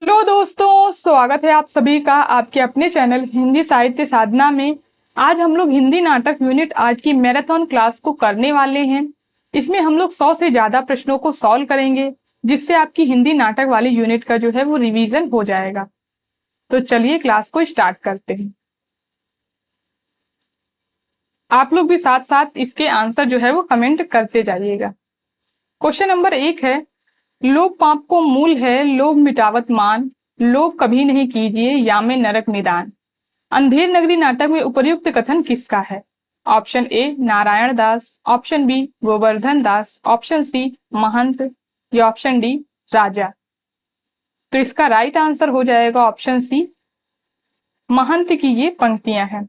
Hello दोस्तों, स्वागत है आप सभी का आपके अपने चैनल हिंदी साहित्य साधना में। आज हम लोग हिंदी नाटक यूनिट 8 की मैराथन क्लास को करने वाले हैं। इसमें हम लोग 100 से ज्यादा प्रश्नों को सॉल्व करेंगे, जिससे आपकी हिंदी नाटक वाली यूनिट का जो है वो रिवीजन हो जाएगा। तो चलिए क्लास को स्टार्ट करते हैं। आप लोग भी साथ साथ इसके आंसर जो है वो कमेंट करते जाइएगा। क्वेश्चन नंबर 1 है, लोभ पाप को मूल है, लोभ मिटावत मान, लोभ कभी नहीं कीजिए या में नरक निदान। अंधेर नगरी नाटक में उपर्युक्त कथन किसका है? Option A Narayan Das, option B Govardhan Das, option C Mahant या ऑप्शन डी राजा। तो इसका राइट आंसर हो जाएगा ऑप्शन सी, महंत की ये पंक्तियां हैं।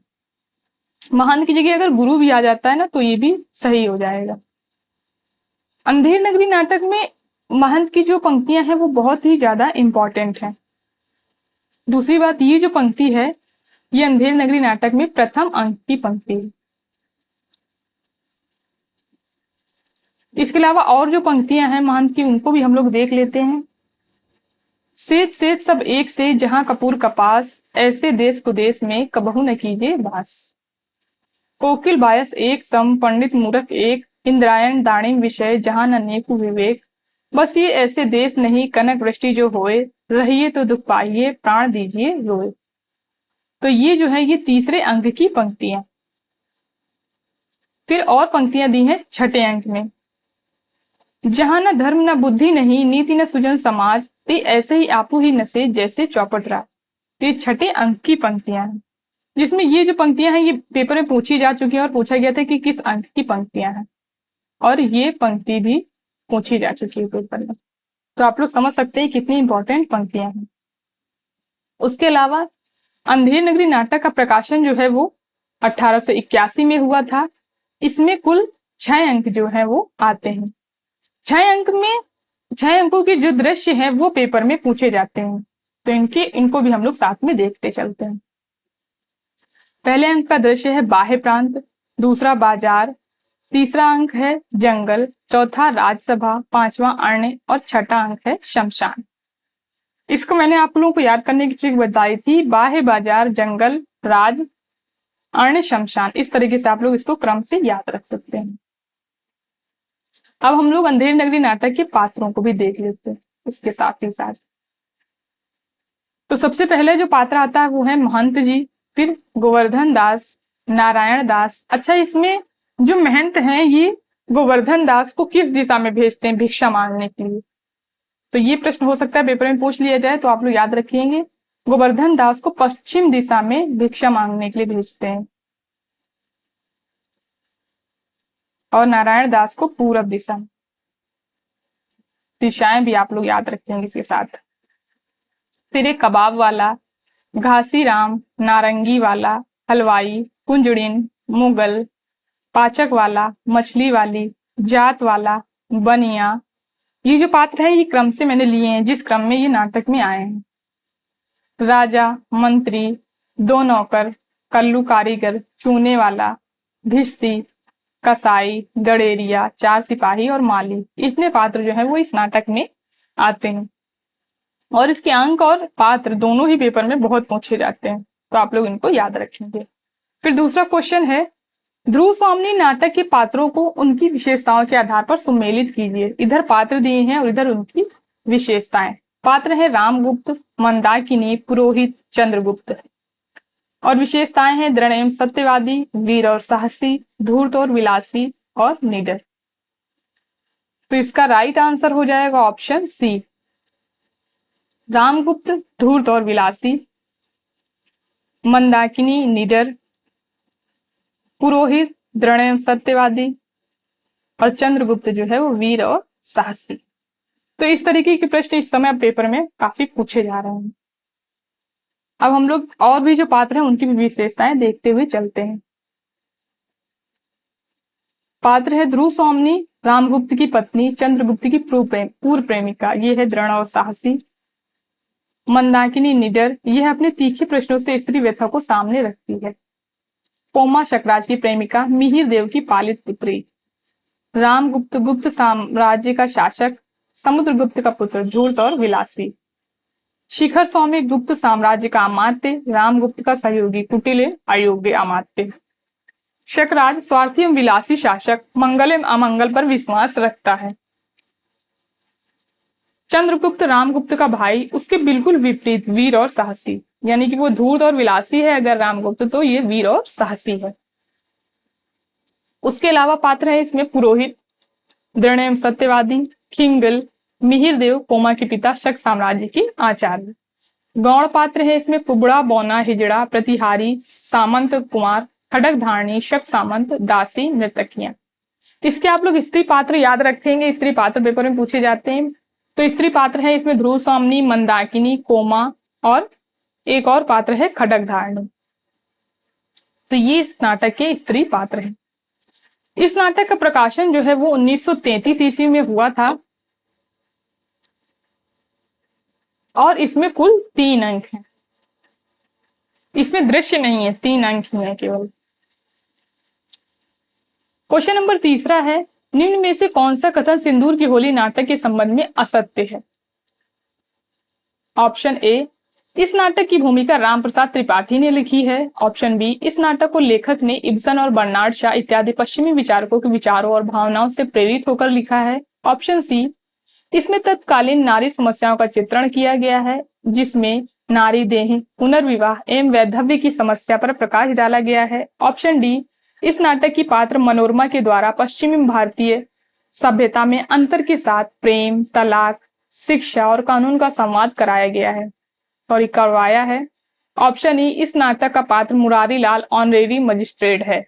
महंत की जगह अगर गुरु भी आ जाता है ना तो ये भी सही हो जाएगा। अंधेर नगरी नाटक में महंत की जो पंक्तियां हैं वो बहुत ही ज्यादा इंपॉर्टेंट है। दूसरी बात, ये जो पंक्ति है ये अंधेर नगरी नाटक में प्रथम अंक की पंक्ति है। इसके अलावा और जो पंक्तियां हैं महंत की उनको भी हम लोग देख लेते हैं। सेठ सेठ सब एक से जहां कपूर कपास, ऐसे देश कुदेश में कबहू न कीजिए बास। कोकिल बायस एक सम, पंडित मूर्ख एक, इंद्रायण दाणिम विषय जहां न नेकु विवेक। बस ये ऐसे देश नहीं कनक वृष्टि जो होए, रहिए तो दुख पाइए प्राण दीजिए रोए। तो ये जो है ये तीसरे अंक की पंक्तियां। फिर और पंक्तियां दी हैं छठे अंक में, जहां न धर्म न बुद्धि नहीं, नीति न सुजन समाज, ते ऐसे ही आपू ही नसे जैसे चौपट राज। तो ये छठे अंक की पंक्तियां हैं, जिसमें ये जो पंक्तियां हैं ये पेपर में पूछी जा चुकी है और पूछा गया था कि किस अंक की पंक्तियां हैं, और ये पंक्ति भी पूछी जा चुकी है पेपर में। तो आप लोग समझ सकते हैं कितनी इंपॉर्टेंट पंक्तियां हैं। उसके अलावा अंधेर नगरी नाटक का प्रकाशन जो है वो 1881 में हुआ था। इसमें कुल 6 अंक जो है वो आते हैं। 6 अंकों के जो दृश्य है वो पेपर में पूछे जाते हैं, तो इनको भी हम लोग साथ में देखते चलते हैं। पहले अंक का दृश्य है बाह्य प्रांत, दूसरा बाजार, तीसरा अंक है जंगल, चौथा राजसभा, पांचवा अरण्य और छठा अंक है शमशान। इसको मैंने आप लोगों को याद करने की ट्रिक बताई थी, बाह्य, बाजार, जंगल, राज, अरण्य, शमशान। इस तरीके से आप लोग इसको क्रम से याद रख सकते हैं। अब हम लोग अंधेर नगरी नाटक के पात्रों को भी देख लेते हैं इसके साथ ही साथ। तो सबसे पहले जो पात्र आता है वो है महंत जी, फिर गोवर्धन दास, नारायण दास। अच्छा, इसमें जो महंत हैं ये गोवर्धन दास को किस दिशा में भेजते हैं भिक्षा मांगने के लिए? तो ये प्रश्न हो सकता है पेपर में पूछ लिया जाए, तो आप लोग याद रखिएंगे गोवर्धन दास को पश्चिम दिशा में भिक्षा मांगने के लिए भेजते हैं और नारायण दास को पूरब दिशा में। दिशाएं भी आप लोग याद रखेंगे इसके साथ। फिर एक कबाब वाला, घासीराम, नारंगी वाला, हलवाई, कुंजड़िन, मुगल, पाचक वाला, मछली वाली, जात वाला, बनिया। ये जो पात्र है ये क्रम से मैंने लिए हैं जिस क्रम में ये नाटक में आए हैं। राजा, मंत्री, दो नौकर, कल्लू कारीगर, चूने वाला, भिश्ती, कसाई, गडेरिया, 4 सिपाही और माली। इतने पात्र जो है वो इस नाटक में आते हैं और इसके अंक और पात्र दोनों ही पेपर में बहुत पूछे जाते हैं, तो आप लोग इनको याद रखेंगे। फिर दूसरा क्वेश्चन है, ध्रुव स्वामिनी नाटक के पात्रों को उनकी विशेषताओं के आधार पर सुमेलित कीजिए। इधर पात्र दिए हैं और इधर उनकी विशेषताएं। पात्र है रामगुप्त, मंदाकिनी, पुरोहित, चंद्रगुप्त। और विशेषताएं हैं दृढ़ एवं सत्यवादी, वीर और साहसी, धूर्त और विलासी और निडर। तो इसका राइट आंसर हो जाएगा ऑप्शन सी, रामगुप्त धूर्त और विलासी, मंदाकिनी निडर, पुरोहित दृढ़ एवं सत्यवादी और चंद्रगुप्त जो है वो वीर और साहसी। तो इस तरीके के प्रश्न इस समय पेपर में काफी पूछे जा रहे हैं। अब हम लोग और भी जो पात्र हैं उनकी भी विशेषताएं देखते हुए चलते हैं। पात्र है ध्रुव स्वामिनी रामगुप्त की पत्नी, चंद्रगुप्त की पूर्व प्रेमिका, ये है दृढ़ और साहसी। मंदाकिनी निडर, यह अपने तीखे प्रश्नों से स्त्री व्यथा को सामने रखती है। पोमा शकराज की प्रेमिका, मिहिर देव की पालित पुत्री। रामगुप्त गुप्त साम्राज्य का शासक, समुद्रगुप्त का पुत्र, धूर्त और विलासी। शिखर स्वामी गुप्त साम्राज्य का अमात्य, रामगुप्त का सहयोगी, कुटिल अयोग्य अमात्य। शकराज स्वार्थी एवं विलासी शासक, मंगल एवं अमंगल पर विश्वास रखता है। चंद्रगुप्त रामगुप्त का भाई, उसके बिल्कुल विपरीत, वीर और साहसी, यानी कि वो धूर्त और विलासी है अगर रामगुप्त, तो ये वीर और साहसी है। उसके अलावा पात्र है इसमें पुरोहित, दृढ़ एवं सत्यवादी, खिंगल, मिहिर देव, पोमा के पिता, शक साम्राज्य की आचार्य। गौड़ पात्र है इसमें कुबड़ा, बौना, हिजड़ा, प्रतिहारी, सामंत कुमार, खड़क धारणी, शक सामंत, दासी, नर्तकियां। इसके आप लोग स्त्री पात्र याद रखेंगे, स्त्री पात्र पेपर में पूछे जाते हैं। तो स्त्री पात्र है इसमें ध्रुव स्वामिनी, मंदाकिनी, कोमा और एक और पात्र है खड़क धारणी। तो ये इस नाटक के स्त्री पात्र हैं। इस नाटक का प्रकाशन जो है वो 1933 ईस्वी में हुआ था और इसमें कुल 3 अंक हैं। इसमें दृश्य नहीं है, 3 अंक ही है केवल। क्वेश्चन नंबर 3 है, निम्न में से कौन सा कथन सिंदूर की होली नाटक के संबंध में असत्य है? ऑप्शन ए, इस नाटक की भूमिका राम प्रसाद त्रिपाठी ने लिखी है। ऑप्शन बी, इस नाटक को लेखक ने इब्सन और बर्नार्ड शॉ इत्यादि पश्चिमी विचारकों के विचारों और भावनाओं से प्रेरित होकर लिखा है। ऑप्शन सी, इसमें तत्कालीन नारी समस्याओं का चित्रण किया गया है, जिसमें नारी देह, पुनर्विवाह एवं वैधव्य की समस्या पर प्रकाश डाला गया है। ऑप्शन डी, इस नाटक की पात्र मनोरमा के द्वारा पश्चिमी भारतीय सभ्यता में अंतर के साथ प्रेम, तलाक, शिक्षा और कानून का संवाद कराया गया है, सॉरी करवाया है। ऑप्शन ई, इस नाटक का पात्र मुरारी लाल ऑनरेरी मजिस्ट्रेट है।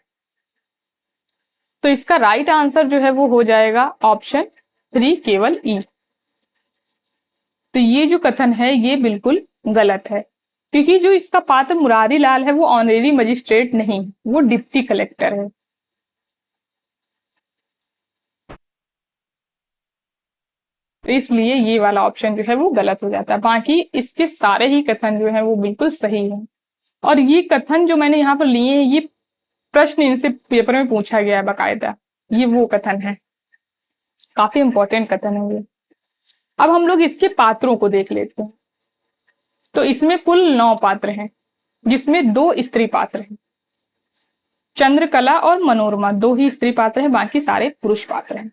तो इसका राइट आंसर जो है वो हो जाएगा ऑप्शन 3, केवल ई। तो ये जो कथन है ये बिल्कुल गलत है, क्योंकि जो इसका पात्र मुरारी लाल है वो ऑनरेरी मजिस्ट्रेट नहीं, वो डिप्टी कलेक्टर है। तो इसलिए ये वाला ऑप्शन जो है वो गलत हो जाता है। बाकी इसके सारे ही कथन जो है वो बिल्कुल सही है। और ये कथन जो मैंने यहाँ पर लिए हैं, ये प्रश्न इनसे पेपर में पूछा गया है बाकायदा, ये वो कथन है, काफी इंपॉर्टेंट कथन है ये। अब हम लोग इसके पात्रों को देख लेते हैं। तो इसमें कुल 9 पात्र हैं, जिसमें 2 स्त्री पात्र हैं। चंद्रकला और मनोरमा 2 ही स्त्री पात्र हैं, बाकी सारे पुरुष पात्र हैं।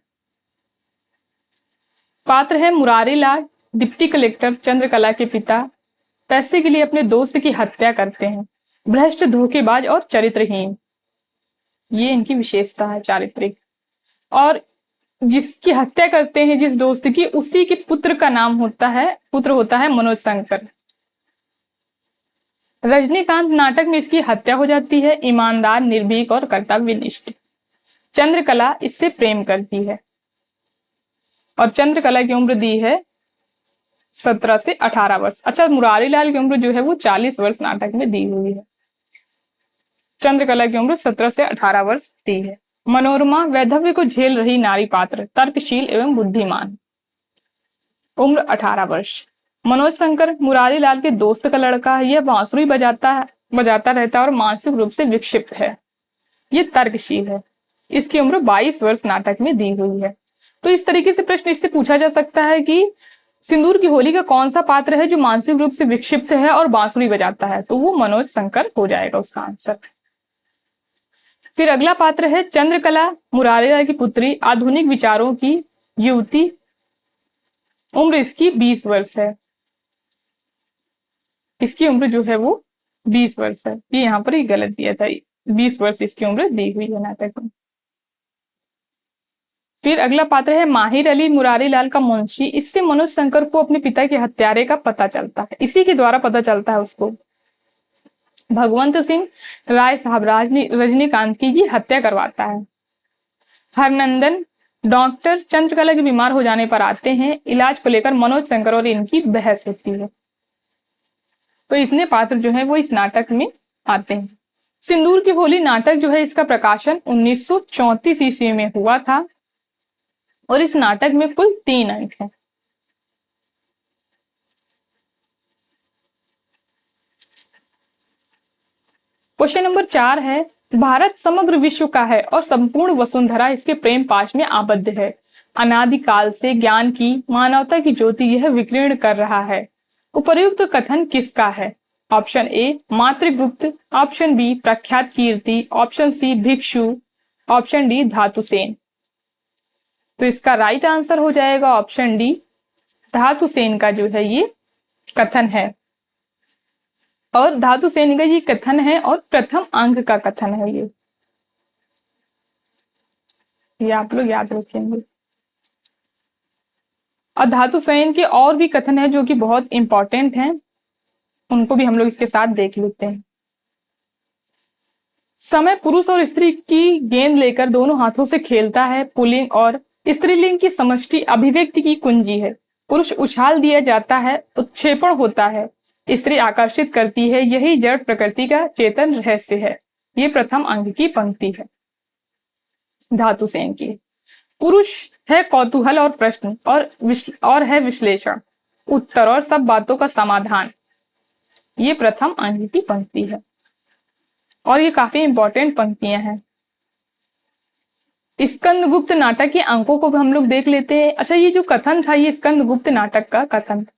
पात्र है मुरारी लाल, डिप्टी कलेक्टर, चंद्रकला के पिता, पैसे के लिए अपने दोस्त की हत्या करते हैं, भ्रष्ट, धोखेबाज और चरित्रहीन, ये इनकी विशेषता है चारित्रिक। और जिसकी हत्या करते हैं जिस दोस्त की, उसी के पुत्र का नाम होता है मनोज शंकर। रजनीकांत नाटक में इसकी हत्या हो जाती है, ईमानदार, निर्भीक और कर्तव्यनिष्ठ। चंद्रकला इससे प्रेम करती है और चंद्रकला की उम्र दी है 17 से 18 वर्ष। अच्छा, मुरारी लाल की उम्र जो है वो 40 वर्ष नाटक में दी हुई है। चंद्रकला की उम्र 17 से 18 वर्ष दी है। मनोरमा वैधव्य को झेल रही नारी पात्र, तर्कशील एवं बुद्धिमान, उम्र 18 वर्ष। मनोज शंकर मुरारी लाल के दोस्त का लड़का है, यह बांसुरी बजाता रहता है और मानसिक रूप से विक्षिप्त है, ये तर्कशील है, इसकी उम्र 22 वर्ष नाटक में दी हुई है। तो इस तरीके से प्रश्न इससे पूछा जा सकता है कि सिंदूर की होली का कौन सा पात्र है जो मानसिक रूप से विक्षिप्त है और बांसुरी बजाता है, तो वो मनोज शंकर हो जाएगा उसका आंसर। फिर अगला पात्र है चंद्रकला, मुरारी लाल की पुत्री, आधुनिक विचारों की युवती, उम्र इसकी 20 वर्ष है, इसकी उम्र जो है वो 20 वर्ष है, ये यहाँ पर ही गलत दिया था, 20 वर्ष इसकी उम्र दी हुई है नाटक में। फिर अगला पात्र है माहिर अली, मुरारी लाल का मुंशी, इससे मनोज शंकर को अपने पिता के हत्यारे का पता चलता है, इसी के द्वारा पता चलता है उसको। भगवंत सिंह राय साहब रजनीकांत की ये हत्या करवाता है। हरनंदन डॉक्टर चंद्रकला के बीमार हो जाने पर आते हैं, इलाज को लेकर मनोज शंकर और इनकी बहस होती है। तो इतने पात्र जो है वो इस नाटक में आते हैं। सिंदूर की होली नाटक जो है इसका प्रकाशन 1934 ईस्वी में हुआ था और इस नाटक में कुल 3 अंक हैं। क्वेश्चन नंबर 4 है, भारत समग्र विश्व का है और संपूर्ण वसुंधरा इसके प्रेम पाश में आबद्ध है। अनादिकाल से ज्ञान की, मानवता की ज्योति यह विकीर्ण कर रहा है। उपर्युक्त कथन किसका है? ऑप्शन ए मातृगुप्त, ऑप्शन बी प्रख्यात कीर्ति, ऑप्शन सी भिक्षु, ऑप्शन डी धातुसेन। तो इसका राइट आंसर हो जाएगा ऑप्शन डी, धातुसेन का जो है ये कथन है। और धातुसेन का ये कथन है और प्रथम अंक का कथन है ये आप लोग याद रखेंगे। और धातुसेन के और भी कथन है जो कि बहुत इंपॉर्टेंट हैं, उनको भी हम लोग इसके साथ देख लेते हैं। समय पुरुष और स्त्री की गेंद लेकर दोनों हाथों से खेलता है। पुल्लिंग और स्त्रीलिंग की समष्टि अभिव्यक्ति की कुंजी है। पुरुष उछाल दिया जाता है, उत्क्षेपण होता है, स्त्री आकर्षित करती है, यही जड़ प्रकृति का चेतन रहस्य है। ये प्रथम अंक की पंक्ति है धातुसेन की। पुरुष है कौतूहल और प्रश्न और है विश्लेषण, उत्तर और सब बातों का समाधान। ये प्रथम अंक की पंक्ति है और ये काफी इंपॉर्टेंट पंक्तियां हैं। स्कंदगुप्त नाटक के अंकों को भी हम लोग देख लेते हैं। अच्छा, ये जो कथन था ये स्कंदगुप्त नाटक का कथन था।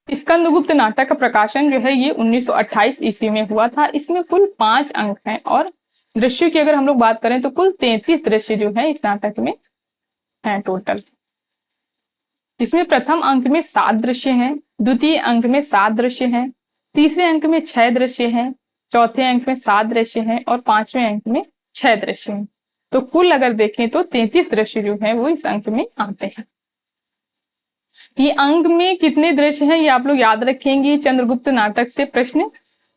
स्कंदगुप्त नाटक का प्रकाशन जो है ये 1928 ईस्वी में हुआ था। इसमें कुल 5 अंक हैं और दृश्यों की अगर हम लोग बात करें तो कुल 33 दृश्य जो है इस नाटक में हैं टोटल। इसमें प्रथम अंक में 7 दृश्य हैं, द्वितीय अंक में 7 दृश्य हैं, तीसरे अंक में 6 दृश्य हैं, चौथे अंक में 7 दृश्य हैं और 5वें अंक में 6 दृश्य हैं। तो कुल अगर देखें तो 33 दृश्य जो है वो इस अंक में आते हैं। ये अंक में कितने दृश्य हैं ये आप लोग याद रखेंगे। चंद्रगुप्त नाटक से प्रश्न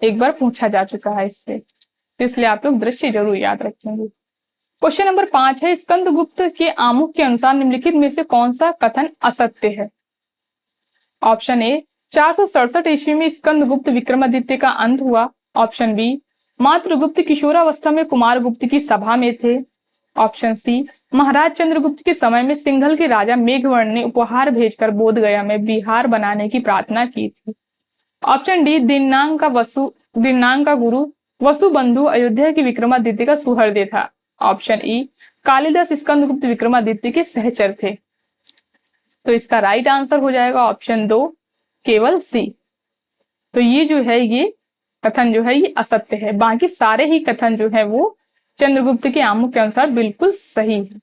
एक बार पूछा जा चुका है इससे, इसलिए आप लोग दृश्य जरूर याद रखेंगे। क्वेश्चन नंबर 5 है, स्कंदगुप्त के आमुख के अनुसार निम्नलिखित में से कौन सा कथन असत्य है? ऑप्शन ए 467 ईस्वी में स्कंदगुप्त विक्रमादित्य का अंत हुआ। ऑप्शन बी मातृगुप्त किशोरावस्था में कुमारगुप्त की सभा में थे। ऑप्शन सी महाराज चंद्रगुप्त के समय में सिंघल के राजा मेघवर्ण ने उपहार भेजकर बोधगया में बिहार बनाने की प्रार्थना की थी। ऑप्शन डी दिनांग का गुरु वसुबंधु अयोध्या के विक्रमादित्य का सुहृदय था। ऑप्शन ई कालिदास स्कंदगुप्त विक्रमादित्य के सहचर थे। तो इसका राइट आंसर हो जाएगा ऑप्शन 2 केवल सी। तो ये जो है ये कथन जो है ये असत्य है, बाकी सारे ही कथन जो है वो चंद्रगुप्त के आमुख के अनुसार बिल्कुल सही है।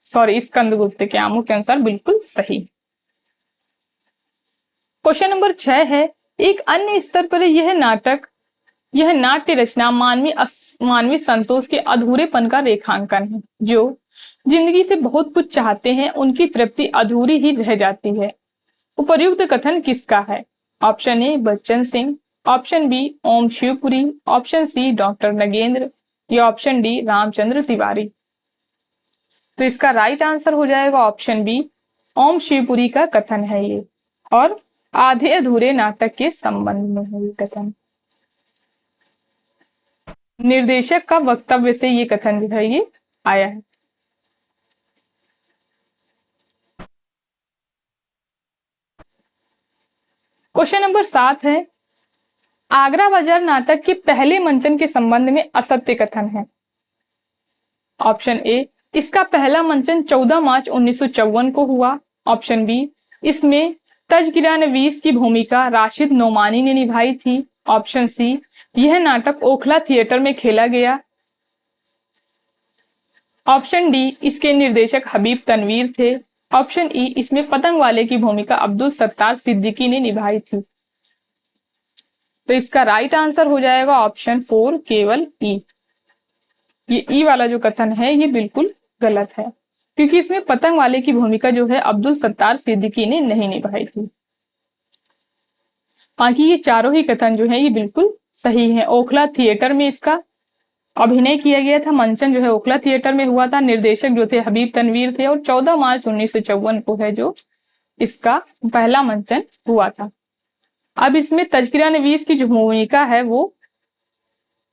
सॉरी, स्कंदगुप्त के आमुख के अनुसार बिल्कुल सही। क्वेश्चन नंबर 6 है, एक अन्य स्तर पर यह नाट्य रचना मानवीय संतोष के अधूरेपन का रेखांकन है। जो जिंदगी से बहुत कुछ चाहते हैं उनकी तृप्ति अधूरी ही रह जाती है। उपर्युक्त कथन किसका है? Option A Bachchan Singh, option B Om Shivpuri, option C doctor Nagendra या ऑप्शन डी रामचंद्र तिवारी। तो इसका राइट आंसर हो जाएगा ऑप्शन बी ओम शिवपुरी का कथन है ये, और आधे अधूरे नाटक के संबंध में है ये कथन। निर्देशक का वक्तव्य से ये कथन जो है ये आया है। क्वेश्चन नंबर 7 है, आगरा बाजार नाटक के पहले मंचन के संबंध में असत्य कथन है। ऑप्शन ए इसका पहला मंचन 14 मार्च 1954 को हुआ। ऑप्शन बी इसमें तजकिरानवीस की भूमिका राशिद नोमानी ने निभाई थी। ऑप्शन सी यह नाटक ओखला थिएटर में खेला गया। ऑप्शन डी इसके निर्देशक हबीब तनवीर थे। ऑप्शन ई इसमें पतंग वाले की भूमिका अब्दुल सत्तार सिद्दीकी ने निभाई थी। तो इसका राइट आंसर हो जाएगा ऑप्शन 4 केवल ई। ये ई वाला जो कथन है ये बिल्कुल गलत है, क्योंकि इसमें पतंग वाले की भूमिका जो है अब्दुल सत्तार सिद्दीकी ने नहीं निभाई थी। बाकी ये चारों ही कथन जो है ये बिल्कुल सही है। ओखला थिएटर में इसका अभिनय किया गया था, मंचन जो है ओखला थिएटर में हुआ था, निर्देशक जो थे हबीब तनवीर थे, और 14 मार्च 1954 को है जो इसका पहला मंचन हुआ था। अब इसमें तजकिरानवीस की जो भूमिका है वो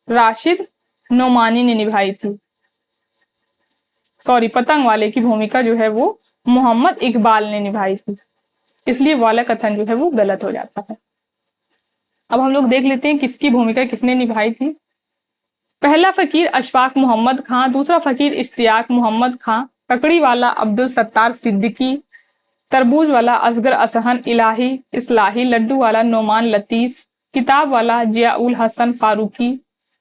राशिद नोमानी ने निभाई थी। सॉरी, पतंग वाले की भूमिका जो है वो मोहम्मद इकबाल ने निभाई थी, इसलिए वाला कथन जो है वो गलत हो जाता है। अब हम लोग देख लेते हैं किसकी भूमिका किसने निभाई थी। पहला फकीर अशफाक मोहम्मद खां, दूसरा फकीर इश्तियाक मोहम्मद खां, ककड़ी वाला अब्दुल सत्तार सिद्दीकी, तरबूज वाला असगर असहन इलाही इस्लाही, लड्डू वाला नोमान लतीफ, किताब वाला जिया उल हसन फारूकी,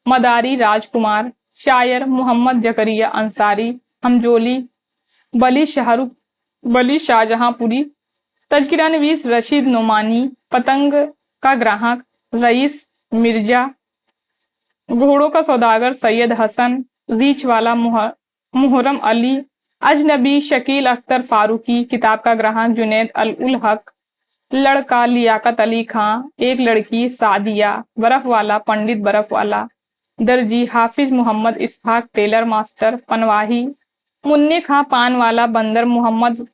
मदारी राजकुमार, शायर मोहम्मद जकरिया अंसारी, हमजोली बली शाहजहांपुरी, तज़किरा नवीस रशीद नोमानी, पतंग का ग्राहक रईस मिर्जा, घोड़ों का सौदागर सैयद हसन, रीछ वाला मुहर्रम अली, अजनबी शकील अख्तर फारूकी, किताब का ग्राहक जुनैद अल उल हक, लड़का लियाकत अली खां, एक लड़की सादिया, बर्फ वाला पंडित बर्फ वाला, दर्जी हाफिज मोहम्मद इसहाक टेलर मास्टर, पनवाही मुन्ने खां, पान वाला बंदर मोहम्मद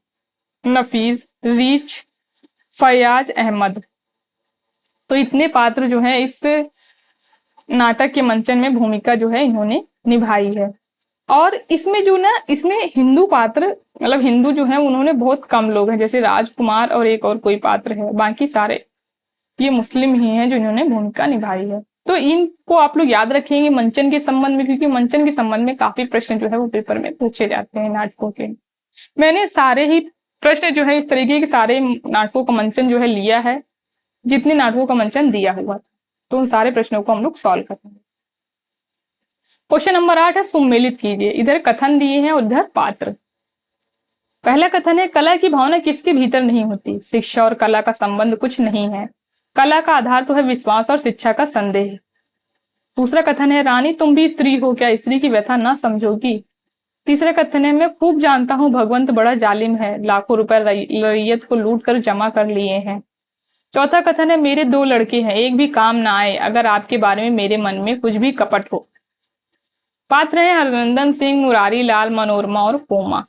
नफीज, रीच फयाज अहमद। तो इतने पात्र जो है इस नाटक के मंचन में भूमिका जो है इन्होंने निभाई है। और इसमें जो ना इसमें हिंदू पात्र मतलब हिंदू जो है उन्होंने बहुत कम लोग हैं, जैसे राजकुमार और एक और कोई पात्र है, बाकी सारे ये मुस्लिम ही हैं जो इन्होंने भूमिका निभाई है। तो इनको आप लोग याद रखेंगे मंचन के संबंध में, क्योंकि मंचन के संबंध में काफी प्रश्न जो है वो पेपर में पूछे जाते हैं नाटकों के। मैंने सारे ही प्रश्न जो है इस तरीके के सारे नाटकों का मंचन जो है लिया है, जितने नाटकों का मंचन दिया हुआ था, तो उन सारे प्रश्नों को हम लोग सॉल्व करेंगे। क्वेश्चन नंबर 8 है सुमेलित कीजिए। इधर कथन दिए हैं और इधर पात्र। पहला कथन है कला की भावना किसके भीतर नहीं होती? शिक्षा और कला का संबंध कुछ नहीं है, कला का आधार तो है विश्वास और शिक्षा का संदेह। दूसरा कथन है रानी तुम भी स्त्री हो, क्या स्त्री की व्यथा ना समझोगी? तीसरा कथन है मैं खूब जानता हूं भगवंत बड़ा जालिम है, लाखों रुपए रैयत को लूट कर जमा कर लिए हैं। चौथा कथन है मेरे 2 लड़के हैं, एक भी काम ना आए अगर आपके बारे में मेरे मन में कुछ भी कपट हो। पात्र है हरनंदन सिंह, मुरारी लाल, मनोरमा और पोमा।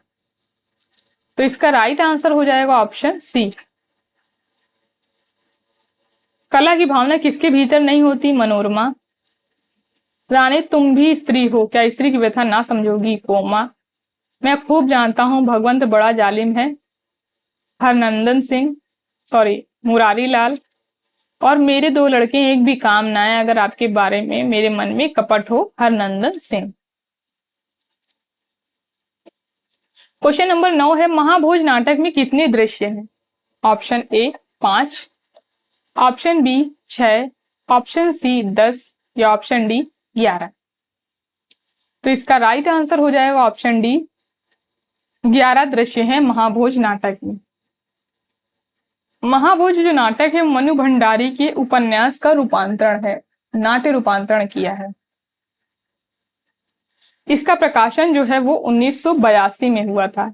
तो इसका राइट आंसर हो जाएगा ऑप्शन सी। कला की भावना किसके भीतर नहीं होती? मनोरमा। रानी तुम भी स्त्री हो, क्या स्त्री की व्यथा ना समझोगी? पोमा। मैं खूब जानता हूं भगवंत बड़ा जालिम है, हरनंदन सिंह मुरारी लाल। और मेरे 2 लड़के एक भी काम ना आए अगर आपके बारे में मेरे मन में कपट हो, हरनंदन सिंह। क्वेश्चन नंबर 9 है महाभोज नाटक में कितने दृश्य हैं? Option A 5, option B 6, option C 10 या ऑप्शन डी 11। तो इसका राइट आंसर हो जाएगा ऑप्शन डी, 11 दृश्य हैं महाभोज नाटक में। महाभोज जो नाटक है मनु भंडारी के उपन्यास का रूपांतरण है, नाट्य रूपांतरण किया है। इसका प्रकाशन जो है वो 1982 में हुआ था,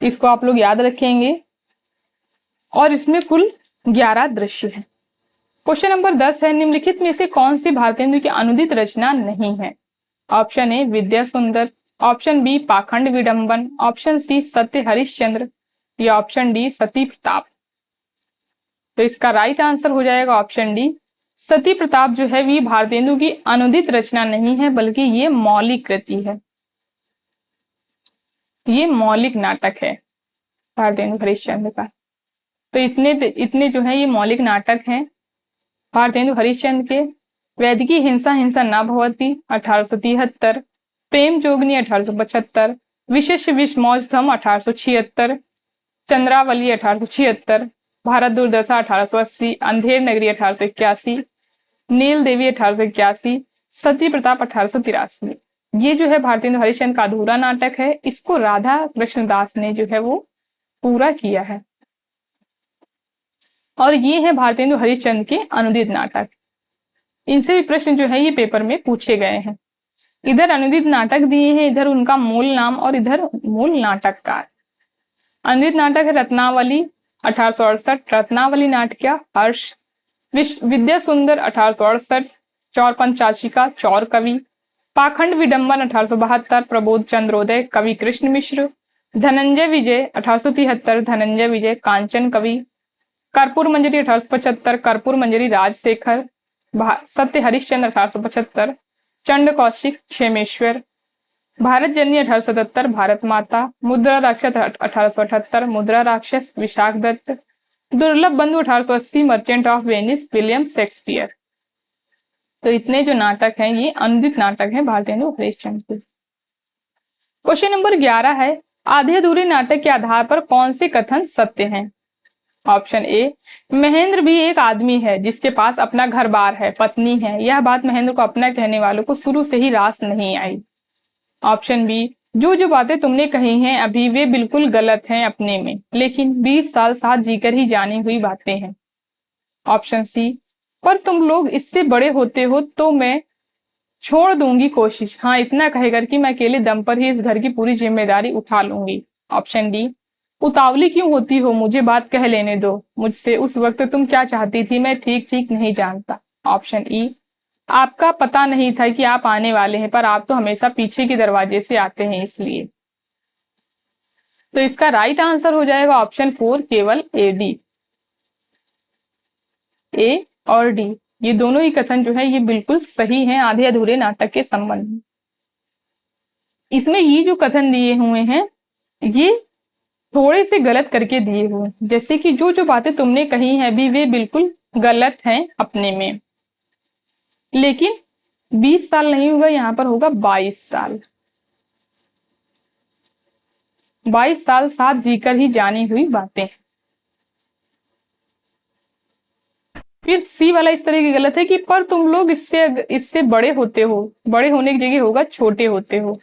इसको आप लोग याद रखेंगे। और इसमें कुल 11 दृश्य हैं। क्वेश्चन नंबर 10 है निम्नलिखित में से कौन सी भारतेंदु की अनुदित रचना नहीं है? ऑप्शन ए विद्या सुंदर, ऑप्शन बी पाखंड विडंबन, ऑप्शन सी सत्य हरिश्चंद्र या ऑप्शन डी सती प्रताप। तो इसका राइट आंसर हो जाएगा ऑप्शन डी, सती प्रताप जो है ये भारतेंदु की अनुदित रचना नहीं है, बल्कि ये मौलिक कृति है, ये मौलिक नाटक है भारतेंदु हरिश्चंद्र का। तो इतने जो है ये मौलिक नाटक हैं भारतेंदु हरिश्चंद्र के। वैदिकी हिंसा हिंसा न भवती 1873, प्रेम जोगनी 1875, विशेष विषमौजधम 1876, चंद्रावली 1876, भारत दुर्दशा 1880, अंधेर नगरी 1881, नील देवी 1881, सती प्रताप 1883। ये जो है भारतेंदु हरिश्चंद्र का अधूरा नाटक है, इसको राधा कृष्णदास ने जो है वो पूरा किया है। और ये है भारतेंदु हरिश्चंद्र के अनुदित नाटक। इनसे भी प्रश्न जो है ये पेपर में पूछे गए हैं। इधर अनुदित नाटक दिए हैं, इधर उनका मूल नाम और इधर मूल नाटककार। अनुदित नाटक है रत्नावली 1868, रत्नावली नाटिका हर्ष, विद्या सुंदर 1868, चौर पंचाशिका चौर कवि, पाखंड विडंबन 1872, प्रबोध चंद्रोदय कवि कृष्ण मिश्र, धनंजय विजय 1873, धनंजय विजय कांचन कवि, कर्पूर मंजरी 1875, कर्पूर मंजरी राजशेखर, सत्य हरिश्चंद्र 1875, चंड कौशिक क्षेमेश्वर, भारत जननी 1877, भारत माता, मुद्रा राक्षस 1878, मुद्रा राक्षस विशाख दत्त, दुर्लभ बंधु 1880, merchant of Venice William Shakespeare. तो इतने जो नाटक हैं ये अनूदित नाटक हैं भारतेंदु हरिश्चंद्र के। क्वेश्चन नंबर 11 है, आधे अधूरे नाटक के आधार पर कौन से कथन सत्य हैं? ऑप्शन ए, महेंद्र भी एक आदमी है जिसके पास अपना घर बार है, पत्नी है। यह बात महेंद्र को अपना कहने वालों को शुरू से ही रास नहीं आई। ऑप्शन बी, जो जो बातें तुमने कही हैं अभी वे बिल्कुल गलत हैं अपने में, लेकिन 20 साल साथ जीकर ही जानी हुई बातें हैं। ऑप्शन सी, पर तुम लोग इससे बड़े होते हो तो मैं छोड़ दूंगी कोशिश, हाँ इतना कहेकर कि मैं अकेले दम पर ही इस घर की पूरी जिम्मेदारी उठा लूंगी। ऑप्शन डी, उतावली क्यों होती हो, मुझे बात कह लेने दो, मुझसे उस वक्त तुम क्या चाहती थी मैं ठीक ठीक नहीं जानता। ऑप्शन ई, आपका पता नहीं था कि आप आने वाले हैं, पर आप तो हमेशा पीछे के दरवाजे से आते हैं इसलिए। तो इसका राइट आंसर हो जाएगा ऑप्शन 4, केवल ए डी। ए और डी ये दोनों ही कथन जो है ये बिल्कुल सही हैं आधे अधूरे नाटक के संबंध में। इसमें ये जो कथन दिए हुए हैं ये थोड़े से गलत करके दिए हुए, जैसे कि जो जो बातें तुमने कही हैं अभी वे बिल्कुल गलत हैं अपने में, लेकिन 20 साल नहीं होगा, यहां पर होगा 22 साल। 22 साल साथ जीकर ही जानी हुई बातें। फिर सी वाला इस तरह की गलत है कि पर तुम लोग इससे इससे बड़े होते हो, बड़े होने की जगह होगा छोटे होते हो।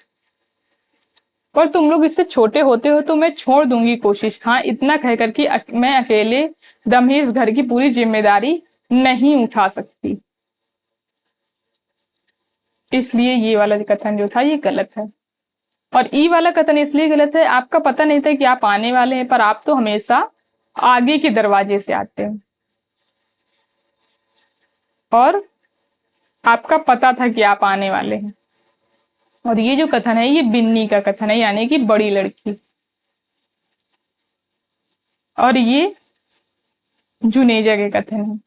पर तुम लोग इससे छोटे होते हो तो मैं छोड़ दूंगी कोशिश, हाँ इतना कहकर कि मैं अकेले दम ही इस घर की पूरी जिम्मेदारी नहीं उठा सकती। इसलिए ये वाला कथन जो था ये गलत है। और ई वाला कथन इसलिए गलत है, आपका पता नहीं था कि आप आने वाले हैं, पर आप तो हमेशा आगे के दरवाजे से आते हैं, और आपका पता था कि आप आने वाले हैं। और ये जो कथन है ये बिन्नी का कथन है, यानी कि बड़ी लड़की। और ये जुनेजा के कथन है।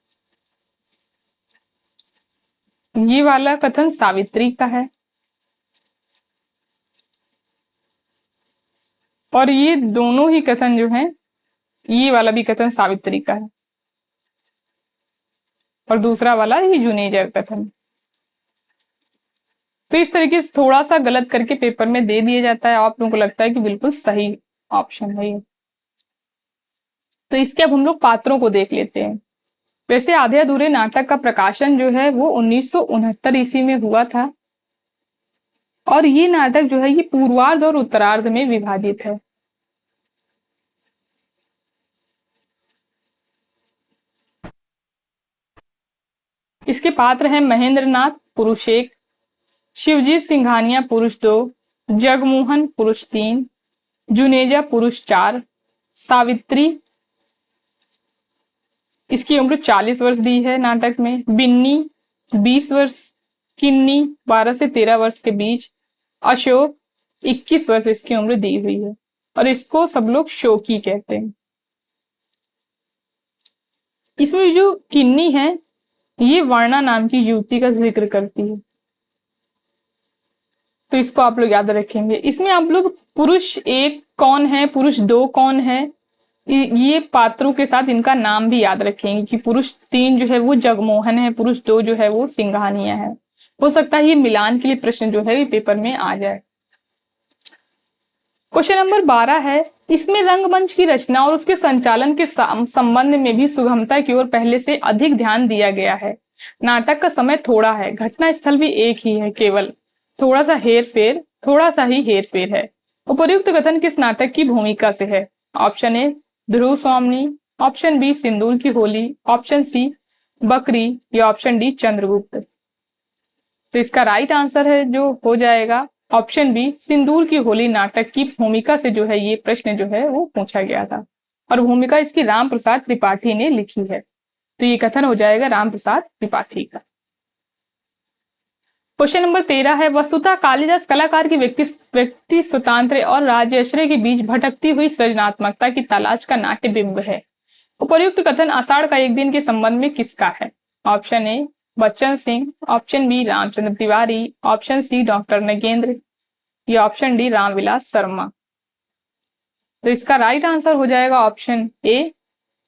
ये वाला कथन सावित्री का है, और ये दोनों ही कथन जो हैं ये वाला भी कथन सावित्री का है, और दूसरा वाला ये जुनेजा का कथन। तो इस तरीके से थोड़ा सा गलत करके पेपर में दे दिया जाता है, आप लोगों को लगता है कि बिल्कुल सही ऑप्शन है ये। तो इसके अब हम लोग पात्रों को देख लेते हैं। वैसे आधे अधूरे नाटक का प्रकाशन जो है वो 1969 ईस्वी में हुआ था, और ये नाटक जो है ये पूर्वार्ध और उत्तरार्ध में विभाजित है। इसके पात्र हैं महेंद्र नाथ पुरुष 1, शिवजी सिंघानिया पुरुष 2, जगमोहन पुरुष 3, जुनेजा पुरुष 4, सावित्री इसकी उम्र 40 वर्ष दी है नाटक में, बिन्नी 20 वर्ष, किन्नी 12 से 13 वर्ष के बीच, अशोक 21 वर्ष इसकी उम्र दी हुई है, और इसको सब लोग शोकी कहते हैं। इसमें जो किन्नी है ये वर्णा नाम की युवती का जिक्र करती है, तो इसको आप लोग याद रखेंगे। इसमें आप लोग पुरुष 1 कौन है, पुरुष 2 कौन है, ये पात्रों के साथ इनका नाम भी याद रखेंगे कि पुरुष 3 जो है वो जगमोहन है, पुरुष 2 जो है वो सिंघानिया है। हो सकता है ये मिलान के लिए प्रश्न जो है ये पेपर में आ जाए। क्वेश्चन नंबर 12 है, इसमें रंगमंच की रचना और उसके संचालन के संबंध में भी सुगमता की ओर पहले से अधिक ध्यान दिया गया है। नाटक का समय थोड़ा है, घटना स्थल भी एक ही है, केवल थोड़ा सा ही हेर फेर है। उपर्युक्त कथन किस नाटक की भूमिका से है? ऑप्शन ए ध्रुव स्वामिनी, ऑप्शन बी सिंदूर की होली, ऑप्शन सी बकरी, या ऑप्शन डी चंद्रगुप्त। तो इसका राइट आंसर है जो हो जाएगा ऑप्शन बी, सिंदूर की होली नाटक की भूमिका से जो है ये प्रश्न जो है वो पूछा गया था, और भूमिका इसकी राम प्रसाद त्रिपाठी ने लिखी है। तो ये कथन हो जाएगा राम प्रसाद त्रिपाठी का। क्वेश्चन नंबर 13 है, वस्तुतः कालिदास कलाकार की व्यक्ति स्वतंत्र और राजश्रय के बीच भटकती हुई सृजनात्मकता की तलाश का नाट्य बिंब है। उपर्युक्त कथन आषाढ़ का एक दिन के संबंध में किसका है? Option A Bachchan Singh, option B Ramchandra Tiwari, option C doctor Nagendra, या ऑप्शन डी रामविलास शर्मा। तो इसका राइट आंसर हो जाएगा ऑप्शन ए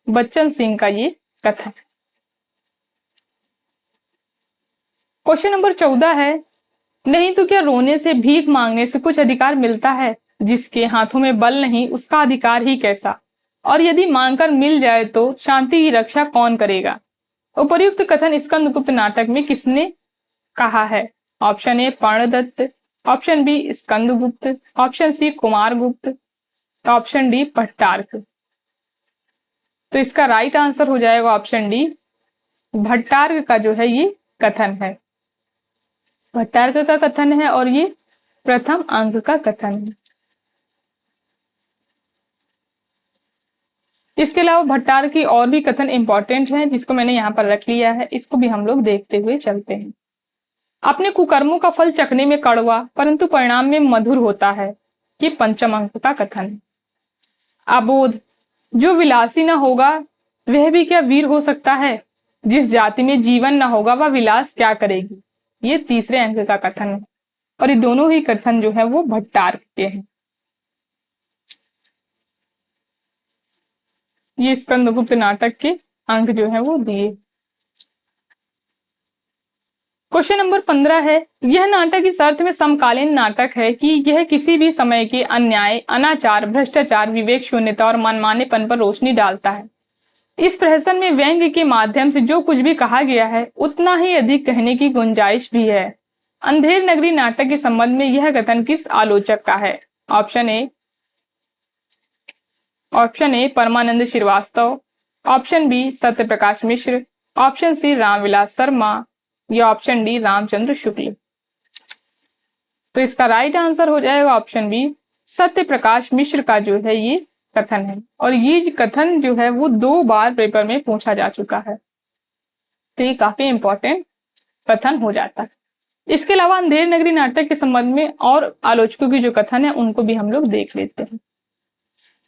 बच्चन सिंह का ये कथन। क्वेश्चन नंबर 14 है, नहीं तो क्या रोने से, भीख मांगने से कुछ अधिकार मिलता है? जिसके हाथों में बल नहीं उसका अधिकार ही कैसा? और यदि मांगकर मिल जाए तो शांति की रक्षा कौन करेगा? उपर्युक्त कथन स्कंदगुप्त नाटक में किसने कहा है? Option A Parnadatta, option B Skandagupta, option C Kumaragupta, option D Bhattarka. तो इसका राइट आंसर हो जाएगा ऑप्शन डी, भट्टार्क का जो है ये कथन है। भट्टार्क का कथन है और ये प्रथम अंक का कथन है। इसके अलावा भट्टार्क की और भी कथन इंपॉर्टेंट है जिसको मैंने यहाँ पर रख लिया है, इसको भी हम लोग देखते हुए चलते हैं। अपने कुकर्मों का फल चखने में कड़वा परंतु परिणाम में मधुर होता है, ये पंचम अंक का कथन है। अबोध, जो विलासी न होगा वह भी क्या वीर हो सकता है? जिस जाति में जीवन न होगा वह विलास क्या करेगी, ये तीसरे अंक का कथन है। और ये दोनों ही कथन जो है वो भट्टार्क के हैं। ये स्कंदगुप्त नाटक के अंक जो है वो दिए। क्वेश्चन नंबर 15 है, यह नाटक इस अर्थ में समकालीन नाटक है कि यह किसी भी समय के अन्याय, अनाचार, भ्रष्टाचार, विवेक शून्यता और मनमानेपन पर रोशनी डालता है। इस प्रहसन में व्यंग्य के माध्यम से जो कुछ भी कहा गया है उतना ही अधिक कहने की गुंजाइश भी है। अंधेर नगरी नाटक के संबंध में यह कथन किस आलोचक का है? Option A Parmanand Srivastava, option B Satyaprakash Mishra, option C Ramvilas Sharma या ऑप्शन डी रामचंद्र शुक्ल। तो इसका राइट आंसर हो जाएगा ऑप्शन बी, सत्यप्रकाश मिश्र का जो है ये कथन है। और ये कथन जो है वो 2 बार पेपर में पूछा जा चुका है, तो ये काफी इंपॉर्टेंट कथन हो जाता है। इसके अलावा अंधेर नगरी नाटक के संबंध में और आलोचकों की जो कथन है उनको भी हम लोग देख लेते हैं।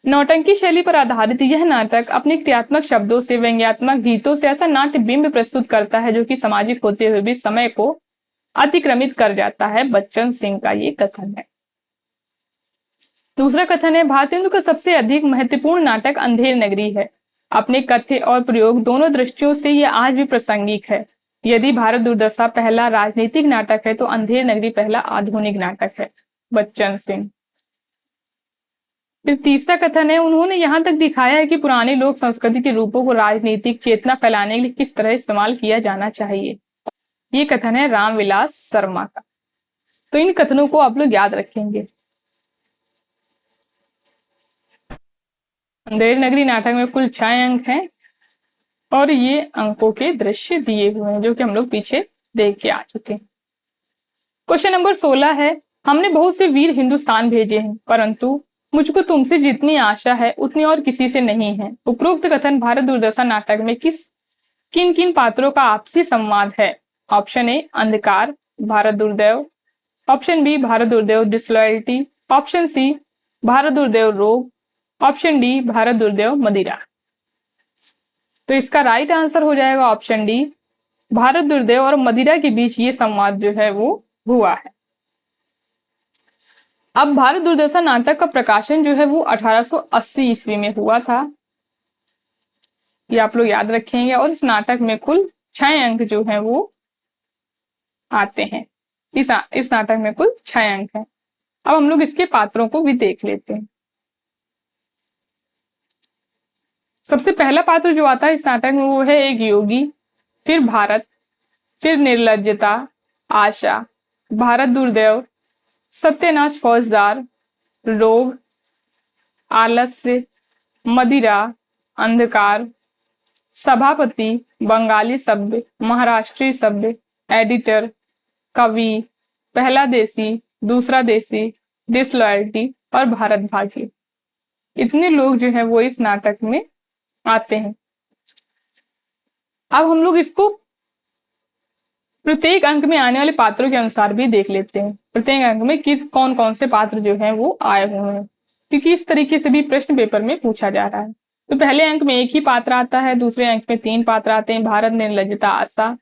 नौटंकी शैली पर आधारित यह नाटक अपने क्रियात्मक शब्दों से, व्यंग्यात्मक गीतों से ऐसा नाट्य बिंब प्रस्तुत करता है जो कि सामाजिक होते हुए भी समय को अतिक्रमित कर जाता है, बच्चन सिंह का ये कथन है। दूसरा कथन है, भारतेंदु का सबसे अधिक महत्वपूर्ण नाटक अंधेर नगरी है। अपने कथ्य और प्रयोग दोनों दृष्टियों से यह आज भी प्रासंगिक है। यदि भारत दुर्दशा पहला राजनीतिक नाटक है तो अंधेर नगरी पहला आधुनिक नाटक है, बच्चन सिंह। फिर तीसरा कथन है, उन्होंने यहां तक दिखाया है कि पुराने लोक संस्कृति के रूपों को राजनीतिक चेतना फैलाने के लिए किस तरह इस्तेमाल किया जाना चाहिए। ये कथन है रामविलास शर्मा का। तो इन कथनों को आप लोग याद रखेंगे। अंधेर नगरी नाटक में कुल 6 अंक हैं और ये अंकों के दृश्य दिए हुए हैं जो कि हम लोग पीछे देख के आ चुके हैं। क्वेश्चन नंबर 16 है, हमने बहुत से वीर हिंदुस्तान भेजे हैं परंतु मुझको तुमसे जितनी आशा है उतनी और किसी से नहीं है। उपरोक्त कथन भारत दुर्दशा नाटक में किन किन पात्रों का आपसी संवाद है? ऑप्शन ए अंधकार, भारत दुर्दैव, ऑप्शन बी भारत दुर्दैव डिसलॉयल्टी, ऑप्शन सी भारत दुर्दैव रोग, ऑप्शन डी भारत दुर्दैव मदिरा। तो इसका राइट आंसर हो जाएगा ऑप्शन डी, भारत दुर्दैव और मदिरा के बीच ये संवाद जो है वो हुआ है। अब भारत दुर्दशा नाटक का प्रकाशन जो है वो 1880 ईस्वी में हुआ था, ये आप लोग याद रखेंगे। और इस नाटक में कुल 6 अंक जो है वो आते हैं। इस नाटक में कुल 6 अंक हैं। अब हम लोग इसके पात्रों को भी देख लेते हैं। सबसे पहला पात्र जो आता है इस नाटक में वो है एक योगी, फिर भारत, फिर निर्लज्जता, आशा, भारत दुर्दैव, सत्यनाश फौजदार, रोग, आलस्य, मदिरा, अंधकार, सभापति, बंगाली सभ्य, महाराष्ट्रीय सभ्य, एडिटर, कवि, पहला देसी, दूसरा देसी, डिसलॉयल्टी और भारत भाग्य। इतने लोग जो है वो इस नाटक में आते हैं। अब हम लोग इसको प्रत्येक अंक में आने वाले पात्रों के अनुसार भी देख लेते हैं, प्रत्येक अंक में कि कौन कौन से पात्र जो हैं वो आए हुए हैं, क्योंकि इस तरीके से भी प्रश्न पेपर में पूछा जा रहा है। तो पहले अंक में एक ही पात्र आता है, दूसरे अंक में 3 पात्र आते हैं, भारत, निर्लज्जता, आशा।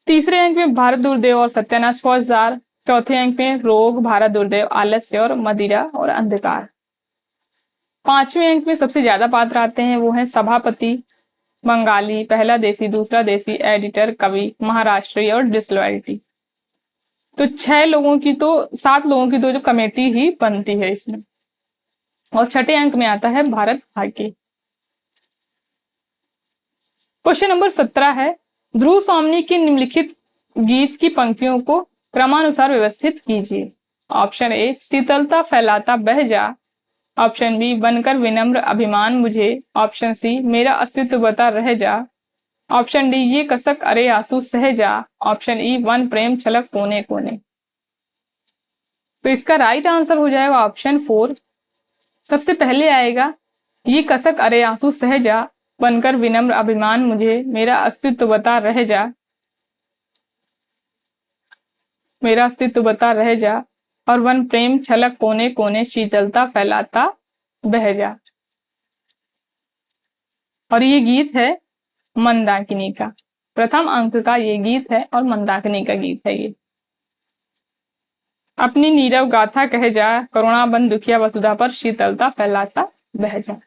तीसरे अंक में भारत दुर्दैव और सत्यानाश फौजदार। चौथे अंक में रोग, भारत दुर्दैव, आलस्य और मदिरा और अंधकार। 5वें अंक में सबसे ज्यादा पात्र आते हैं, वो है सभापति, बंगाली, पहला देसी, दूसरा देसी, एडिटर, कवि, महाराष्ट्री और डिसलॉयल्टी। तो 6 लोगों की तो 7 लोगों की तो जो कमेटी ही बनती है इसमें। और छठे अंक में आता है भारत भाग्य। क्वेश्चन नंबर 17 है, ध्रुव स्वामी की निम्नलिखित गीत की पंक्तियों को क्रमानुसार व्यवस्थित कीजिए। ऑप्शन ए, शीतलता फैलाता बह जा। ऑप्शन बी, बनकर विनम्र अभिमान मुझे। ऑप्शन सी, मेरा अस्तित्व बता रह जा। ऑप्शन डी, ये कसक अरे आंसू सह जा। ऑप्शन ई, वन प्रेम छलक कोने कोने। तो इसका राइट आंसर हो जाएगा ऑप्शन 4। सबसे पहले आएगा ये कसक अरे आंसू सह जा, बनकर विनम्र अभिमान मुझे, मेरा अस्तित्व बता रह जा, मेरा अस्तित्व बता रह जा, और वन प्रेम छलक कोने कोने, शीतलता फैलाता बह जा। और ये गीत है मंदाकिनी का, प्रथम अंक का ये गीत है और मंदाकिनी का गीत है ये। अपनी नीरव गाथा कह जा, करुणा बन दुखिया वसुधा पर, शीतलता फैलाता बह जा।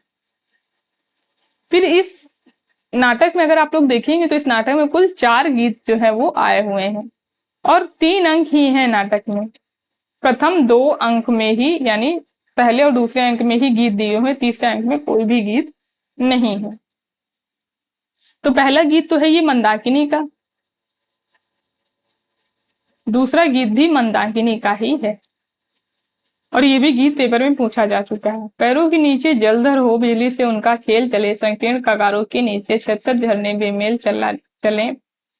फिर इस नाटक में अगर आप लोग देखेंगे तो इस नाटक में कुल 4 गीत जो है वो आए हुए हैं और 3 अंक ही हैं नाटक में। प्रथम 2 अंक में ही, यानी पहले और दूसरे अंक में ही गीत दिए हुए, तीसरे अंक में कोई भी गीत नहीं है। तो पहला गीत तो है ये मंदाकिनी का, दूसरा गीत भी मंदाकिनी का ही है और ये भी गीत पेपर में पूछा जा चुका है। पैरों के नीचे जलधर हो बिजली से उनका खेल चले, संकीर्ण कगारों के नीचे शत झरने बेमेल चले,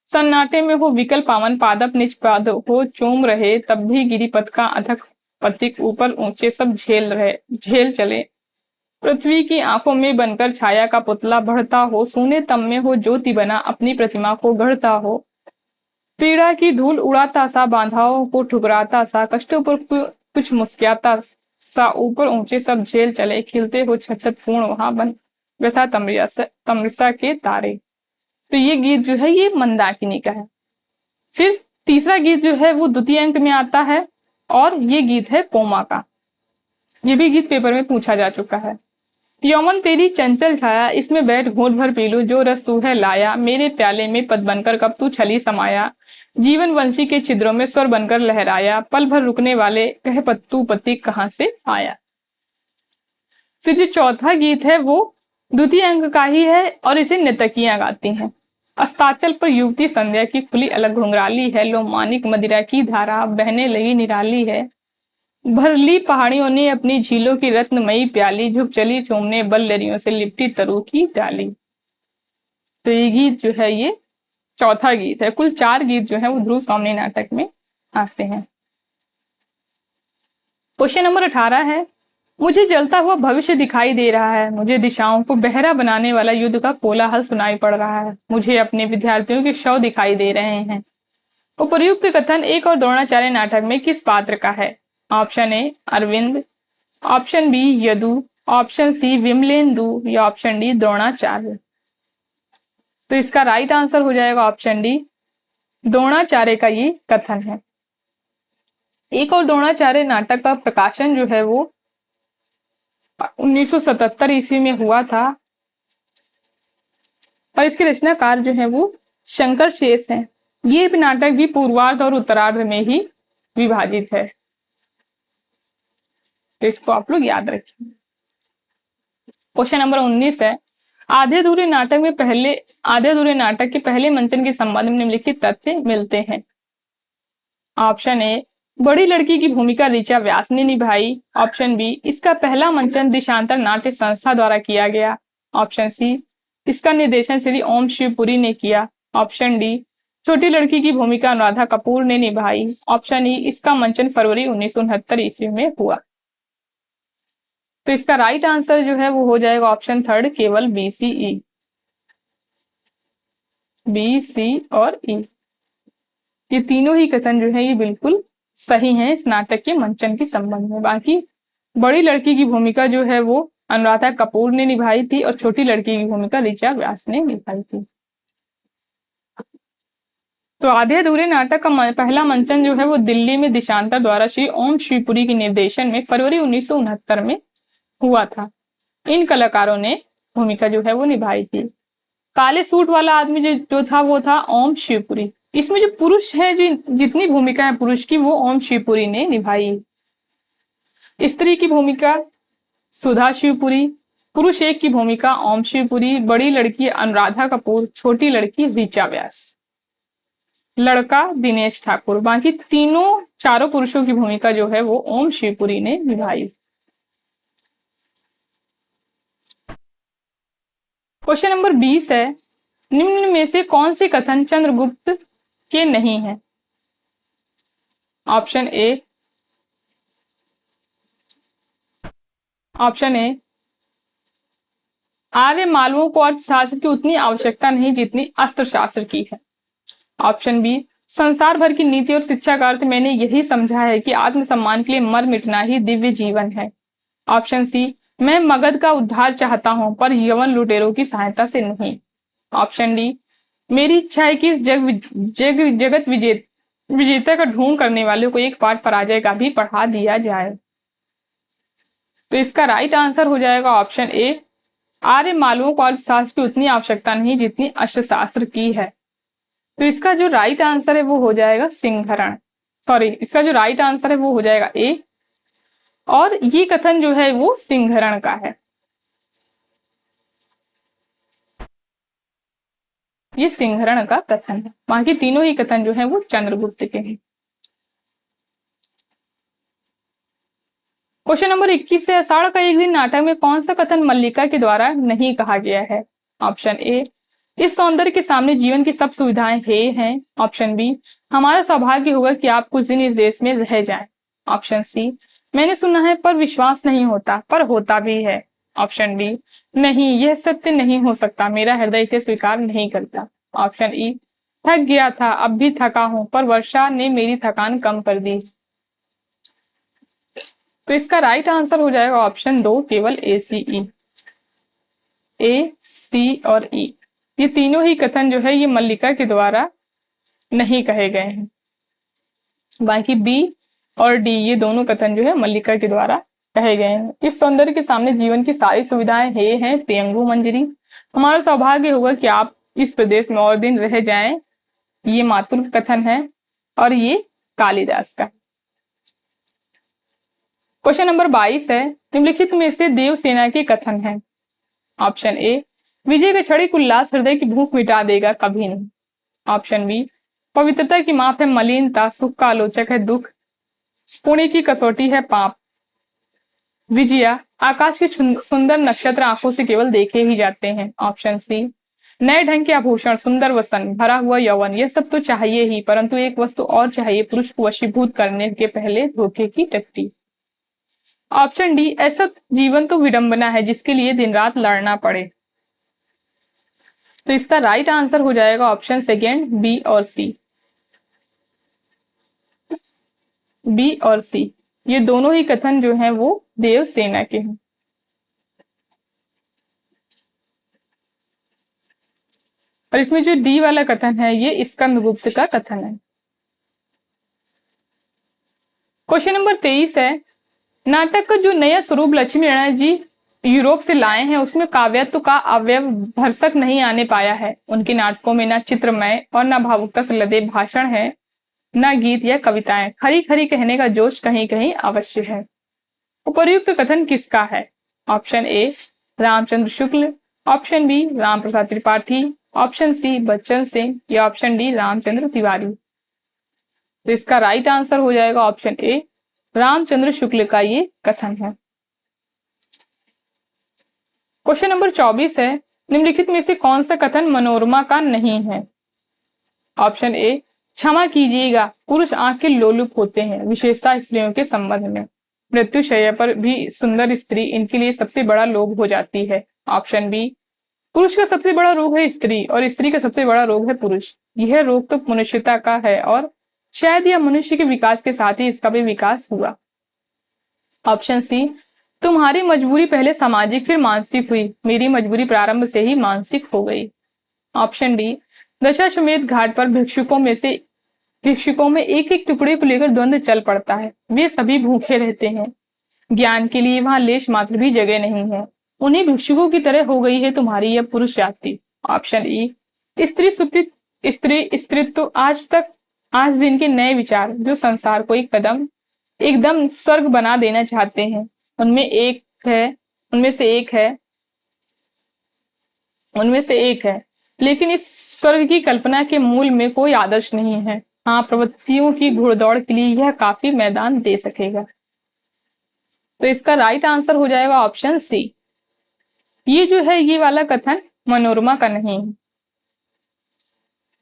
सन्नाटे में हो विकल पावन पादप निज पाद हो चूम रहे, तब भी गिरिपथ का अथक पथिक ऊपर ऊंचे सब झेल चले, पृथ्वी की आंखों में बनकर छाया का पुतला बढ़ता हो, सोने तम में हो ज्योति बना अपनी प्रतिमा को गढ़ता हो, पीड़ा की धूल उड़ाता सा, बाधाओं को ठुकराता सा, कष्टों पर कुछ मुस्कुराता सा, ऊपर ऊंचे सब झेल चले, खिलते हो छत पूर्ण वहां बन व्यथा तमरिसा के तारे। तो ये गीत जो है ये मंदाकिनी का है। फिर तीसरा गीत जो है वो द्वितीय अंक में आता है और ये गीत है पोमा का। ये भी गीत पेपर में पूछा जा चुका है। यौवन तेरी चंचल छाया, इसमें बैठ घूंट भर पी लूं, जो रस तू है लाया, मेरे प्याले में पद बनकर कब तू छली समाया, जीवन वंशी के छिद्रों में स्वर बनकर लहराया, पल भर रुकने वाले कह पत्तू पति कहां से आया। फिर जो चौथा गीत है वो द्वितीय अंक का ही है और इसे नर्तकियां गाती हैं। अस्ताचल पर युवती संध्या की खुली अलग घुंघराली है, लो मानिक मदिरा की धारा बहने लगी निराली है, भरली पहाड़ियों ने अपनी झीलों की रत्नमयी प्याली, झुक चली चूमने बल लरियों से लिपटी तरु की डाली। तो ये गीत जो है ये चौथा गीत है। कुल 4 गीत जो है वो ध्रुव स्वामी नाटक में आते हैं। क्वेश्चन नंबर 18 है, मुझे जलता हुआ भविष्य दिखाई दे रहा है, मुझे दिशाओं को बहरा बनाने वाला युद्ध का कोलाहल सुनाई पड़ रहा है, मुझे अपने विद्यार्थियों के शव दिखाई दे रहे हैं। उपर्युक्त कथन एक और द्रोणाचार्य नाटक में किस पात्र का है। Option A Arvind, option B Yadu, option C Vimalendu या ऑप्शन डी द्रोणाचार्य। तो इसका राइट आंसर हो जाएगा ऑप्शन डी, द्रोणाचार्य का ये कथन है। एक और द्रोणाचार्य नाटक का प्रकाशन जो है वो 1977 ईस्वी में हुआ था और इसके रचनाकार जो है वो शंकर शेष हैं। ये नाटक भी पूर्वार्ध और उत्तरार्ध में ही विभाजित है, तो इसको आप लोग याद रखिए। क्वेश्चन नंबर 19 है, आधे अधूरे नाटक के पहले मंचन के संबंध में निम्नलिखित तथ्य मिलते हैं। ऑप्शन ए, बड़ी लड़की की भूमिका ऋचा व्यास ने निभाई। ऑप्शन बी, इसका पहला मंचन देशांतर नाट्य संस्था द्वारा किया गया। ऑप्शन सी, इसका निर्देशन श्री ओम शिवपुरी ने किया। ऑप्शन डी, छोटी लड़की की भूमिका अनुराधा कपूर ने निभाई। ऑप्शन ई, इसका मंचन फरवरी 1969 ईस्वी में हुआ। तो इसका राइट आंसर जो है वो हो जाएगा ऑप्शन 3 केवल बी सी ई, बी सी और ई। ये तीनों ही कथन जो है ये बिल्कुल सही हैं इस नाटक के मंचन के संबंध में। बाकी बड़ी लड़की की भूमिका जो है वो अनुराधा कपूर ने निभाई थी और छोटी लड़की की भूमिका ऋचा व्यास ने निभाई थी। तो आधे अधूरे नाटक का पहला मंचन जो है वो दिल्ली में देशांतर द्वारा श्री ओम शिवपुरी के निर्देशन में फरवरी 1969 में हुआ था। इन कलाकारों ने भूमिका जो है वो निभाई थी। काले सूट वाला आदमी जो था वो था ओम शिवपुरी। इसमें जो पुरुष है, जो जितनी भूमिका है पुरुष की, वो ओम शिवपुरी ने निभाई। स्त्री की भूमिका सुधा शिवपुरी, पुरुष एक की भूमिका ओम शिवपुरी, बड़ी लड़की अनुराधा कपूर, छोटी लड़की ऋचा व्यास, लड़का दिनेश ठाकुर। बाकी चारों पुरुषों की भूमिका जो है वो ओम शिवपुरी ने निभाई। क्वेश्चन नंबर 20 है, निम्न में से कौन से कथन चंद्रगुप्त के नहीं है? ऑप्शन ए आर्य मालवों को अर्थशास्त्र की उतनी आवश्यकता नहीं जितनी अस्त्रशास्त्र की है। ऑप्शन बी, संसार भर की नीति और शिक्षा का अर्थ मैंने यही समझा है कि आत्मसम्मान के लिए मर मिटना ही दिव्य जीवन है। ऑप्शन सी, मैं मगध का उद्धार चाहता हूं पर यवन लुटेरों की सहायता से नहीं। ऑप्शन डी, मेरी इच्छा है कि इस जगत विजेता का ढोंग करने वालों को एक पाठ पराजय का भी पढ़ा दिया जाए। तो इसका राइट आंसर हो जाएगा ऑप्शन ए, आर्य मालवों को अर्थशास्त्र की उतनी आवश्यकता नहीं जितनी अर्थशास्त्र की है। तो इसका जो राइट आंसर है वो हो जाएगा सिंहरण, इसका जो राइट आंसर है वो हो जाएगा ए, और ये कथन जो है वो सिंहरण का है। ये सिंहरण का कथन है, बाकी तीनों ही कथन जो है वो चंद्रगुप्त के हैं। क्वेश्चन नंबर 21 है, आषाढ़ का एक दिन नाटक में कौन सा कथन मल्लिका के द्वारा नहीं कहा गया है? ऑप्शन ए, इस सौंदर्य के सामने जीवन की सब सुविधाएं हैं। ऑप्शन बी, हमारा सौभाग्य होगा कि आप कुछ दिन इस देश में रह जाएं। ऑप्शन सी, मैंने सुना है पर विश्वास नहीं होता, पर होता भी है। ऑप्शन डी, नहीं यह सत्य नहीं हो सकता, मेरा हृदय इसे स्वीकार नहीं करता। ऑप्शन ई, थक गया था अब भी थका हूं पर वर्षा ने मेरी थकान कम कर दी। तो इसका राइट आंसर हो जाएगा ऑप्शन 2, केवल ए, सी और ई। ये तीनों ही कथन जो है ये मल्लिका के द्वारा नहीं कहे गए हैं। बाकी बी और डी ये दोनों कथन जो है मल्लिका के द्वारा कहे गए हैं। इस सौंदर्य के सामने जीवन की सारी सुविधाएं हैं प्रियंगु मंजरी, हमारा सौभाग्य होगा कि आप इस प्रदेश में और दिन रह जाएं, ये मातुल कथन है और ये कालिदास का। क्वेश्चन नंबर 22 है, निम्नलिखित में से देवसेना के कथन है। ऑप्शन ए, विजय का क्षणिक उल्लास हृदय की भूख मिटा देगा कभी नहीं। ऑप्शन बी, पवित्रता की माप है मलिनता, सुख का आलोचक है दुख, पुण्य की कसौटी है पाप, विजया आकाश के सुंदर नक्षत्र आंखों से केवल देखे ही जाते हैं। ऑप्शन सी, नए ढंग के आभूषण, सुंदर वसन, भरा हुआ यौवन, यह सब तो चाहिए ही परंतु एक वस्तु और चाहिए पुरुष को वशीभूत करने के पहले, धोखे की टट्टी। ऑप्शन डी, ऐसा जीवन तो विडंबना है जिसके लिए दिन रात लड़ना पड़े। तो इसका राइट आंसर हो जाएगा ऑप्शन सेकेंड, बी और सी। बी और सी ये दोनों ही कथन जो हैं वो देवसेना के हैं। और इसमें जो डी वाला कथन है ये स्कंदगुप्त का कथन है। क्वेश्चन नंबर 23 है, नाटक का जो नया स्वरूप लक्ष्मी नारायण जी यूरोप से लाए हैं उसमें काव्यत्व का अवयव भरसक नहीं आने पाया है। उनके नाटकों में न चित्रमय और न भावुकता से लदे भाषण है, न गीत या कविताएं, खरी खरी कहने का जोश कहीं कहीं अवश्य है। उपर्युक्त कथन किसका है? Option A, Ramchandra Shukla, option B, Ram Prasad Tripathi, option C, Bachchan Singh, या ऑप्शन डी, रामचंद्र तिवारी। तो इसका राइट आंसर हो जाएगा ऑप्शन ए, रामचंद्र शुक्ल का ये कथन है। क्वेश्चन नंबर 24 है, निम्नलिखित में से कौन सा कथन मनोरमा का नहीं है? ऑप्शन ए, क्षमा कीजिएगा पुरुष आंख के लोलुप होते हैं, विशेषता स्त्रियों के संबंध में, मृत्युशैया पर भी सुंदर स्त्री इनके लिए सबसे बड़ा लोभ हो जाती है। ऑप्शन बी, पुरुष का सबसे बड़ा रोग है स्त्री और स्त्री का सबसे बड़ा रोग है पुरुष, यह रोग तो मनुष्यता का है और शायद यह मनुष्य के विकास के साथ ही इसका भी विकास हुआ। ऑप्शन सी, तुम्हारी मजबूरी पहले सामाजिक फिर मानसिक हुई, मेरी मजबूरी प्रारंभ से ही मानसिक हो गई। ऑप्शन डी, दशाश्वमेध घाट पर भिक्षुकों में एक एक टुकड़े को लेकर द्वंद्व चल पड़ता है, वे सभी भूखे रहते हैं, ज्ञान के लिए वहां लेश मात्र भी जगह नहीं है, उन्हीं भिक्षुकों की तरह हो गई है तुम्हारी यह पुरुष जाति, ऑप्शन ई स्त्री स्त्रीत्व आज दिन के नए विचार जो संसार को एकदम स्वर्ग बना देना चाहते हैं, उनमें उनमें से एक है, लेकिन इस स्वर्ग की कल्पना के मूल में कोई आदर्श नहीं है। हाँ, प्रवृत्तियों की घुड़दौड़ के लिए यह काफी मैदान दे सकेगा। तो इसका राइट आंसर हो जाएगा ऑप्शन सी। ये जो है ये वाला कथन मनोरमा का नहीं है,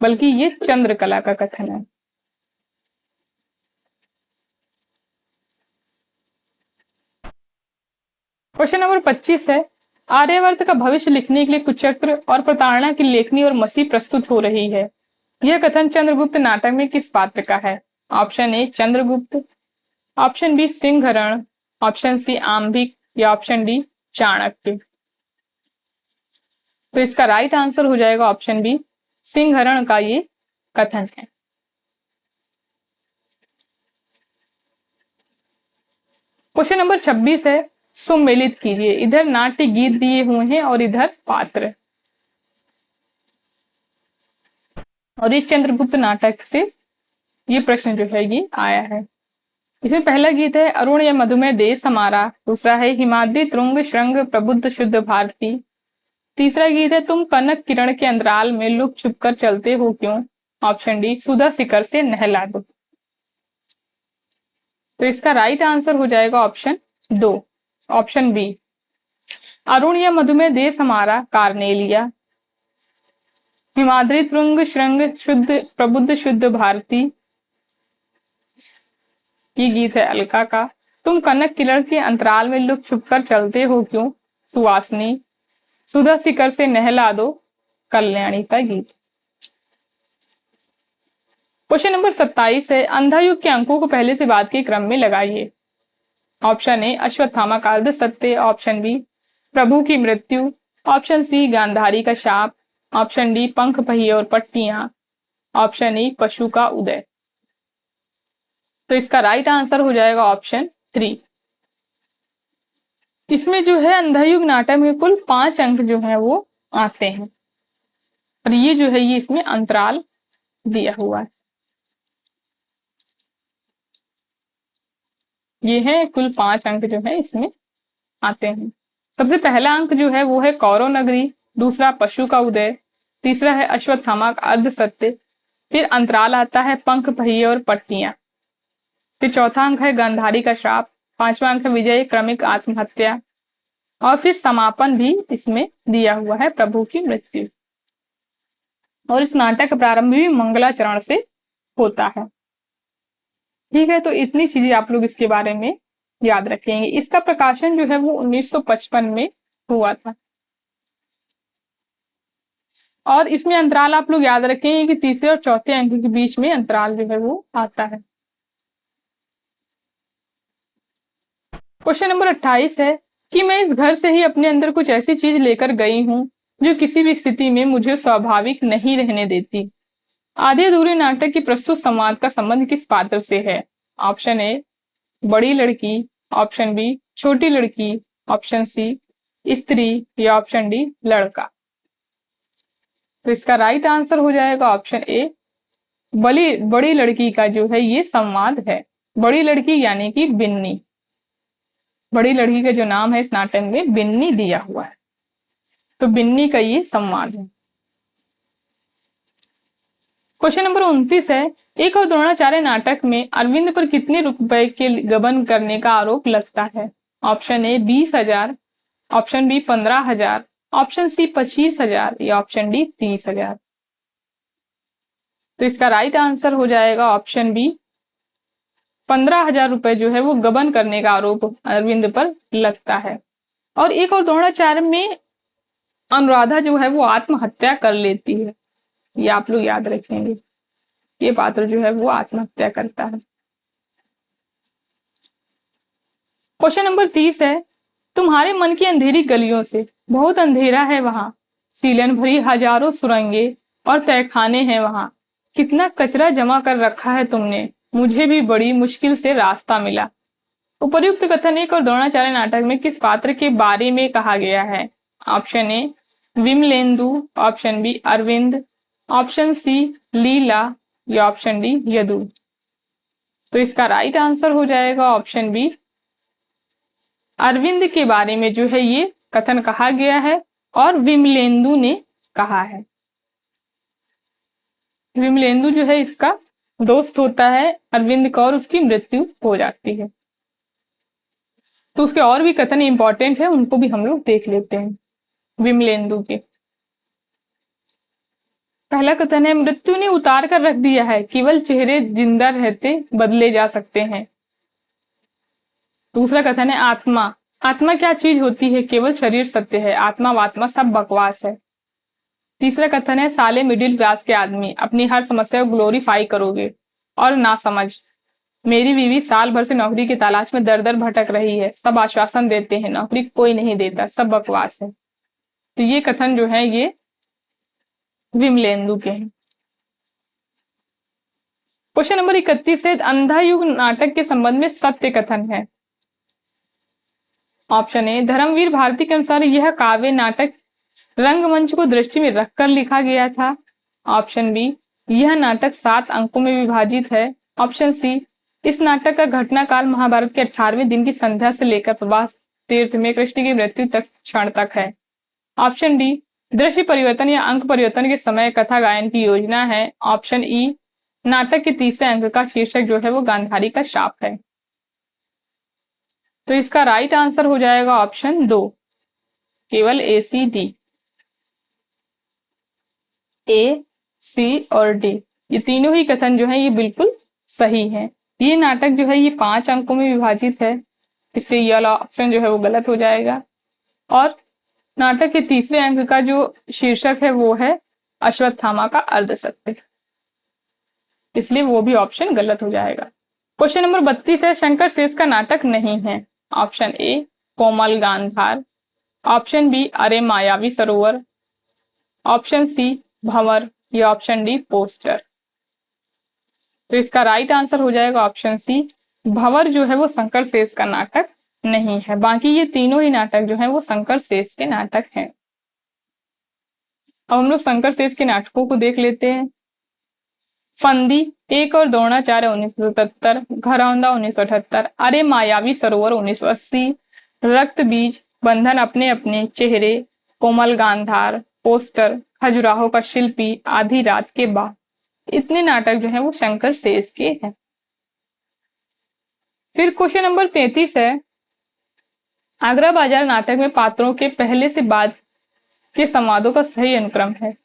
बल्कि ये चंद्रकला का कथन है। क्वेश्चन नंबर 25 है, आर्यवर्त का भविष्य लिखने के लिए कुचक्र और प्रताड़ना की लेखनी और मसी प्रस्तुत हो रही है। यह कथन चंद्रगुप्त नाटक में किस पात्र का है? Option A Chandragupta, option B Sinharan, option C Ambhik या ऑप्शन डी चाणक्य। तो इसका राइट आंसर हो जाएगा ऑप्शन बी, सिंहरण का ये कथन है। क्वेश्चन नंबर 26 है, सुमेलित कीजिए। इधर नाट्य गीत दिए हुए हैं और इधर पात्र, और ये चंद्रगुप्त नाटक से ये प्रश्न जो है ये आया है। इसमें पहला गीत है अरुण या मधुमेह देश हमारा, दूसरा है हिमाद्री तुंग श्रृंग प्रबुद्ध शुद्ध भारती, तीसरा गीत है तुम कनक किरण के अंतराल में लुक छुप कर चलते हो क्यों, ऑप्शन डी सुधा शिखर से नहला दो। तो इसका राइट आंसर हो जाएगा ऑप्शन दो, ऑप्शन बी अरुण या मधुमेह देश हमारा कार्नेलिया, हिमाद्री तुंग श्रृंग शुद्ध प्रबुद्ध शुद्ध भारती ये गीत है अलका का, तुम कनक किरण के अंतराल में लुक छुप कर चलते हो क्यों सुवासनी, सुधा शिखर से नहला दो कल्याणी का गीत। क्वेश्चन नंबर 27 है, अंधा युग के अंकों को पहले से बाद के क्रम में लगाइए। ऑप्शन ए अश्वत्थामा का अर्ध सत्य, ऑप्शन बी प्रभु की मृत्यु, ऑप्शन सी गांधारी का शाप, ऑप्शन डी पंख पहिए और पट्टियां, ऑप्शन ई पशु का उदय। तो इसका राइट आंसर हो जाएगा ऑप्शन 3। इसमें जो है अंधायुग नाटक में कुल 5 अंक जो है वो आते हैं, और ये जो है ये इसमें अंतराल दिया हुआ है। ये है कुल 5 अंक जो है इसमें आते हैं। सबसे पहला अंक जो है वो है कौरव नगरी, दूसरा पशु का उदय, तीसरा है अश्वत्थामा का अर्ध सत्य, फिर अंतराल आता है पंख पहिए और पट्टियां, फिर चौथा अंक है गांधारी का शाप, पांचवा अंक है विजय क्रमिक आत्महत्या, और फिर समापन भी इसमें दिया हुआ है प्रभु की मृत्यु। और इस नाटक का प्रारंभ भी मंगलाचरण से होता है। ठीक है, तो इतनी चीजें आप लोग इसके बारे में याद रखेंगे। इसका प्रकाशन जो है वो 1955 में हुआ था, और इसमें अंतराल आप लोग याद रखेंगे कि तीसरे और चौथे अंक के बीच में अंतराल जो है वो आता है। क्वेश्चन नंबर 28 है कि मैं इस घर से ही अपने अंदर कुछ ऐसी चीज लेकर गई हूं जो किसी भी स्थिति में मुझे स्वाभाविक नहीं रहने देती। आधे अधूरे नाटक की प्रस्तुत संवाद का संबंध किस पात्र से है? ऑप्शन ए बड़ी लड़की, ऑप्शन बी छोटी लड़की, ऑप्शन सी स्त्री या ऑप्शन डी लड़का। तो इसका राइट आंसर हो जाएगा ऑप्शन ए बड़ी लड़की का जो है ये संवाद है। बड़ी लड़की यानी कि बिन्नी, बड़ी लड़की का जो नाम है इस नाटक में बिन्नी दिया हुआ है, तो बिन्नी का ये संवाद है। क्वेश्चन नंबर 29 है, एक और द्रोणाचार्य नाटक में अरविंद पर कितने रुपए के गबन करने का आरोप लगता है? Option A 20,000, option B 15,000, option C 25,000 या ऑप्शन डी 30,000। तो इसका राइट आंसर हो जाएगा ऑप्शन बी 15,000 रुपए जो है वो गबन करने का आरोप अरविंद पर लगता है। और एक और द्रोणाचार्य में अनुराधा जो है वो आत्महत्या कर लेती है, ये आप लोग याद रखेंगे, ये पात्र जो है वो आत्महत्या करता है। क्वेश्चन नंबर 30 है, तुम्हारे मन की अंधेरी गलियों से, बहुत अंधेरा है वहां, सीलन भरी हजारों सुरंगे और तहखाने हैं वहां, कितना कचरा जमा कर रखा है तुमने, मुझे भी बड़ी मुश्किल से रास्ता मिला। उपर्युक्त कथन एक और द्रोणाचार्य नाटक में किस पात्र के बारे में कहा गया है? Option A Vimalendu, option B Arvind, option C Leela या ऑप्शन डी यदु। तो इसका राइट आंसर हो जाएगा ऑप्शन बी, अरविंद के बारे में जो है ये कथन कहा गया है और विमलेंदु ने कहा है। विमलेंदु जो है इसका दोस्त होता है अरविंद का और उसकी मृत्यु हो जाती है। तो उसके और भी कथन इंपॉर्टेंट है, उनको भी हम लोग देख लेते हैं विमलेंदु के। पहला कथन है, मृत्यु ने उतार कर रख दिया है, केवल चेहरे जिंदा रहते बदले जा सकते हैं। दूसरा कथन है, आत्मा, आत्मा क्या चीज होती है, केवल शरीर सत्य है, आत्मा वात्मा सब बकवास है। तीसरा कथन है, साले मिडिल क्लास के आदमी अपनी हर समस्या को ग्लोरीफाई करोगे और ना समझ, मेरी बीवी साल भर से नौकरी की तलाश में दर दर भटक रही है, सब आश्वासन देते हैं, नौकरी कोई नहीं देता, सब बकवास है। तो ये कथन जो है ये विमलेंदु के हैं। क्वेश्चन नंबर 31 है, अंधा युग नाटक के संबंध में सत्य कथन है। ऑप्शन ए, धर्मवीर भारती के अनुसार यह काव्य नाटक रंगमंच को दृष्टि में रखकर लिखा गया था। ऑप्शन बी, यह नाटक 7 अंकों में विभाजित है। ऑप्शन सी, इस नाटक का घटनाकाल महाभारत के 18वें दिन की संध्या से लेकर प्रभास तीर्थ में कृष्ण की मृत्यु तक क्षण तक है। ऑप्शन डी, दृश्य परिवर्तन या अंक परिवर्तन के समय कथा गायन की योजना है। ऑप्शन ई, नाटक के तीसरे अंक का शीर्षक जो है वो गांधारी का शाप है। तो इसका राइट आंसर हो जाएगा ऑप्शन 2, केवल ए सी डी, ए सी और डी, ये तीनों ही कथन जो है ये बिल्कुल सही है। ये नाटक जो है ये 5 अंकों में विभाजित है, इसलिए ये वाला ऑप्शन जो है वो गलत हो जाएगा। और नाटक के तीसरे अंक का जो शीर्षक है वो है अश्वत्थामा का अर्धसत्य, इसलिए वो भी ऑप्शन गलत हो जाएगा। क्वेश्चन नंबर 32 है, शंकर शेष का नाटक नहीं है। Option A, Komal Gandhar, option B, Are Mayavi Sarovar, option C, भंवर या ऑप्शन डी, पोस्टर। तो इसका राइट आंसर हो जाएगा ऑप्शन सी, भंवर जो है वो शंकर शेष का नाटक नहीं है। बाकी ये तीनों ही नाटक जो है वो शंकर शेष के नाटक हैं। अब हम लोग शंकर शेष के नाटकों को देख लेते हैं। फंदी 1 और द्रोणाचार्य 1977, घरौंदा 1978, अरे मायावी सरोवर 1980, रक्त बीज, बंधन अपने अपने चेहरे, कोमल गांधार, पोस्टर, खजुराहो का शिल्पी, आधी रात के बाद, इतने नाटक जो है वो शंकर शेष के हैं। फिर क्वेश्चन नंबर 33 है, आगरा बाजार नाटक में पात्रों के पहले से बाद के संवादों का सही अनुक्रम है।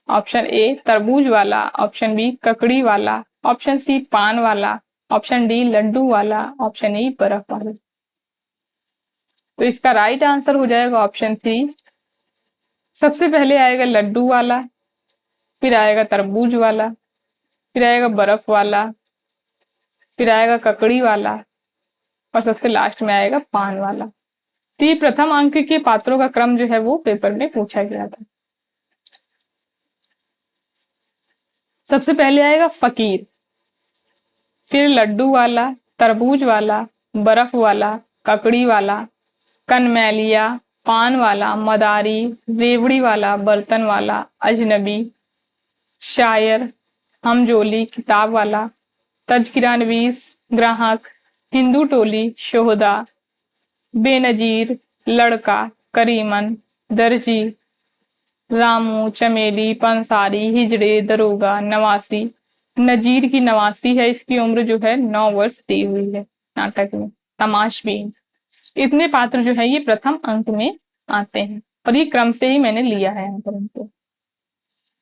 ऑप्शन ए, तरबूज वाला, ऑप्शन बी, ककड़ी वाला, ऑप्शन सी, पान वाला, ऑप्शन डी, लड्डू वाला, ऑप्शन ई, बर्फ वाला। तो इसका राइट आंसर हो जाएगा ऑप्शन 3, सबसे पहले आएगा लड्डू वाला, फिर आएगा तरबूज वाला, फिर आएगा बर्फ वाला, फिर आएगा ककड़ी वाला और सबसे लास्ट में आएगा पान वाला। तो ये प्रथम अंक के पात्रों का क्रम जो है वो पेपर में पूछा गया था। सबसे पहले आएगा फकीर, फिर लड्डू वाला, तरबूज वाला, बर्फ वाला, ककड़ी वाला, कनमैलिया, पान वाला, मदारी, रेवड़ी वाला, बर्तन वाला, अजनबी, शायर, हमजोली, किताब वाला, तजकिरानवीस, ग्राहक, हिंदू टोली, शोहदा, बेनजीर, लड़का, करीमन, दर्जी, रामू, चमेली, पंसारी, हिजड़े, दरोगा, नवासी, नजीर की नवासी है, इसकी उम्र जो है 9 वर्ष दी हुई है नाटक में, तमाशबीन। इतने पात्र जो है ये प्रथम अंक में आते हैं और ये क्रम से ही मैंने लिया है यहाँ पर उनको।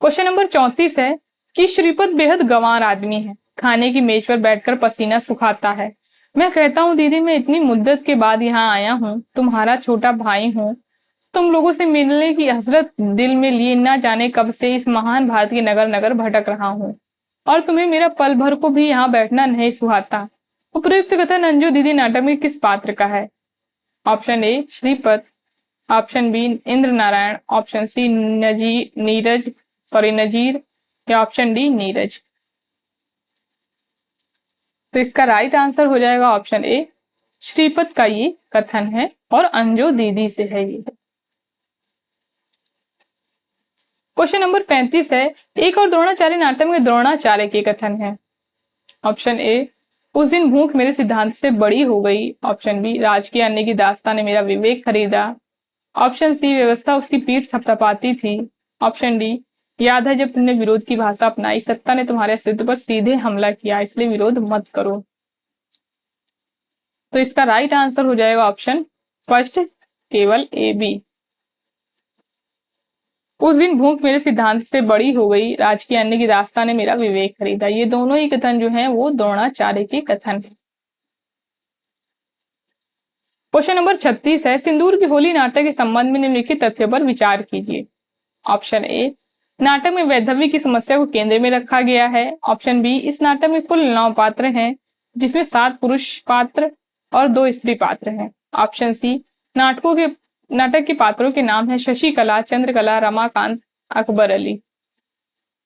क्वेश्चन नंबर 34 है कि श्रीपद बेहद गंवार आदमी है, खाने की मेज पर बैठकर पसीना सुखाता है। मैं कहता हूँ दीदी, मैं इतनी मुद्दत के बाद यहाँ आया हूँ, तुम्हारा छोटा भाई हूँ, तुम लोगों से मिलने की हसरत दिल में लिए न जाने कब से इस महान भारत के नगर नगर भटक रहा हूँ और तुम्हें मेरा पल भर को भी यहाँ बैठना नहीं सुहाता। उपयुक्त कथन अंजू दीदी नाटक में किस पात्र का है? Option A, Shripad, option B, Indra Narayan, option C, Nazir या ऑप्शन डी, नीरज। तो इसका राइट आंसर हो जाएगा ऑप्शन ए, श्रीपद का ये कथन है और अंजू दीदी से है ये। क्वेश्चन नंबर 35 है, एक और द्रोणाचार्य नाटक में द्रोणाचार्य के कथन है। ऑप्शन ए, उस दिन भूख मेरे सिद्धांत से बड़ी हो गई। ऑप्शन बी, राजकीय अन्य की दास्तां ने मेरा विवेक खरीदा। ऑप्शन सी, व्यवस्था उसकी पीठ थपथपाती थी। ऑप्शन डी, याद है जब तुमने विरोध की भाषा अपनाई, सत्ता ने तुम्हारे अस्तित्व पर सीधे हमला किया, इसलिए विरोध मत करो। तो इसका राइट आंसर हो जाएगा ऑप्शन फर्स्ट, केवल ए बी। उस दिन भूख मेरे सिद्धांत से बड़ी हो गई, राजकीय अन्य की दास्तां ने मेरा विवेक खरीदा। ये दोनों ही कथन जो हैं वो द्रोणाचार्य के कथन है। क्वेश्चन नंबर 36 है, सिंदूर की होली नाटक के संबंध में निम्नलिखित तथ्यों पर विचार कीजिए। ऑप्शन ए, नाटक में वैधव्य की समस्या को केंद्र में रखा गया है। ऑप्शन बी, इस नाटक में कुल 9 पात्र हैं, जिसमें 7 पुरुष पात्र और 2 स्त्री पात्र हैं। ऑप्शन सी, नाटक के पात्रों के नाम है शशिकला, चंद्रकला, रमाकांत, अकबर अली।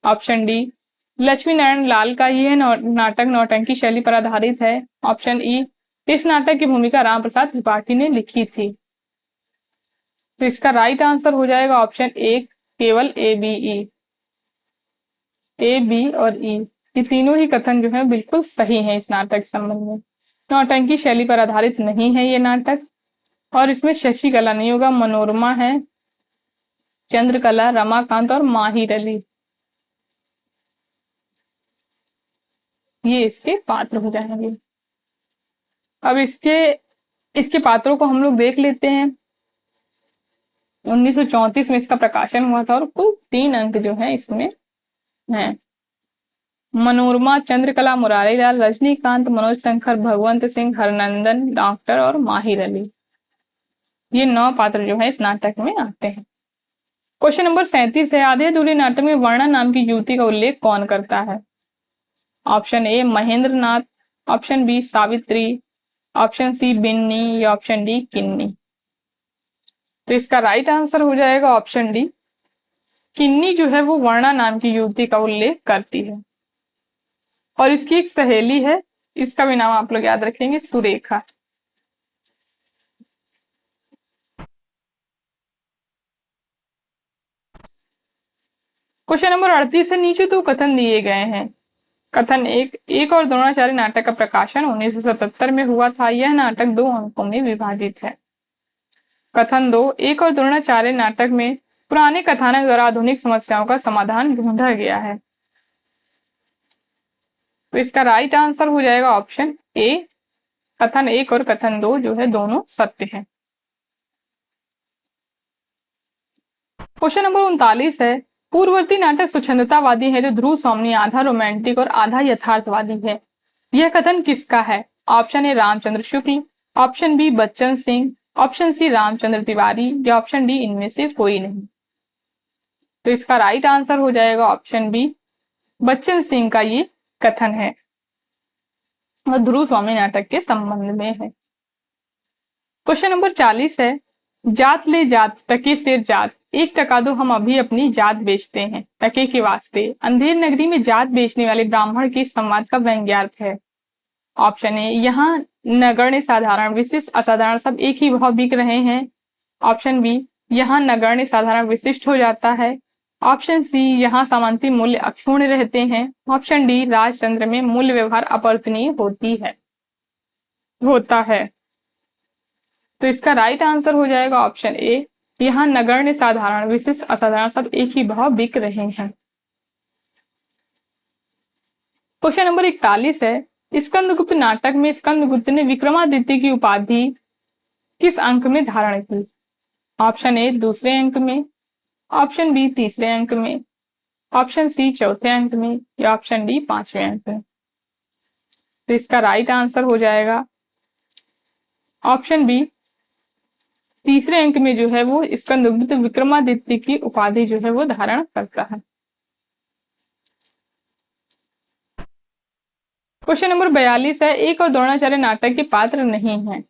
ऑप्शन डी, लक्ष्मी नारायण लाल का यह नाटक नौटंकी शैली पर आधारित है। ऑप्शन ई, इस नाटक की भूमिका राम प्रसाद त्रिपाठी ने लिखी थी। तो इसका राइट आंसर हो जाएगा ऑप्शन ए, केवल A B E. A B और ई, ये तीनों ही कथन जो है बिल्कुल सही है इस नाटक के संबंध में। नौटंकी शैली पर आधारित नहीं है ये नाटक, और इसमें शशिकला नहीं होगा, मनोरमा है, चंद्रकला, रमाकांत और माहिर अली, ये इसके पात्र हो जाएंगे। अब इसके पात्रों को हम लोग देख लेते हैं। 1934 में इसका प्रकाशन हुआ था और कुल 3 अंक जो है इसमें हैं। मनोरमा, चंद्रकला, मुरारीलाल, रजनीकांत, मनोज शंकर, भगवंत सिंह, हरनंदन, डॉक्टर और माहिर अली, ये 9 पात्र जो है इस नाटक में आते हैं। क्वेश्चन नंबर 37 है, आधे अधूरे नाटक में वर्णा नाम की युवती का उल्लेख कौन करता है। Option A, Mahendra Nath. Option B, Savitri. Option C, Binni, या ऑप्शन डी, किन्नी। तो इसका राइट आंसर हो जाएगा ऑप्शन डी, किन्नी जो है वो वर्णा नाम की युवती का उल्लेख करती है, और इसकी एक सहेली है, इसका भी नाम आप लोग याद रखेंगे, सुरेखा। क्वेश्चन नंबर 38 है, नीचे 2 कथन दिए गए हैं। कथन एक और द्रोणाचार्य नाटक का प्रकाशन 1977 में हुआ था। यह नाटक 2 अंकों में विभाजित है। कथन 2, एक और द्रोणाचार्य नाटक में पुराने कथानक द्वारा आधुनिक समस्याओं का समाधान ढूंढा गया है। तो इसका राइट आंसर हो जाएगा ऑप्शन ए, कथन 1 और कथन 2 जो है दोनों सत्य है। क्वेश्चन नंबर 39 है, पूर्ववर्ती नाटक स्वच्छंदतावादी है तो ध्रुव स्वामी आधा रोमांटिक और आधा यथार्थवादी है। यह कथन किसका है। Option A, Ramchandra Shukla. Option B, Bachchan Singh. Option C, Ramchandra Tiwari, या ऑप्शन डी, इनमें से कोई नहीं। तो इसका राइट आंसर हो जाएगा ऑप्शन बी, बच्चन सिंह का ये कथन है और ध्रुव स्वामी नाटक के संबंध में है। क्वेश्चन नंबर 40 है, जात ले जात टके सिर जात, 1 टका दो हम अभी अपनी जात बेचते हैं, टके के वास्ते। अंधेर नगरी में जात बेचने वाले ब्राह्मण के संवाद का व्यंग्यार्थ है। ऑप्शन ए, यहाँ नगण्य साधारण विशिष्ट असाधारण सब एक ही भाव बिक रहे हैं। ऑप्शन बी, यहाँ नगण्य साधारण विशिष्ट हो जाता है। ऑप्शन सी, यहाँ सामंती मूल्य अक्षुण्य रहते हैं। ऑप्शन डी, राजतंत्र में मूल्य व्यवहार अपरिवर्तनीय होता है। तो इसका राइट आंसर हो जाएगा ऑप्शन ए, यहाँ नगण्य साधारण विशिष्ट असाधारण सब एक ही भाव बिक रहे हैं। क्वेश्चन नंबर 41 है, स्कंदगुप्त नाटक में स्कंदगुप्त ने विक्रमादित्य की उपाधि किस अंक में धारण की। ऑप्शन ए, दूसरे अंक में। ऑप्शन बी, तीसरे अंक में। ऑप्शन सी, चौथे अंक में, या ऑप्शन डी, 5वें अंक में। तो इसका राइट आंसर हो जाएगा ऑप्शन बी, तीसरे अंक में जो है वो स्कंदगुप्त विक्रमादित्य की उपाधि जो है वो धारण करता है। क्वेश्चन नंबर 42 है, एक और द्रोणाचार्य नाटक के पात्र नहीं है।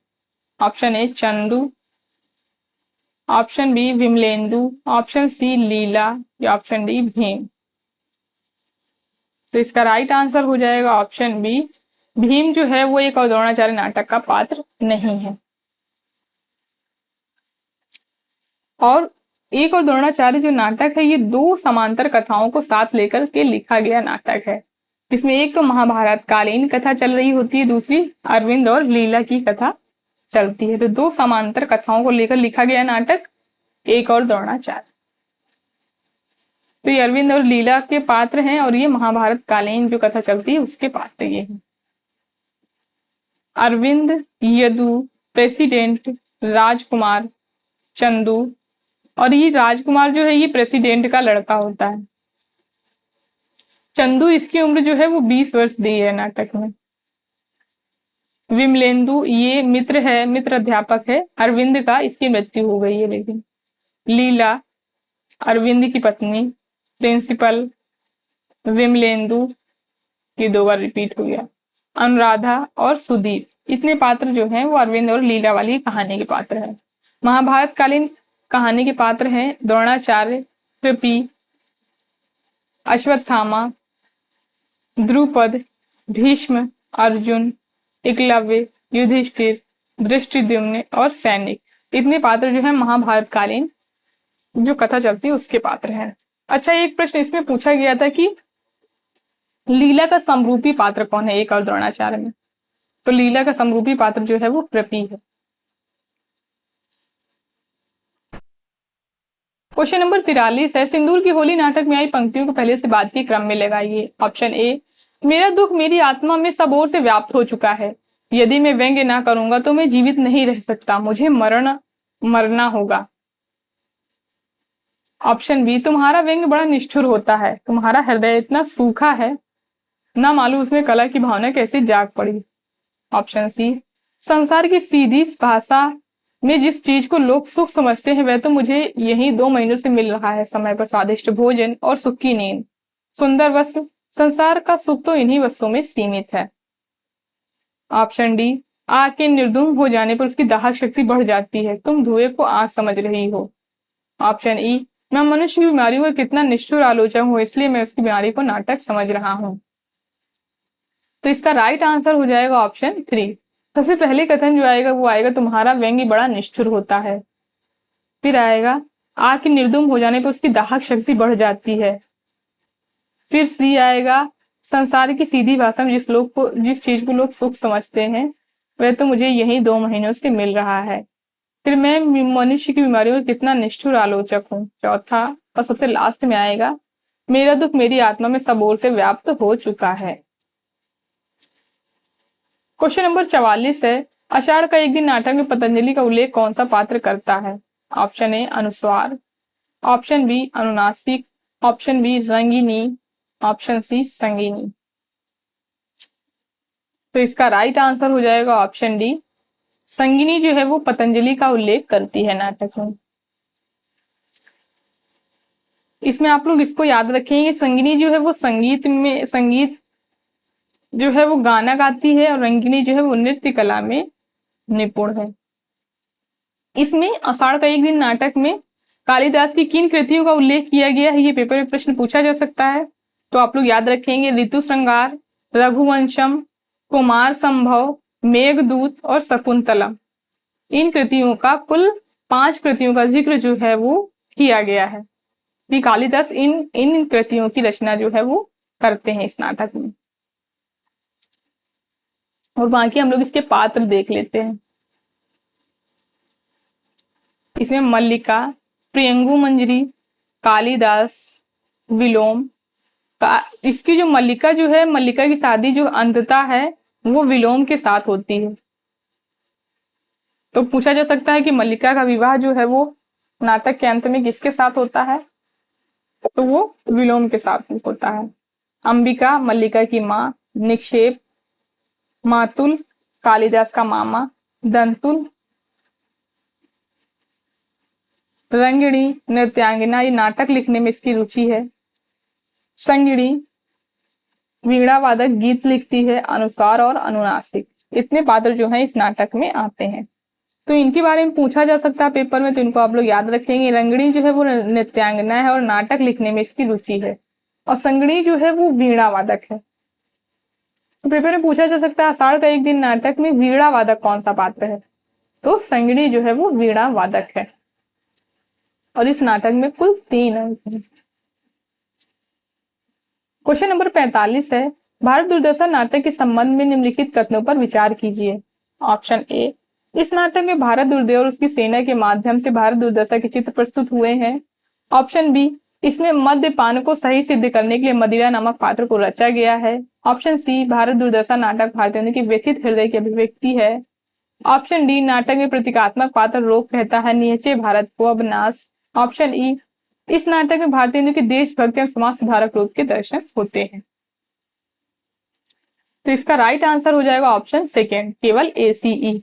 Option A, Chandu. Option B, Vimalendu. Option C, Leela, या ऑप्शन डी, भीम। तो इसका राइट आंसर हो जाएगा ऑप्शन बी, भीम जो है वो एक और द्रोणाचार्य नाटक का पात्र नहीं है। और एक और द्रोणाचार्य जो नाटक है ये दो समांतर कथाओं को साथ लेकर के लिखा गया नाटक है, जिसमें एक तो महाभारत कालीन कथा चल रही होती है, दूसरी अरविंद और लीला की कथा चलती है। तो दो समांतर कथाओं को लेकर लिखा गया नाटक एक और द्रोणाचार्य। तो ये अरविंद और लीला के पात्र हैं और ये महाभारत कालीन जो कथा चलती है उसके पात्र ये हैं। अरविंद, यदु, प्रेसिडेंट, राजकुमार, चंदू। और ये राजकुमार जो है ये प्रेसिडेंट का लड़का होता है। चंदू, इसकी उम्र जो है वो 20 वर्ष दी है नाटक में। विमलेंदु ये मित्र है, मित्र अध्यापक है अरविंद का, इसकी मृत्यु हो गई है लेकिन। लीला अरविंद की पत्नी, प्रिंसिपल विमलेंदु, ये 2 बार रिपीट हो गया। अनुराधा और सुदीप, इतने पात्र जो हैं वो अरविंद और लीला वाली कहानी के पात्र हैं। महाभारत कालीन कहानी के पात्र हैं द्रोणाचार्य, कृपि, अश्वत्थामा, द्रुपद, भीष्म, अर्जुन, एकलव्य, युधिष्ठिर, दृष्टिद्युम्न और सैनिक। इतने पात्र जो है महाभारत कालीन जो कथा चलती है उसके पात्र हैं। अच्छा, एक प्रश्न इसमें पूछा गया था कि लीला का समरूपी पात्र कौन है एक और द्रोणाचार्य में? तो लीला का समरूपी पात्र जो है वो कृपि है। क्वेश्चन नंबर 43 है, सिंदूर की होली नाटक में आई पंक्तियों को पहले से बाद के क्रम में लगाइए। ऑप्शन ए, मेरा दुख मेरी आत्मा में सब ओर से व्याप्त हो चुका है, यदि मैं व्यंग्य ना करूंगा तो मैं जीवित नहीं रह सकता, मुझे मरना होगा। ऑप्शन बी, तुम्हारा व्यंग्य बड़ा निष्ठुर होता है, तुम्हारा हृदय इतना सूखा है, ना मालूम उसमें कला की भावना कैसे जाग पड़ी। ऑप्शन सी, संसार की सीधी भाषा में जिस चीज को लोग सुख समझते हैं वह तो मुझे यही 2 महीनों से मिल रहा है, समय पर स्वादिष्ट भोजन और सुख की नींद, सुंदर वस्त्र, संसार का सुख तो इन्हीं वस्तुओं में सीमित है। ऑप्शन डी, आग के निर्धूम हो जाने पर उसकी दाहक शक्ति बढ़ जाती है, तुम धुएं को आग समझ रही हो। ऑप्शन ई, मैं मनुष्य की बीमारियों का कितना निष्ठुर आलोचक हूं, इसलिए मैं उसकी बीमारी को नाटक समझ रहा हूं। तो इसका राइट आंसर हो जाएगा ऑप्शन 3। सबसे पहले कथन जो आएगा वो आएगा तुम्हारा व्यंग्य बड़ा निष्ठुर होता है, फिर आएगा आग के निर्धूम हो जाने पर उसकी दाहक शक्ति बढ़ जाती है, फिर सी आएगा संसार की सीधी भाषा में जिस चीज को लोग सुख समझते हैं वह तो मुझे यही 2 महीनों से मिल रहा है, फिर मैं मनुष्य की बीमारियों का कितना निष्ठुर आलोचक हूँ, चौथा और सबसे लास्ट में आएगा मेरा दुख मेरी आत्मा में सब ओर से व्याप्त हो चुका है। क्वेश्चन नंबर 44 है, आषाढ़ का एक दिन नाटक में पतंजलि का उल्लेख कौन सा पात्र करता है? ऑप्शन ए अनुस्वार, ऑप्शन बी अनुनासिक, ऑप्शन बी रंगिनी, ऑप्शन सी संगिनी। तो इसका राइट आंसर हो जाएगा ऑप्शन डी, संगिनी जो है वो पतंजलि का उल्लेख करती है नाटक में। इसमें आप लोग इसको याद रखेंगे, संगिनी जो है वो संगीत जो है वो गाना गाती है और रंगिनी जो है वो नृत्य कला में निपुण है। इसमें आषाढ़ का एक दिन नाटक में कालिदास की किन कृतियों का उल्लेख किया गया है, ये पेपर में प्रश्न पूछा जा सकता है। तो आप लोग याद रखेंगे ऋतु श्रृंगार, रघुवंशम, कुमार संभव, मेघदूत और शकुंतलम। इन कृतियों का कुल 5 कृतियों का जिक्र जो है वो किया गया है। कालिदास इन कृतियों की रचना जो है वो करते हैं इस नाटक में। और बाकी हम लोग इसके पात्र देख लेते हैं। इसमें मल्लिका, प्रियंगु मंजरी, कालिदास, विलोम। इसकी जो मल्लिका जो है, मल्लिका की शादी जो अंततः है वो विलोम के साथ होती है। तो पूछा जा सकता है कि मल्लिका का विवाह जो है वो नाटक के अंत में किसके साथ होता है? तो वो विलोम के साथ होता है। अंबिका मल्लिका की माँ, निक्षेप मातुल कालिदास का मामा, दंतुल रंगिणी नृत्यांगना, ये नाटक लिखने में इसकी रुचि है। संगिणी वीणा वादक गीत लिखती है। अनुसार और अनुनासिक, इतने पात्र जो हैं इस नाटक में आते हैं। तो इनके बारे में पूछा जा सकता है पेपर में, तो इनको आप लोग याद रखेंगे। रंगिणी जो है वो नृत्यांगना है और नाटक लिखने में इसकी रुचि है, और संगिणी जो है वो वीणा वादक है। तो पेपर में पूछा जा सकता है आषाढ़ का एक दिन नाटक में वीणा वादक कौन सा पात्र है? तो संगिणी जो है वो वीणा वादक है। और इस नाटक में कुल 3 अंक हैं। क्वेश्चन नंबर 45 है, भारत दूरदर्शन नाटक के संबंध में निम्नलिखित कथनों पर विचार कीजिए। ऑप्शन ए, इस नाटक में भारत दुर्देव और उसकी सेना के माध्यम से भारत दुर्दशा के चित्र प्रस्तुत हुए हैं। ऑप्शन बी, इसमें मद्यपान को सही सिद्ध करने के लिए मदिरा नामक पात्र को रचा गया है। ऑप्शन सी, भारत दुर्दशा नाटक भारतीयों की व्यथित हृदय की अभिव्यक्ति है। ऑप्शन डी, नाटक में प्रतीकात्मक पात्र रोक कहता है निहचे भारत को अब नाश। ऑप्शन ई, इस नाटक में भारतीयों के देशभक्त एवं समाज सुधारक रूप के दर्शन होते हैं। तो इसका राइट आंसर हो जाएगा ऑप्शन सेकेंड, केवल ACE।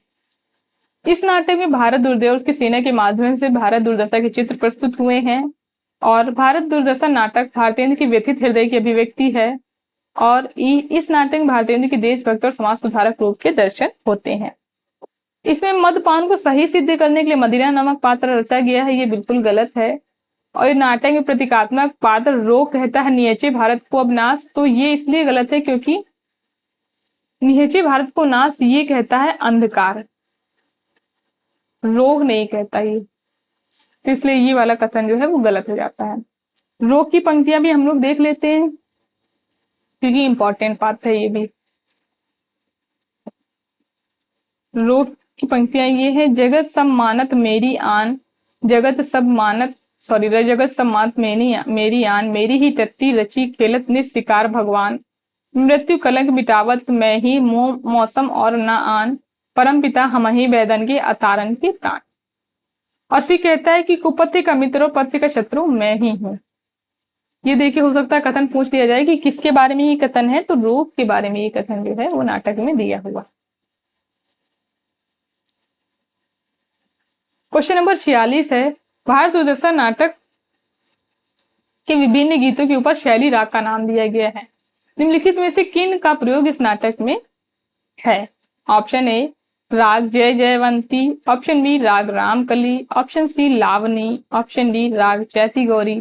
इस नाटक में भारत दुर्देव और उसकी सेना के माध्यम से भारत दुर्दशा के चित्र प्रस्तुत हुए हैं और भारत दुर्दशा नाटक भारतीयों की व्यथित हृदय की अभिव्यक्ति है। और इस नाटक में भारतीयों के देशभक्त और समाज सुधारक रूप के दर्शन होते हैं। इसमें मद्यपान को सही सिद्ध करने के लिए मदिरा नामक पात्र रचा गया है, ये बिल्कुल गलत है। और नाटक में प्रतीकात्मक पात्र रोग कहता है निहचे भारत को अब नाश, तो ये इसलिए गलत है क्योंकि निहचे भारत को नाश ये कहता है अंधकार, रोग नहीं कहता ये, तो इसलिए ये वाला कथन जो है वो गलत हो जाता है। रोग की पंक्तियां भी हम लोग देख लेते हैं क्योंकि इंपॉर्टेंट बात है ये भी। रोग की पंक्तियां ये है, जगत सब मानत मेरी आन, जगत सब मानत जगत सब मानत मेरी आन, मेरी ही टट्टी रची खेलत निशिकार भगवान, मृत्यु कलंक मिटावत मैं ही मौसम और न आन, परम पिता हम ही वेदन के अतारन के प्राण। और फिर कहता है कि कुपथ्य का मित्र और पथ्य का शत्रु मैं ही हूं। ये देखिए हो सकता है कथन पूछ लिया जाए कि किसके बारे में ये कथन है, तो रोग के बारे में ये कथन जो है वो नाटक में दिया हुआ। क्वेश्चन नंबर 46 है, भारत दूरदर्शन नाटक के विभिन्न गीतों के ऊपर शैली राग का नाम दिया गया है। निम्नलिखित में से किन का प्रयोग इस नाटक में है। ऑप्शन ए, राग जय जयवंती। ऑप्शन बी, राग Ramkali. Option C, Lavani. Option D, राग चैती गौरी।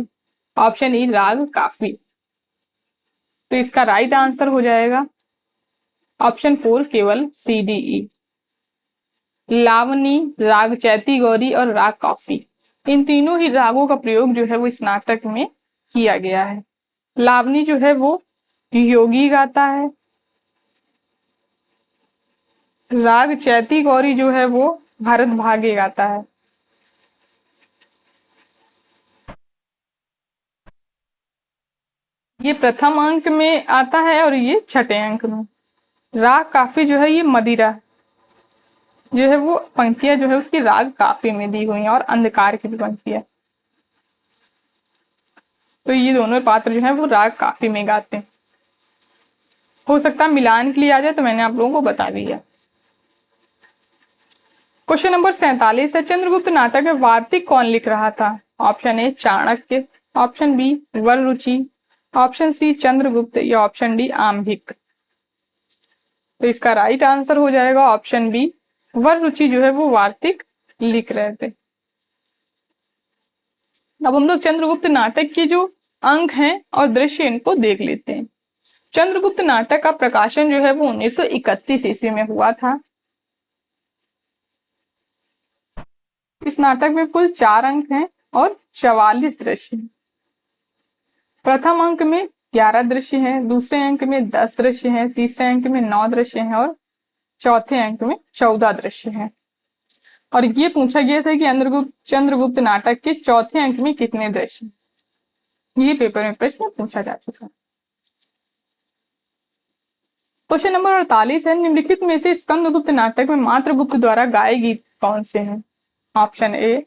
ऑप्शन ई, राग काफी। तो इसका राइट आंसर हो जाएगा ऑप्शन 4, केवल CDE। लावनी, राग चैती गौरी और राग काफी, इन तीनों ही रागों का प्रयोग जो है वो इस नाटक में किया गया है। लावनी जो है वो योगी गाता है, राग चैती गौरी जो है वो भरत भागे गाता है। ये प्रथम अंक में आता है और ये छठे अंक में। राग काफी जो है ये मदिरा जो है वो पंक्तियां जो है उसकी राग काफी में दी हुई हैं और अंधकार की भी पंक्तियां, तो ये दोनों पात्र जो है वो राग काफी में गाते हैं। हो सकता है मिलान के लिए आ जाए, तो मैंने आप लोगों को बता दिया। क्वेश्चन नंबर 47 है, चंद्रगुप्त नाटक में वार्तिक कौन लिख रहा था। Option A, Chanakya. Option B, Vararuchi. Option C, Chandragupta. या ऑप्शन डी, आम्भिक। तो इसका राइट आंसर हो जाएगा ऑप्शन बी, वररुचि जो है वो वार्तिक लिख रहे थे। अब हम लोग चंद्रगुप्त नाटक के जो अंक हैं और दृश्य इनको देख लेते हैं। चंद्रगुप्त नाटक का प्रकाशन जो है वो 1931 ईस्वी में हुआ था। इस नाटक में कुल 4 अंक हैं और 44 दृश्य हैं। प्रथम अंक में 11 दृश्य हैं, दूसरे अंक में 10 दृश्य हैं, तीसरे अंक में 9 दृश्य हैं और चौथे अंक में 14 दृश्य हैं। और ये पूछा गया था कि चंद्रगुप्त नाटक के चौथे अंक में कितने दृश्य, ये पेपर में प्रश्न पूछा जा चुका है। क्वेश्चन नंबर 48 है, निम्नलिखित में से स्कंदगुप्त नाटक में मात्रगुप्त द्वारा गाए गीत कौन से हैं। ऑप्शन ए,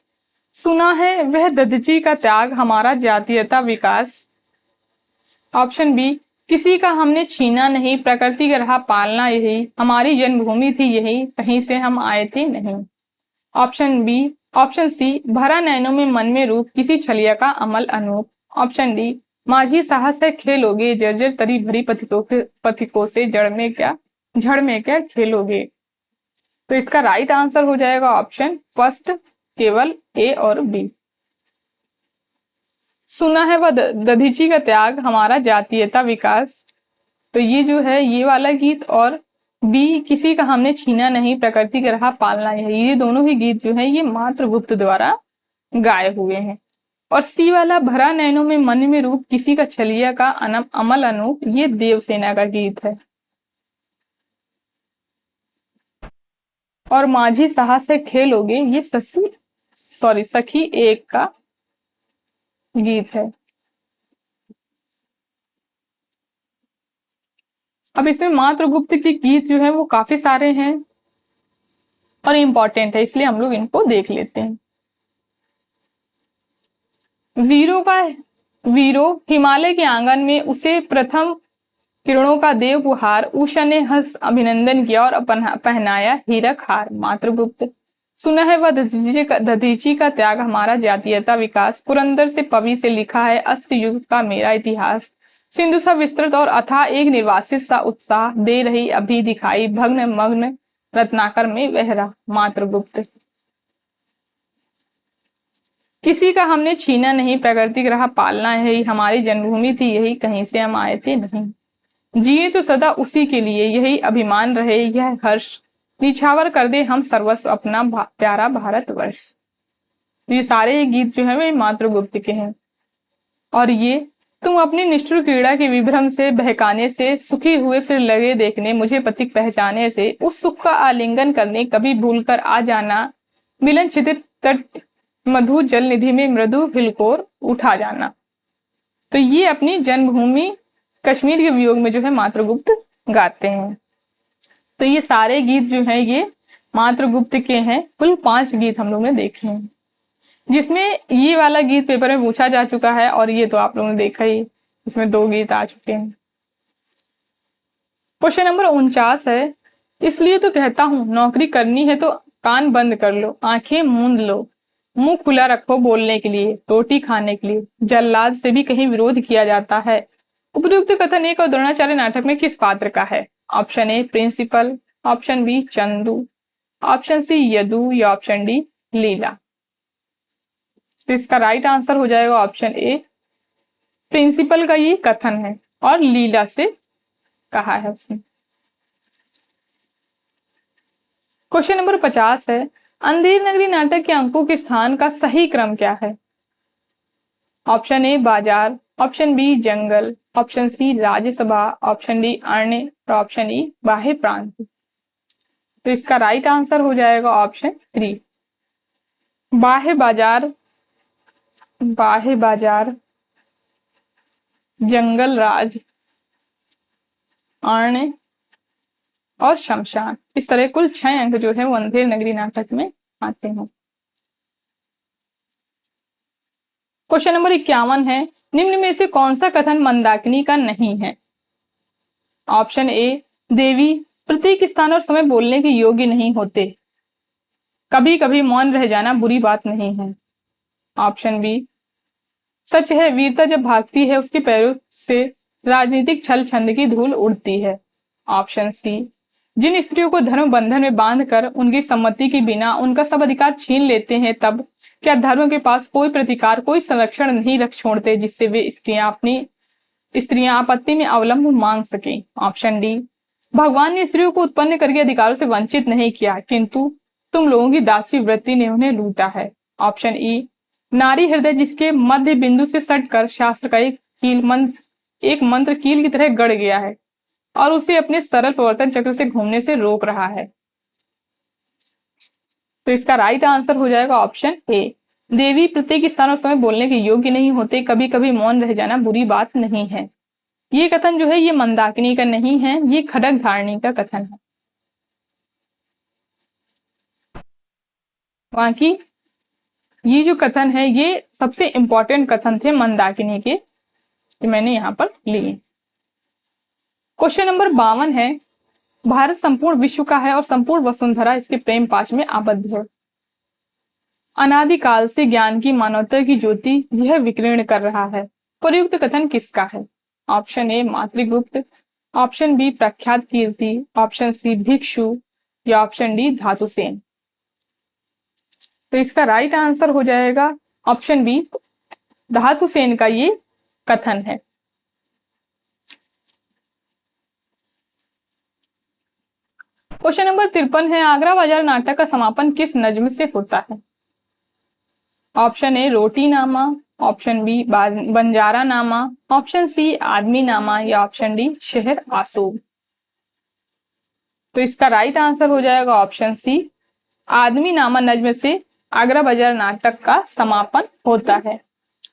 सुना है वह दधीची का त्याग हमारा जातीयता विकास। ऑप्शन बी, किसी का हमने छीना नहीं प्रकृति का रहा पालना यही, हमारी जन्मभूमि थी यही कहीं से हम आए थे नहीं। ऑप्शन सी, भरा नैनों में मन में रूप किसी छलिया का अमल अनूप। ऑप्शन डी, माझी साहस है खेलोगे जर्जर तरी भरी पथिकों से झड़ में क्या खेलोगे। तो इसका राइट आंसर हो जाएगा ऑप्शन फर्स्ट, केवल ए और बी। सुना है वह दधीची का त्याग हमारा जातीयता विकास, तो ये जो है ये वाला गीत, और बी, किसी का हमने छीना नहीं प्रकृति का रहा पालना यही, ये दोनों ही गीत जो है ये मात्रगुप्त द्वारा गाए हुए हैं। और सी वाला भरा नैनों में मन में रूप किसी का छलिया का अमल अनूप, ये देवसेना का गीत है। और माझी साहस से खेलोगे, ये सखी एक का गीत है। अब इसमें मातृगुप्त के गीत जो है वो काफी सारे हैं और इम्पोर्टेंट है, इसलिए हम लोग इनको देख लेते हैं। वीरों का वीरो हिमालय के आंगन में उसे प्रथम किरणों का देव उपहार, उषा ने हंस अभिनंदन किया और पहनाया हीरक हार। मातृगुप्त सुना है वह दधीची का त्याग हमारा जातीयता विकास, पुरंदर से पवी से लिखा है अस्त युग का मेरा इतिहास, सिंधु सा विस्तृत और अथाह एक निर्वासित सा उत्साह, दे रही अभी दिखाई भग्न मग्न रत्नाकर में बहरा। मातृगुप्त किसी का हमने छीना नहीं, प्राकृतिक रहा पालना है, हमारी जन्मभूमि थी यही, कहीं से हम आए थे नहीं, जिए तो सदा उसी के लिए, यही अभिमान रहे यह हर्ष, निछावर कर दे हम सर्वस्व अपना प्यारा भारतवर्ष। ये सारे गीत जो है वे मातृगुप्त के हैं। और ये तुम अपनी निष्ठुर क्रीड़ा के विभ्रम से बहकाने से, सुखी हुए फिर लगे देखने मुझे पथिक पहचाने से, उस सुख का आलिंगन करने कभी भूल कर आ जाना, मिलन छिदिर तट मधु जल निधि में मृदु हिलकोर उठा जाना। तो ये अपनी जन्मभूमि कश्मीर के वियोग में जो है मातृगुप्त गाते हैं। तो ये सारे गीत जो हैं ये मातृगुप्त के हैं। कुल 5 गीत हम लोग ने देखे हैं, जिसमें ये वाला गीत पेपर में पूछा जा चुका है और ये तो आप लोगों ने देखा ही, इसमें 2 गीत आ चुके हैं। क्वेश्चन नंबर 49 है, इसलिए तो कहता हूं नौकरी करनी है तो कान बंद कर लो, आंखें मूंद लो, मुंह खुला रखो बोलने के लिए, रोटी खाने के लिए, जल्लाद से भी कहीं विरोध किया जाता है। उपयुक्त कथन एक और द्रोणाचार्य नाटक में किस पात्र का है? Option A principal, option B Chandu, option C Yadu या ऑप्शन डी लीला। तो इसका राइट आंसर हो जाएगा ऑप्शन ए, प्रिंसिपल का ये कथन है और लीला से कहा है उसने। क्वेश्चन नंबर 50 है, अंधेर नगरी नाटक के अंकों के स्थान का सही क्रम क्या है? ऑप्शन ए बाजार, ऑप्शन बी जंगल, option C Rajya Sabha, option D अरण्य और ऑप्शन ई बाह्य प्रांत। तो इसका राइट आंसर हो जाएगा ऑप्शन 3, बाह्य बाजार, जंगल राज, अरण्य और शमशान। इस तरह कुल 6 अंक जो है वो अंधेर नगरी नाटक में आते हैं। क्वेश्चन नंबर 51 है, निम्न में से कौन सा कथन मंदाकिनी का नहीं है? ऑप्शन ए देवी प्रत्येक स्थान और समय बोलने के योग्य नहीं होते, कभी कभी मौन रह जाना बुरी बात नहीं है। ऑप्शन बी सच है वीरता जब भागती है उसके पैरों से राजनीतिक छल छंद की धूल उड़ती है। ऑप्शन सी जिन स्त्रियों को धर्म बंधन में बांधकर उनकी सम्मति के बिना उनका सब अधिकार छीन लेते हैं, तब क्या धर्म के पास कोई प्रतिकार, कोई संरक्षण नहीं रख छोड़ते जिससे वे स्त्रियां आपत्ति में अवलंब मांग सके। ऑप्शन डी भगवान ने स्त्रियों को उत्पन्न करके अधिकारों से वंचित नहीं किया, किंतु तुम लोगों की दासी वृत्ति ने उन्हें लूटा है। ऑप्शन ई नारी हृदय जिसके मध्य बिंदु से सटकर शास्त्र का एक मंत्र कील की तरह गड़ गया है और उसे अपने सरल प्रवर्तन चक्र से घूमने से रोक रहा है। तो इसका राइट आंसर हो जाएगा ऑप्शन ए, देवी प्रत्येक स्थान और समय बोलने के योग्य नहीं होते, कभी कभी मौन रह जाना बुरी बात नहीं है। ये कथन जो है ये मंदाकिनी का नहीं है, ये खड्ग धारणी का कथन है। बाकी ये जो कथन है ये सबसे इंपॉर्टेंट कथन थे मंदाकिनी के, कि मैंने यहां पर लिए। क्वेश्चन नंबर 52 है, भारत संपूर्ण विश्व का है और संपूर्ण वसुंधरा इसके प्रेम पाश में आबद्ध है। अनादिकाल से ज्ञान की मानवता की ज्योति यह विकीर्ण कर रहा है। प्रयुक्त कथन किसका है? ऑप्शन ए मातृगुप्त, ऑप्शन बी प्रख्यात कीर्ति, ऑप्शन सी भिक्षु या ऑप्शन डी धातुसेन। तो इसका राइट आंसर हो जाएगा ऑप्शन बी, धातुसेन का ये कथन है। क्वेश्चन नंबर 53 है, आगरा बाजार नाटक का समापन किस नज्म से होता है? ऑप्शन ए रोटी नामा, ऑप्शन बी बंजारा नामा, ऑप्शन सी आदमी नामा या ऑप्शन डी शहर आसूब। तो इसका राइट आंसर हो जाएगा ऑप्शन सी, आदमी नामा नज्म से आगरा बाजार नाटक का समापन होता है।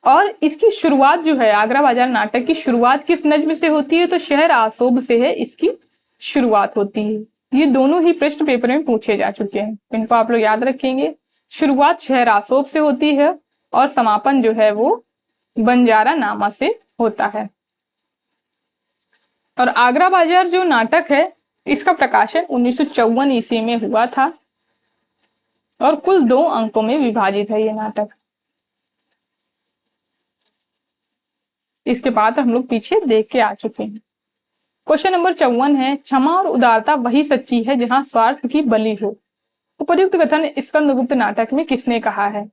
और इसकी शुरुआत जो है, आगरा बाजार नाटक की शुरुआत किस नज्म से होती है, तो शहर आसूब से है इसकी शुरुआत होती है। ये दोनों ही प्रश्न पेपर में पूछे जा चुके हैं, इनको आप लोग याद रखेंगे। शुरुआत शहर आसूब से होती है और समापन जो है वो बंजारा नामा से होता है। और आगरा बाजार जो नाटक है, इसका प्रकाशन 1954 ईस्वी में हुआ था और कुल 2 अंकों में विभाजित है ये नाटक। इसके बाद हम लोग पीछे देख के आ चुके हैं। क्वेश्चन नंबर 54 है, क्षमा और उदारता वही सच्ची है जहां स्वार्थ की बलि हो। उपयुक्त कथन स्कंदगुप्त नाटक में किसने कहा है?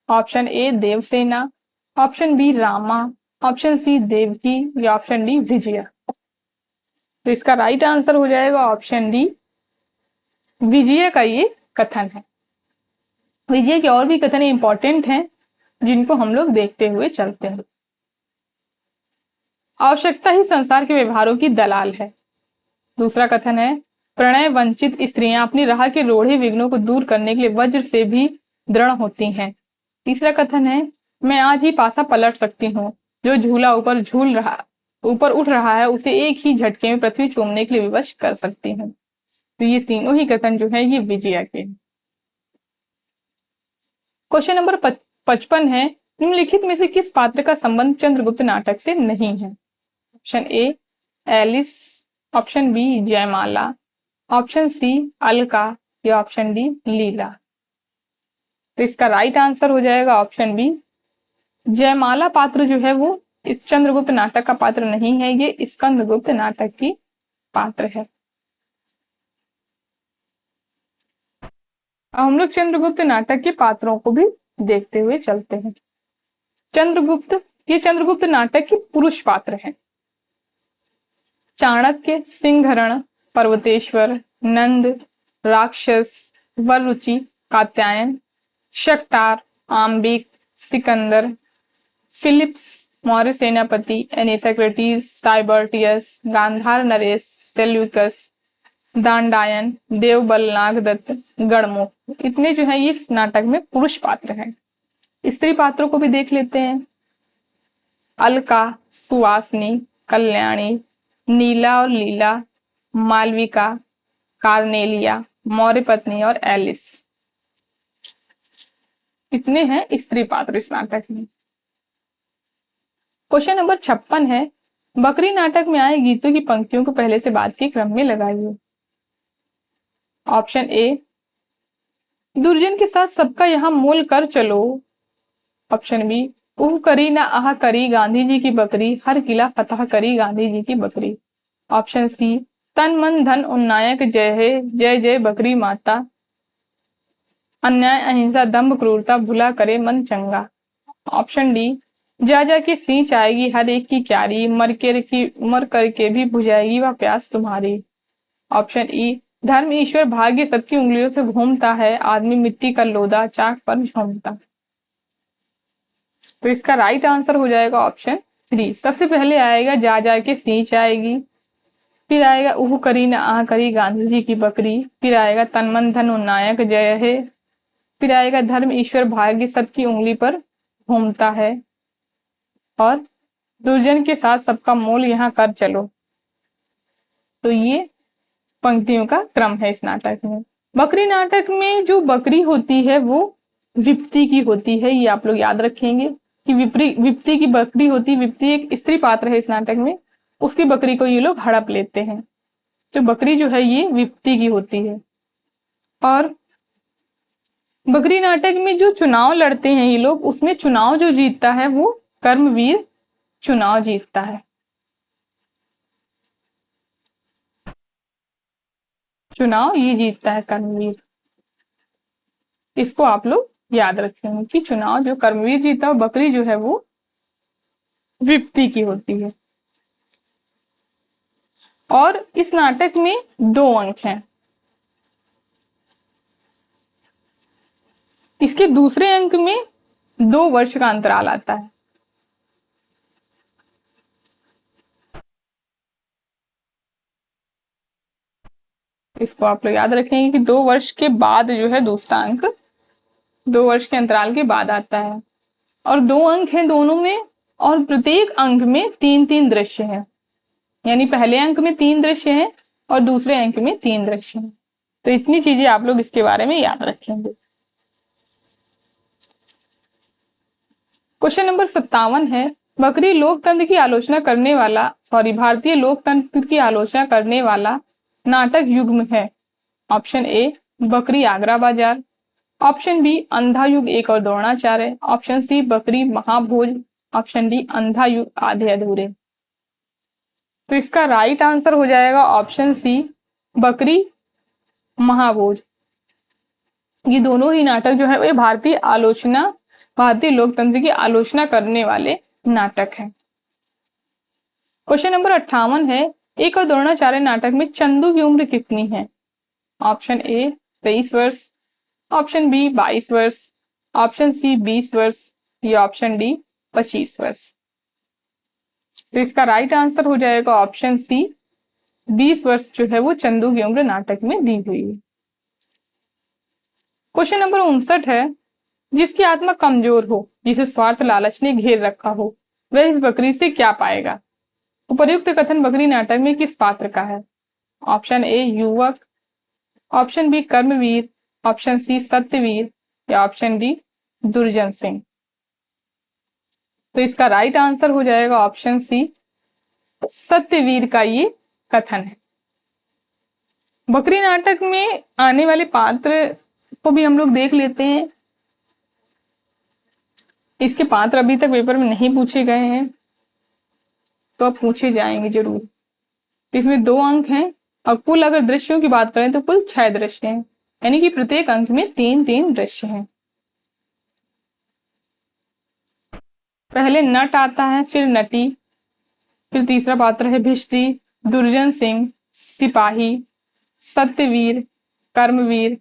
Option A Devsena, option B Rama, option C Devki या ऑप्शन डी विजया। तो इसका राइट आंसर हो जाएगा ऑप्शन डी, विजय का ये कथन है। विजय के और भी कथन इंपॉर्टेंट हैं जिनको हम लोग देखते हुए चलते हैं। आवश्यकता ही संसार के व्यवहारों की दलाल है। दूसरा कथन है, प्रणय वंचित स्त्रियां अपनी राह के रोड़े विघ्नों को दूर करने के लिए वज्र से भी दृढ़ होती हैं। तीसरा कथन है, मैं आज ही पासा पलट सकती हूँ, जो झूला ऊपर उठ रहा है उसे एक ही झटके में पृथ्वी चूमने के लिए विवश कर सकती हूँ। तो ये तीनों ही कथन जो है ये विजया के। क्वेश्चन नंबर 55 है, निम्नलिखित में से किस पात्र का संबंध चंद्रगुप्त नाटक से नहीं है? Option A Alice, option B Jaimala, option C Alka या ऑप्शन डी लीला। तो इसका राइट आंसर हो जाएगा ऑप्शन बी, जयमाला पात्र जो है वो इस चंद्रगुप्त नाटक का पात्र नहीं है, ये स्कंदगुप्त नाटक की पात्र है। अब हम लोग चंद्रगुप्त नाटक के पात्रों को भी देखते हुए चलते हैं। ये चंद्रगुप्त नाटक के पुरुष पात्र हैं। चाणक्य, सिंहरण, पर्वतेश्वर, नंद, राक्षस, वररुचि, कात्यायन, शक्टार, आम्बिक, सिकंदर, फिलिप्स, मौर्य सेनापति, एनिसक्रेटिस, साइबर्टियस, गांधार नरेश, सेल्यूकस, दांडायन, देवबल, नागदत्त, गणमुख। इतने जो है इस नाटक में पुरुष पात्र हैं। स्त्री पात्रों को भी देख लेते हैं। अलका, सुवासनी, कल्याणी, नीला और लीला, मालविका, कार्नेलिया, मौर्य पत्नी और एलिस। इतने हैं स्त्री पात्र इस नाटक में। क्वेश्चन नंबर 56 है, बकरी नाटक में आए गीतों की पंक्तियों को पहले से बाद के क्रम में लगाइए। ऑप्शन ए, दुर्जन के साथ सबका यहां मोल कर चलो। ऑप्शन बी, उह करी ना आह करी गांधी जी की बकरी, हर किला फतह करी गांधी जी की बकरी। ऑप्शन सी, तन मन धन उन्नायक जय है, जय जय बकरी माता, अन्याय अहिंसा दंभ क्रूरता भुला करे मन चंगा। ऑप्शन डी, जा जा के सींच आएगी हर एक की क्यारी, मर करके भी बुझाएगी वह प्यास तुम्हारी। ऑप्शन ई, धर्म ईश्वर भाग्य सबकी उंगलियों से घूमता है, आदमी मिट्टी का लोदा चाक पर झूमता। तो इसका राइट आंसर हो जाएगा ऑप्शन 3। सबसे पहले आएगा जा जा के सींच आएगी, फिर आएगा उह करी न आह करी गांधी जी की बकरी, फिर आएगा तन मन धन उन्नायक जय है, फिर आएगा धर्म ईश्वर भाग्य सबकी उंगली पर घूमता है, और दुर्जन के साथ सबका मोल यहाँ कर चलो। तो ये पंक्तियों का क्रम है इस नाटक में। बकरी नाटक में जो बकरी होती है वो विप्ति की होती है, ये आप लोग याद रखेंगे कि विप्ति की बकरी होती है। विप्ति एक स्त्री पात्र है इस नाटक में, उसकी बकरी को ये लोग हड़प लेते हैं। तो बकरी जो है ये विप्ति की होती है। और बकरी नाटक में जो चुनाव लड़ते हैं ये लोग, उसमें चुनाव जो जीतता है वो कर्मवीर चुनाव जीतता है। चुनाव ये जीतता है कर्मवीर, इसको आप लोग याद रखेंगे कि चुनाव जो कर्मवीर जीता है, बकरी जो है वो विप्ति की होती है। और इस नाटक में 2 अंक हैं। इसके दूसरे अंक में 2 वर्ष का अंतराल आता है। इसको आप लोग याद रखेंगे कि 2 वर्ष के बाद जो है दूसरा अंक 2 वर्ष के अंतराल के बाद आता है, और 2 अंक हैं दोनों में, और प्रत्येक अंक में 3-3 दृश्य हैं, यानी पहले अंक में 3 दृश्य हैं और दूसरे अंक में 3 दृश्य हैं। तो इतनी चीजें आप लोग इसके बारे में याद रखेंगे। क्वेश्चन नंबर 57 है, भारतीय लोकतंत्र की आलोचना करने वाला नाटक युग्म है। ऑप्शन ए बकरी आगरा बाजार, ऑप्शन बी अंधा युग एक और द्रोणाचार्य, ऑप्शन सी बकरी महाभोज, ऑप्शन डी अंधा युग आधे अधूरे। तो इसका राइट आंसर हो जाएगा ऑप्शन सी बकरी महाभोज। ये दोनों ही नाटक जो है वो भारतीय लोकतंत्र की आलोचना करने वाले नाटक हैं। क्वेश्चन नंबर 58 है, एक और द्रोणाचार्य नाटक में चंदू की उम्र कितनी है? ऑप्शन ए 23 वर्ष, ऑप्शन बी 22 वर्ष, ऑप्शन सी 20 वर्ष या ऑप्शन डी 25 वर्ष। तो इसका राइट आंसर हो जाएगा ऑप्शन सी 20 वर्ष जो है वो चंदू की उम्र नाटक में दी हुई है। क्वेश्चन नंबर 59 है, जिसकी आत्मा कमजोर हो, जिसे स्वार्थ लालच ने घेर रखा हो, वह इस बकरी से क्या पाएगा? उपर्युक्त कथन बकरी नाटक में किस पात्र का है? ऑप्शन ए युवक, ऑप्शन बी कर्मवीर, ऑप्शन सी सत्यवीर या ऑप्शन डी दुर्जन सिंह। तो इसका राइट आंसर हो जाएगा ऑप्शन सी सत्यवीर का ये कथन है। बकरी नाटक में आने वाले पात्र को भी हम लोग देख लेते हैं। इसके पात्र अभी तक पेपर में नहीं पूछे गए हैं, तो अब पूछे जाएंगे जरूर। इसमें 2 अंक हैं और कुल अगर दृश्यों की बात करें तो कुल 6 दृश्य हैं, यानी कि प्रत्येक अंक में 3-3 दृश्य हैं। पहले नट आता है, फिर नटी, फिर तीसरा पात्र है भिष्टी, दुर्जन सिंह, सिपाही, सत्यवीर, कर्मवीर,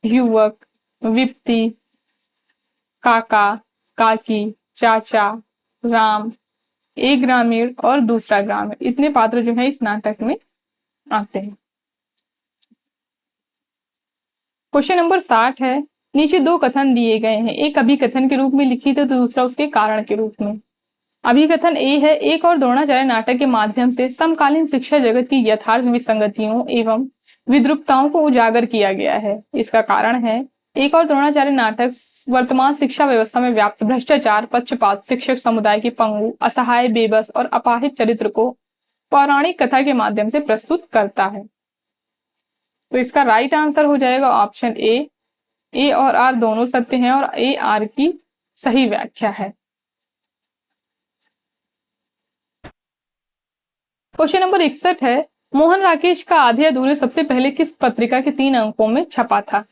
युवक, विप्ती, काका, काकी, चाचा, राम, एक ग्रामीण और दूसरा ग्रामीण। इतने पात्र जो है इस नाटक में आते हैं। क्वेश्चन नंबर 60 है, नीचे 2 कथन दिए गए हैं, एक अभिकथन के रूप में लिखित है तो दूसरा उसके कारण के रूप में। अभिकथन ए है, एक और द्रोणाचार्य नाटक के माध्यम से समकालीन शिक्षा जगत की यथार्थ विसंगतियों एवं विद्रूपताओं को उजागर किया गया है। इसका कारण है, एक और द्रोणाचार्य नाटक वर्तमान शिक्षा व्यवस्था में व्याप्त भ्रष्टाचार, पक्षपात, शिक्षक समुदाय के पंगु, असहाय, बेबस और अपाहिज चरित्र को पौराणिक कथा के माध्यम से प्रस्तुत करता है। तो इसका राइट आंसर हो जाएगा ऑप्शन ए और आर दोनों सत्य हैं और ए आर की सही व्याख्या है। क्वेश्चन नंबर 61 है, मोहन राकेश का आधे अधूरे सबसे पहले किस पत्रिका के 3 अंकों में छपा था?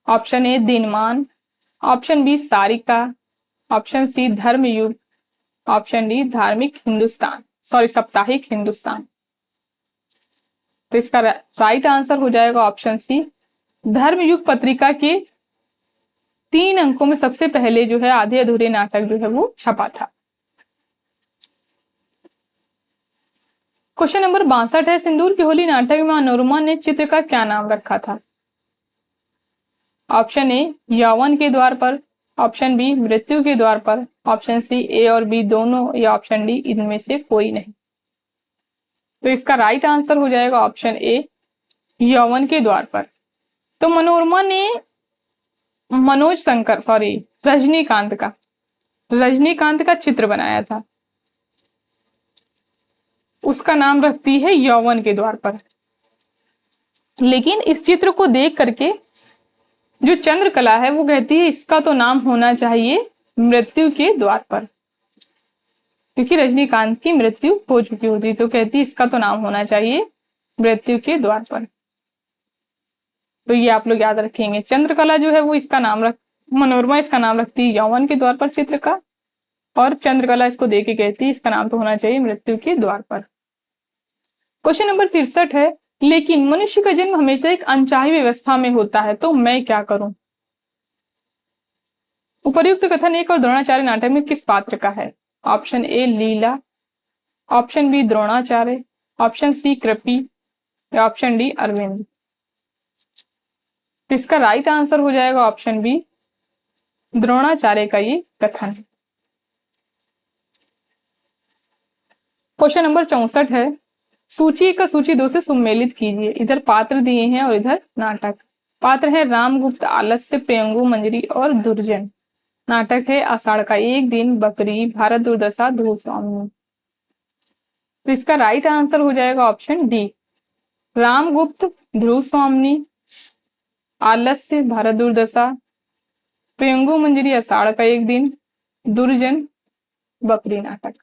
Option A Dinman, option B Sarika, option C Dharmyug, option D Saptahik Hindustan. तो इसका राइट आंसर हो जाएगा ऑप्शन सी धर्मयुग पत्रिका के 3 अंकों में सबसे पहले जो है आधे अधूरे नाटक जो है वो छपा था। क्वेश्चन नंबर 62 है, सिंदूर की होली नाटक में मनोरमा ने चित्र का क्या नाम रखा था? ऑप्शन ए यौवन के द्वार पर, ऑप्शन बी मृत्यु के द्वार पर, ऑप्शन सी ए और बी दोनों या ऑप्शन डी इनमें से कोई नहीं। तो इसका राइट आंसर हो जाएगा ऑप्शन ए यौवन के द्वार पर। तो मनोरमा ने रजनीकांत का चित्र बनाया था, उसका नाम रखती है यौवन के द्वार पर। लेकिन इस चित्र को देख करके जो चंद्रकला है वो कहती है इसका तो नाम होना चाहिए मृत्यु के द्वार पर, क्योंकि रजनीकांत की मृत्यु हो चुकी होती, तो कहती है इसका तो नाम होना चाहिए मृत्यु के द्वार पर। तो ये आप लोग याद रखेंगे, चंद्रकला जो है वो इसका नाम मनोरमा इसका नाम रखती है यौवन के द्वार पर चित्र का, और चंद्रकला इसको देख के कहती है इसका नाम तो होना चाहिए मृत्यु के द्वार पर। क्वेश्चन नंबर 63 है, लेकिन मनुष्य का जन्म हमेशा एक अनचाही व्यवस्था में होता है, तो मैं क्या करूं? उपर्युक्त कथन एक और द्रोणाचार्य नाटक में किस पात्र का है? Option A Leela, option B Dronacharya, option C Kripi, या ऑप्शन डी अरविंद। तो इसका राइट आंसर हो जाएगा ऑप्शन बी, द्रोणाचार्य का ये कथन। क्वेश्चन नंबर 64 है, सूची का सूची 2 से सुमेलित कीजिए। इधर पात्र दिए हैं और इधर नाटक। पात्र है रामगुप्त, आलस्य, प्रियंगु, मंजरी और दुर्जन। नाटक है आषाढ़ का एक दिन, बकरी, भारत दुर्दशा, ध्रुव स्वामी। तो इसका राइट आंसर हो जाएगा ऑप्शन डी, रामगुप्त, ध्रुव स्वामी, आलस्य, भारत दुर्दशा, प्रियंगु मंजरी, आषाढ़ का एक दिन, दुर्जन, बकरी नाटक।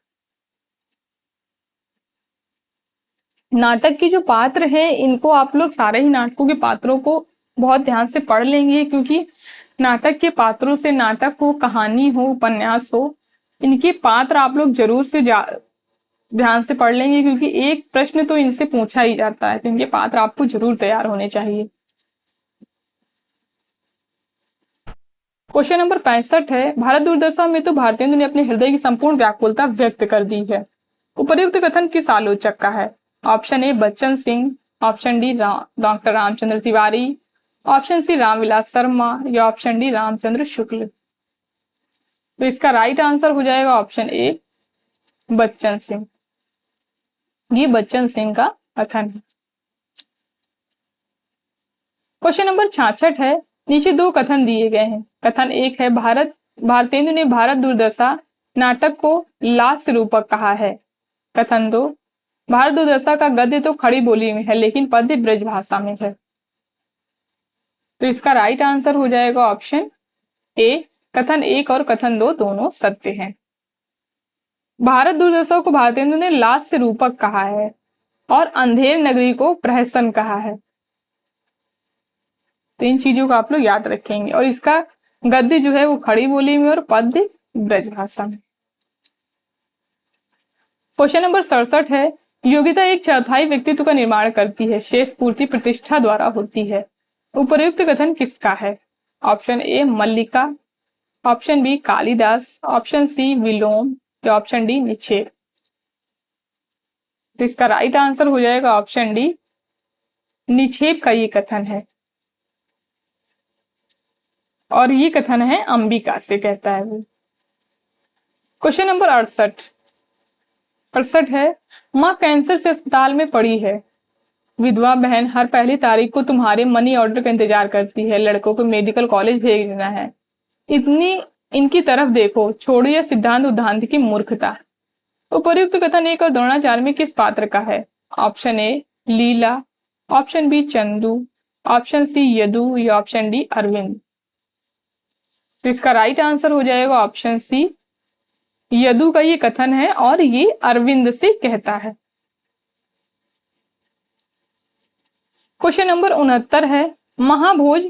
नाटक की जो पात्र हैं इनको आप लोग सारे ही नाटकों के पात्रों को बहुत ध्यान से पढ़ लेंगे, क्योंकि नाटक के पात्रों से, नाटक हो, कहानी हो, उपन्यास हो, इनके पात्र आप लोग जरूर से ध्यान से पढ़ लेंगे, क्योंकि एक प्रश्न तो इनसे पूछा ही जाता है। तो इनके पात्र आपको जरूर तैयार होने चाहिए। क्वेश्चन नंबर 65 है, भारत दुर्दशा में तो भारतेंदु ने अपने हृदय की संपूर्ण व्याकुलता व्यक्त कर दी है। उपर्युक्त कथन किस आलोचक का है? Option A Bachchan Singh, option D doctor Ramchandra Tiwari, option C Ramvilas Sharma या ऑप्शन डी रामचंद्र शुक्ल। तो इसका राइट आंसर हो जाएगा ऑप्शन ए, बच्चन सिंह। ये बच्चन सिंह का कथन है। क्वेश्चन नंबर 66 है, नीचे दो कथन दिए गए हैं। कथन एक है, भारतेंदु ने भारत दुर्दशा नाटक को लास्य रूपक कहा है। कथन दो, भारत दुर्दशा का गद्य तो खड़ी बोली में है लेकिन पद्य ब्रज भाषा में है। तो इसका राइट आंसर हो जाएगा ऑप्शन ए, कथन एक और कथन दो दोनों सत्य हैं। भारत दुर्दशा को भारतेंदु ने लास्य रूपक कहा है और अंधेर नगरी को प्रहसन कहा है। तो इन चीजों को आप लोग याद रखेंगे। और इसका गद्य जो है वो खड़ी बोली में और पद्य ब्रज भाषा में। क्वेश्चन नंबर 67 है, योग्यता एक चौथाई व्यक्तित्व का निर्माण करती है, शेष पूर्ति प्रतिष्ठा द्वारा होती है। उपर्युक्त कथन किसका है? Option A Mallika, option B Kalidas, option C Vilom या ऑप्शन डी निक्षेप। तो इसका राइट आंसर हो जाएगा ऑप्शन डी, निक्षेप का ये कथन है। और ये कथन है अंबिका से, कहता है वो। क्वेश्चन नंबर 68 है, माँ कैंसर से अस्पताल में पड़ी है। विधवा बहन हर पहली तारीख को तुम्हारे मनी ऑर्डर का इंतजार करती है। लड़कों को मेडिकल कॉलेज भेजना है। इतनी इनकी तरफ देखो, छोड़िए सिद्धांत उद्धांत की मूर्खता। उपर्युक्त कथन एक और द्रोणाचार्य में किस पात्र का है? Option A Leela, option B Chandu, option C Yadu या ऑप्शन डी अरविंद। तो इसका राइट आंसर हो जाएगा ऑप्शन सी, यदु का ये कथन है और ये अरविंद से कहता है। क्वेश्चन नंबर 69 है, महाभोज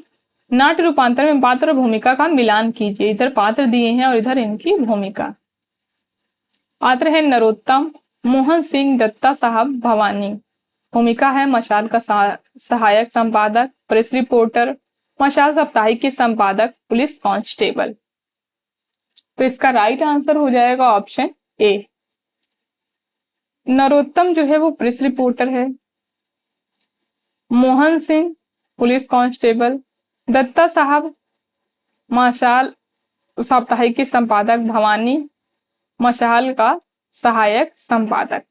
नाट्य रूपांतर में पात्र और भूमिका का मिलान कीजिए। इधर पात्र दिए हैं और इधर इनकी भूमिका। पात्र है नरोत्तम, मोहन सिंह, दत्ता साहब, भवानी। भूमिका है मशाल का सहायक संपादक, प्रेस रिपोर्टर, मशाल साप्ताहिक के संपादक, पुलिस कांस्टेबल। तो इसका राइट आंसर हो जाएगा ऑप्शन ए, नरोत्तम जो है वो प्रेस रिपोर्टर है, मोहन सिंह पुलिस कांस्टेबल, दत्ता साहब मशाल साप्ताहिक के संपादक, भवानी मशाल का सहायक संपादक।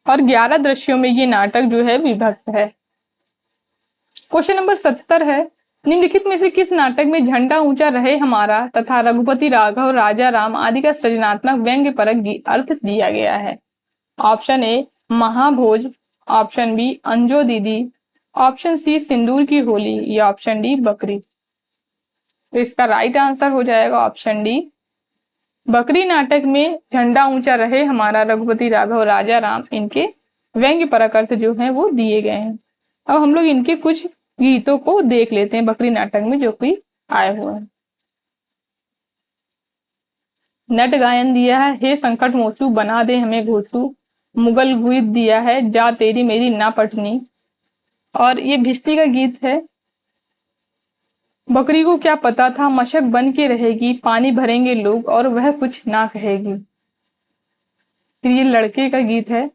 और 11 दृश्यों में ये नाटक जो है विभक्त है। क्वेश्चन नंबर 70 है, निम्नलिखित में से किस नाटक में झंडा ऊंचा रहे हमारा तथा रघुपति राघव, राजा राम आदि का सृजनात्मक व्यंग्य परक अर्थ दिया गया है? ऑप्शन ए महाभोज, ऑप्शन बी अंजो दीदी, ऑप्शन सी सिंदूर की होली या ऑप्शन डी बकरी। तो इसका राइट आंसर हो जाएगा ऑप्शन डी, बकरी नाटक में झंडा ऊंचा रहे हमारा, रघुपति राघव, राजा राम, इनके व्यंग्य परक अर्थ जो है वो दिए गए हैं। अब हम लोग इनके कुछ गीतों को देख लेते हैं बकरी नाटक में जो कि आए हुए हैं। नट गायन दिया है, हे संकट मोचू बना दे हमें घोचू, मुगल गीत दिया है, जा तेरी मेरी ना पटनी। और ये भिश्ती का गीत है, बकरी को क्या पता था मशक बन के रहेगी, पानी भरेंगे लोग और वह कुछ ना कहेगी। फिर ये लड़के का गीत है,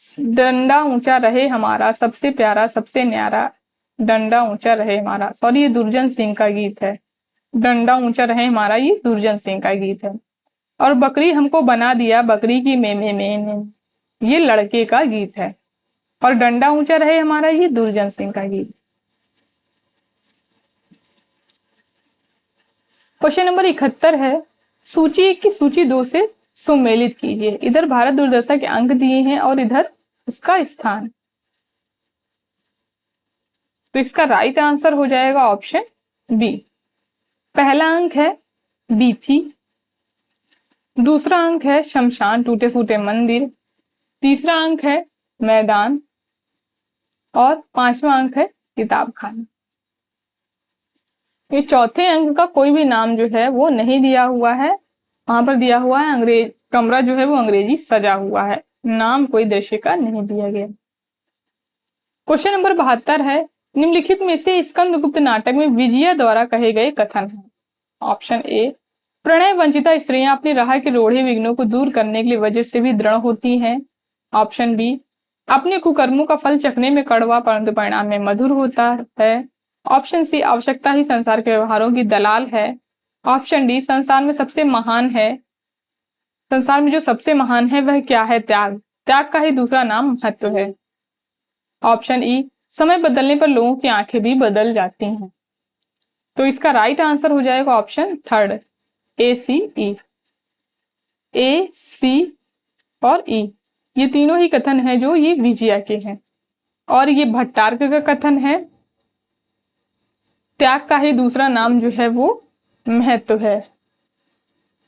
डंडा ऊंचा रहे हमारा सबसे प्यारा सबसे न्यारा, डंडा ऊंचा रहे हमारा, सॉरी ये दुर्जन सिंह का गीत है। डंडा ऊंचा रहे हमारा ये दुर्जन सिंह का गीत है। और बकरी हमको बना दिया बकरी की में, ये लड़के का गीत है। और डंडा ऊंचा रहे हमारा ये दुर्जन सिंह का गीत। क्वेश्चन नंबर 71 है, सूची 1 की सूची 2 से सुमेलित कीजिए। इधर भारत दुर्दशा के अंक दिए हैं और इधर उसका स्थान। तो इसका राइट आंसर हो जाएगा ऑप्शन बी। पहला अंक है बीथी, दूसरा अंक है शमशान टूटे फूटे मंदिर, तीसरा अंक है मैदान और पांचवा अंक है किताब खाना। ये चौथे अंक का कोई भी नाम जो है वो नहीं दिया हुआ है, वहां पर दिया हुआ है अंग्रेज कमरा जो है वो अंग्रेजी सजा हुआ है, नाम कोई दृश्य का नहीं दिया गया। क्वेश्चन नंबर 72 है, निम्नलिखित में से स्कंदगुप्त नाटक में विजया द्वारा कहे गए कथन है। ऑप्शन ए, प्रणय वंचिता स्त्रियां अपनी राह के रोड़े विघ्नों को दूर करने के लिए वज्र से भी दृढ़ होती हैं। ऑप्शन बी, अपने कुकर्मों का फल चखने में कड़वा परंतु परिणाम में मधुर होता है। ऑप्शन सी, आवश्यकता ही संसार के व्यवहारों की दलाल है। ऑप्शन डी, संसार में सबसे महान है, संसार में जो सबसे महान है वह क्या है? त्याग, त्याग का ही दूसरा नाम महत्व है। ऑप्शन ई, समय बदलने पर लोगों की आंखें भी बदल जाती हैं। तो इसका राइट आंसर हो जाएगा ऑप्शन थर्ड, ए सी ई। ए सी और ई ये तीनों ही कथन है जो ये विजया के हैं। और ये भट्टार्क का कथन है, त्याग का ही दूसरा नाम जो है वो महत्व है।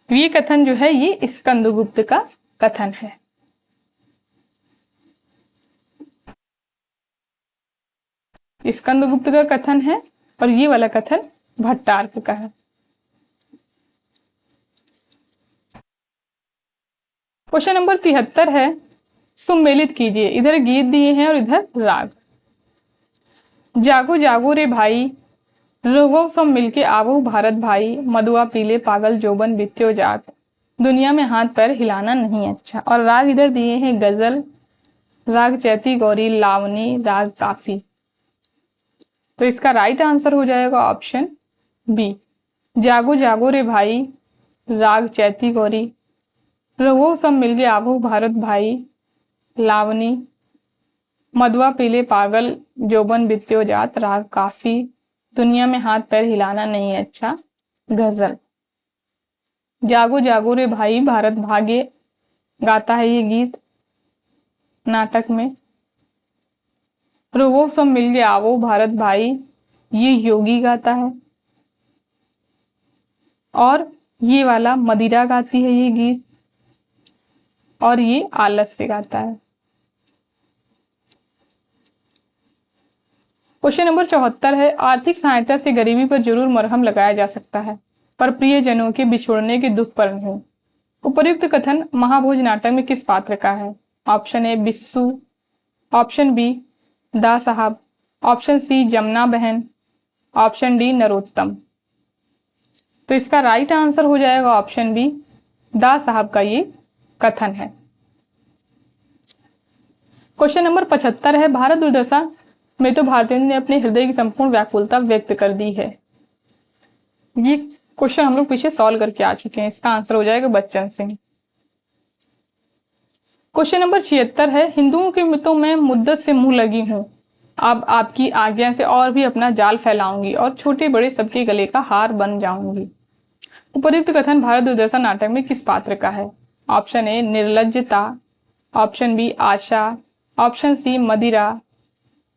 ये कथन जो है ये स्कंदगुप्त का कथन है। स्कंदगुप्त का कथन है और ये वाला कथन भट्टार्क का है। क्वेश्चन नंबर 73 है, सुमेलित कीजिए। इधर गीत दिए हैं और इधर राग। जागो जागो रे भाई, लोगों सब मिलके आवो भारत भाई, मदुआ पीले पागल जोबन बित्यो जात, दुनिया में हाथ पैर हिलाना नहीं अच्छा। और राग इधर दिए हैं गजल, राग चैती गौरी, लावनी, राग काफी। तो इसका राइट आंसर हो जाएगा ऑप्शन बी, जागो जागो रे भाई, राग चैती गौरी, रघुओं सब मिलके आवो भारत भाई, लावनी, मदुआ पीले पागल जोबन बित्यो जात, राग काफी, दुनिया में हाथ पैर हिलाना नहीं अच्छा, गजल। जागो जागो रे भाई भारत भागे गाता है ये गीत नाटक में। रघुओं सब मिलके आवो भारत भाई ये योगी गाता है। और ये वाला मदिरा गाती है ये गीत, और ये आलस से गाता है। क्वेश्चन नंबर 74 है, आर्थिक सहायता से गरीबी पर जरूर मरहम लगाया जा सकता है पर प्रियजनों के बिछोड़ने के दुख पर नहीं। उपर्युक्त कथन महाभोज नाटक में किस पात्र का है? Option A Bissu, option B Da Sahab, option C Jamuna बहन, ऑप्शन डी नरोत्तम। तो इसका राइट आंसर हो जाएगा ऑप्शन बी, दा साहब का ये कथन है। क्वेश्चन नंबर 75 है, भारत दुर्दशा में तो भारतीयों ने अपने हृदय की संपूर्ण व्याकुलता व्यक्त कर दी है। ये क्वेश्चन हम लोग पीछे सॉल्व करके आ चुके हैं, इसका आंसर हो जाएगा बच्चन सिंह। क्वेश्चन नंबर 76 है, हिंदुओं के मितों में मुद्दत से मुंह लगी हूं, अब आपकी आज्ञा से और भी अपना जाल फैलाऊंगी और छोटे बड़े सबके गले का हार बन जाऊंगी। उपर्युक्त कथन भारत दुर्दशा नाटक में किस पात्र का है? Option A Nirlajjata, option B Asha, option C Madira,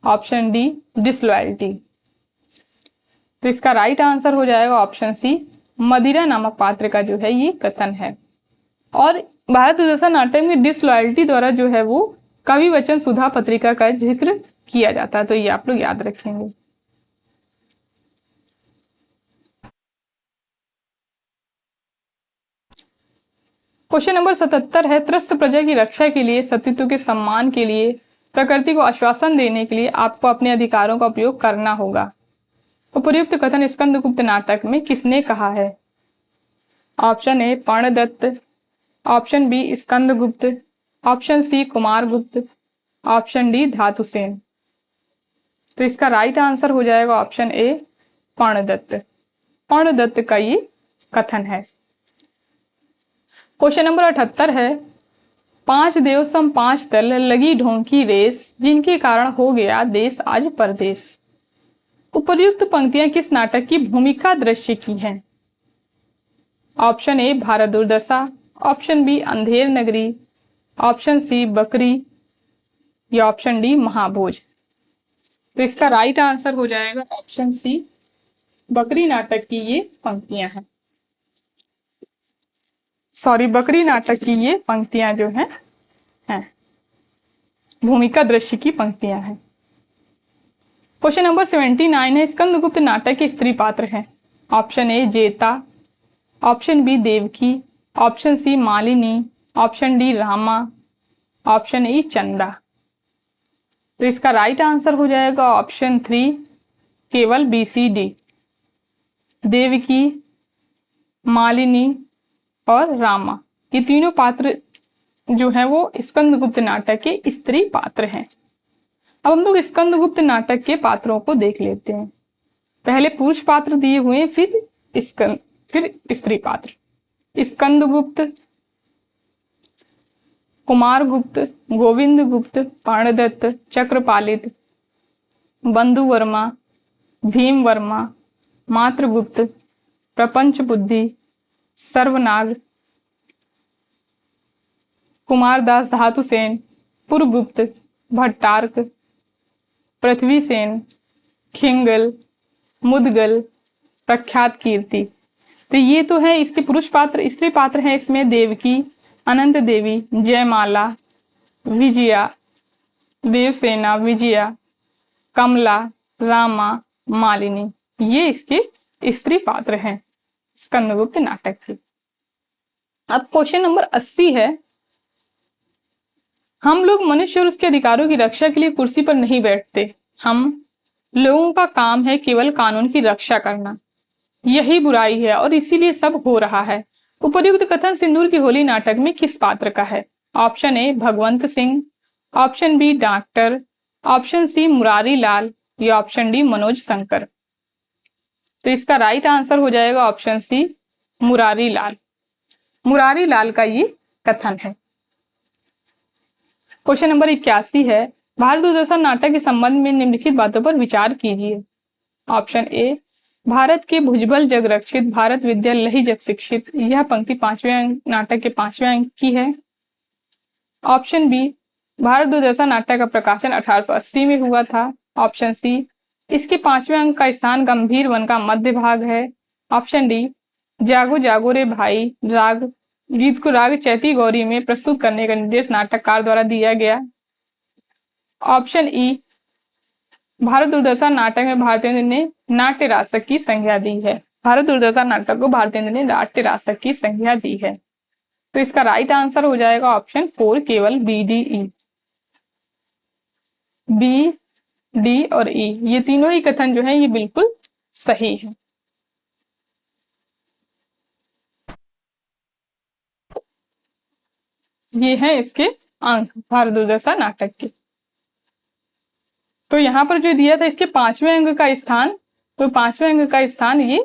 option D disloyalty. तो इसका राइट आंसर हो जाएगा ऑप्शन सी, मदिरा नामक पात्र का जो है ये कथन है। और भारत दुर्दशा नाटक में डिसलॉयल्टी द्वारा जो है वो कवि वचन सुधा पत्रिका का जिक्र किया जाता है, तो ये आप लोग याद रखेंगे। क्वेश्चन नंबर 77 है, त्रस्त प्रजा की रक्षा के लिए, सतीत्व के सम्मान के लिए, प्रकृति को आश्वासन देने के लिए आपको अपने अधिकारों का उपयोग करना होगा। उपर्युक्त कथन स्कंदगुप्त नाटक में किसने कहा है? Option A Parnadatta, option B Skandagupta, option C Kumaragupta, option D Dhatusen. तो इसका राइट आंसर हो जाएगा ऑप्शन ए पर्णदत्त। पर्णदत्त का ये कथन है। क्वेश्चन नंबर 78 है, 5 देव सम 5 दल लगी ढोंकी रेस, जिनके कारण हो गया देश आज परदेश। उपर्युक्त पंक्तियां किस नाटक की भूमिका दृश्य की हैं? ऑप्शन ए भारत दुर्दशा, option B Andher Nagari, option C बकरी या ऑप्शन डी महाभोज। तो इसका राइट आंसर हो जाएगा ऑप्शन सी बकरी नाटक की ये पंक्तियां हैं। सॉरी, बकरी नाटक की ये पंक्तियां जो हैं भूमिका दृश्य की पंक्तियां हैं। क्वेश्चन नंबर 79 है, स्कंदगुप्त नाटक के स्त्री पात्र हैं। Option A Jeta, option B Devki, option C Malini, option D Rama, option A Chanda. तो इसका राइट आंसर हो जाएगा ऑप्शन 3 केवल B C D, Devki, Malini और रामा। ये तीनों पात्र जो है वो स्कंदगुप्त नाटक के स्त्री पात्र हैं। अब हम लोग स्कंदगुप्त नाटक के पात्रों को देख लेते हैं। पहले पुरुष पात्र दिए हुए, फिर स्त्री पात्र। स्कंदगुप्त, कुमारगुप्त, गोविंदगुप्त, पर्णदत्त, चक्रपालित, बंधुवर्मा, भीमवर्मा, मात्रगुप्त, प्रपंच बुद्धि, सर्वनाग, कुमारदास धातुसेन, पुरगुप्त, भट्टार्क, पृथ्वीसेन, खिंगल, मुदगल, प्रख्यात कीर्ति। तो ये तो है इसके पुरुष पात्र। स्त्री पात्र है इसमें देवकी, अनंत देवी, जयमाला, विजया, देवसेना, विजया, कमला, रामा, मालिनी। ये इसके स्त्री पात्र हैं स्कंदगुप्त नाटक के। अब क्वेश्चन नंबर 80 है, हम लोग मनुष्य और उसके अधिकारों की रक्षा के लिए कुर्सी पर नहीं बैठते, हम लोगों का काम है केवल कानून की रक्षा करना, यही बुराई है और इसीलिए सब हो रहा है। उपर्युक्त कथन सिंदूर की होली नाटक में किस पात्र का है? Option A Bhagwant Singh, option B doctor, option C Murari Lal या ऑप्शन डी मनोज शंकर। तो इसका राइट आंसर हो जाएगा ऑप्शन सी मुरारी लाल। मुरारी लाल का ये कथन है। क्वेश्चन नंबर 81 है, भारत दूरदर्शन नाटक के संबंध में निम्नलिखित बातों पर विचार कीजिए। ऑप्शन ए भारत के भुजबल जग रक्षित, भारत विद्या लही जग शिक्षित। यह पंक्ति 5वें अंक नाटक के 5वें अंक की है। ऑप्शन बी भारत दूरदर्शन नाटक का प्रकाशन 1880 में हुआ था। ऑप्शन सी इसके 5वें अंक का स्थान गंभीर वन का मध्य भाग है। ऑप्शन डी जागो जागो रे भाई राग गीत को राग चैती गौरी में प्रस्तुत करने का निर्देश नाटककार द्वारा दिया गया। ऑप्शन ई भारत दूरदर्शन नाटक में भारतेंद्र ने नाट्य रासक की संज्ञा दी है। भारत दूरदर्शन नाटक को भारतेंद्र ने नाट्य रासक की संज्ञा दी है। तो इसका राइट आंसर हो जाएगा ऑप्शन 4 केवल B D E. B, D और ई ये तीनों ही कथन जो है ये बिल्कुल सही है। ये है इसके अंक भारत दूरदर्शन नाटक के। तो यहाँ पर जो दिया था इसके 5वें अंक का स्थान, तो 5वें अंक का स्थान ये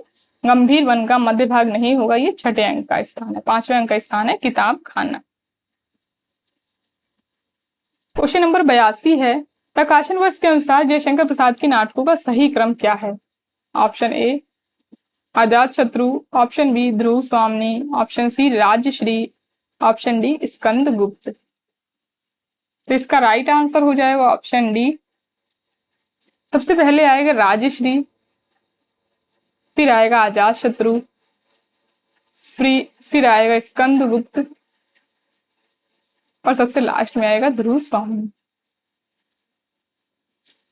गंभीर वन का मध्य भाग नहीं होगा, ये 6ठे अंक का स्थान है। 5वें अंक का स्थान है किताब खाना। क्वेश्चन नंबर 82 है, प्रकाशन वर्ष के अनुसार जयशंकर प्रसाद के नाटकों का सही क्रम क्या है? ऑप्शन ए अजात शत्रु, option B Dhruvswamini, option C Rajshri, option D Skandagupta. तो इसका राइट आंसर हो जाएगा ऑप्शन डी। सबसे पहले आएगा राजश्री, फिर आएगा अजात शत्रु, फिर आएगा स्कंदगुप्त और सबसे लास्ट में आएगा ध्रुव स्वामी।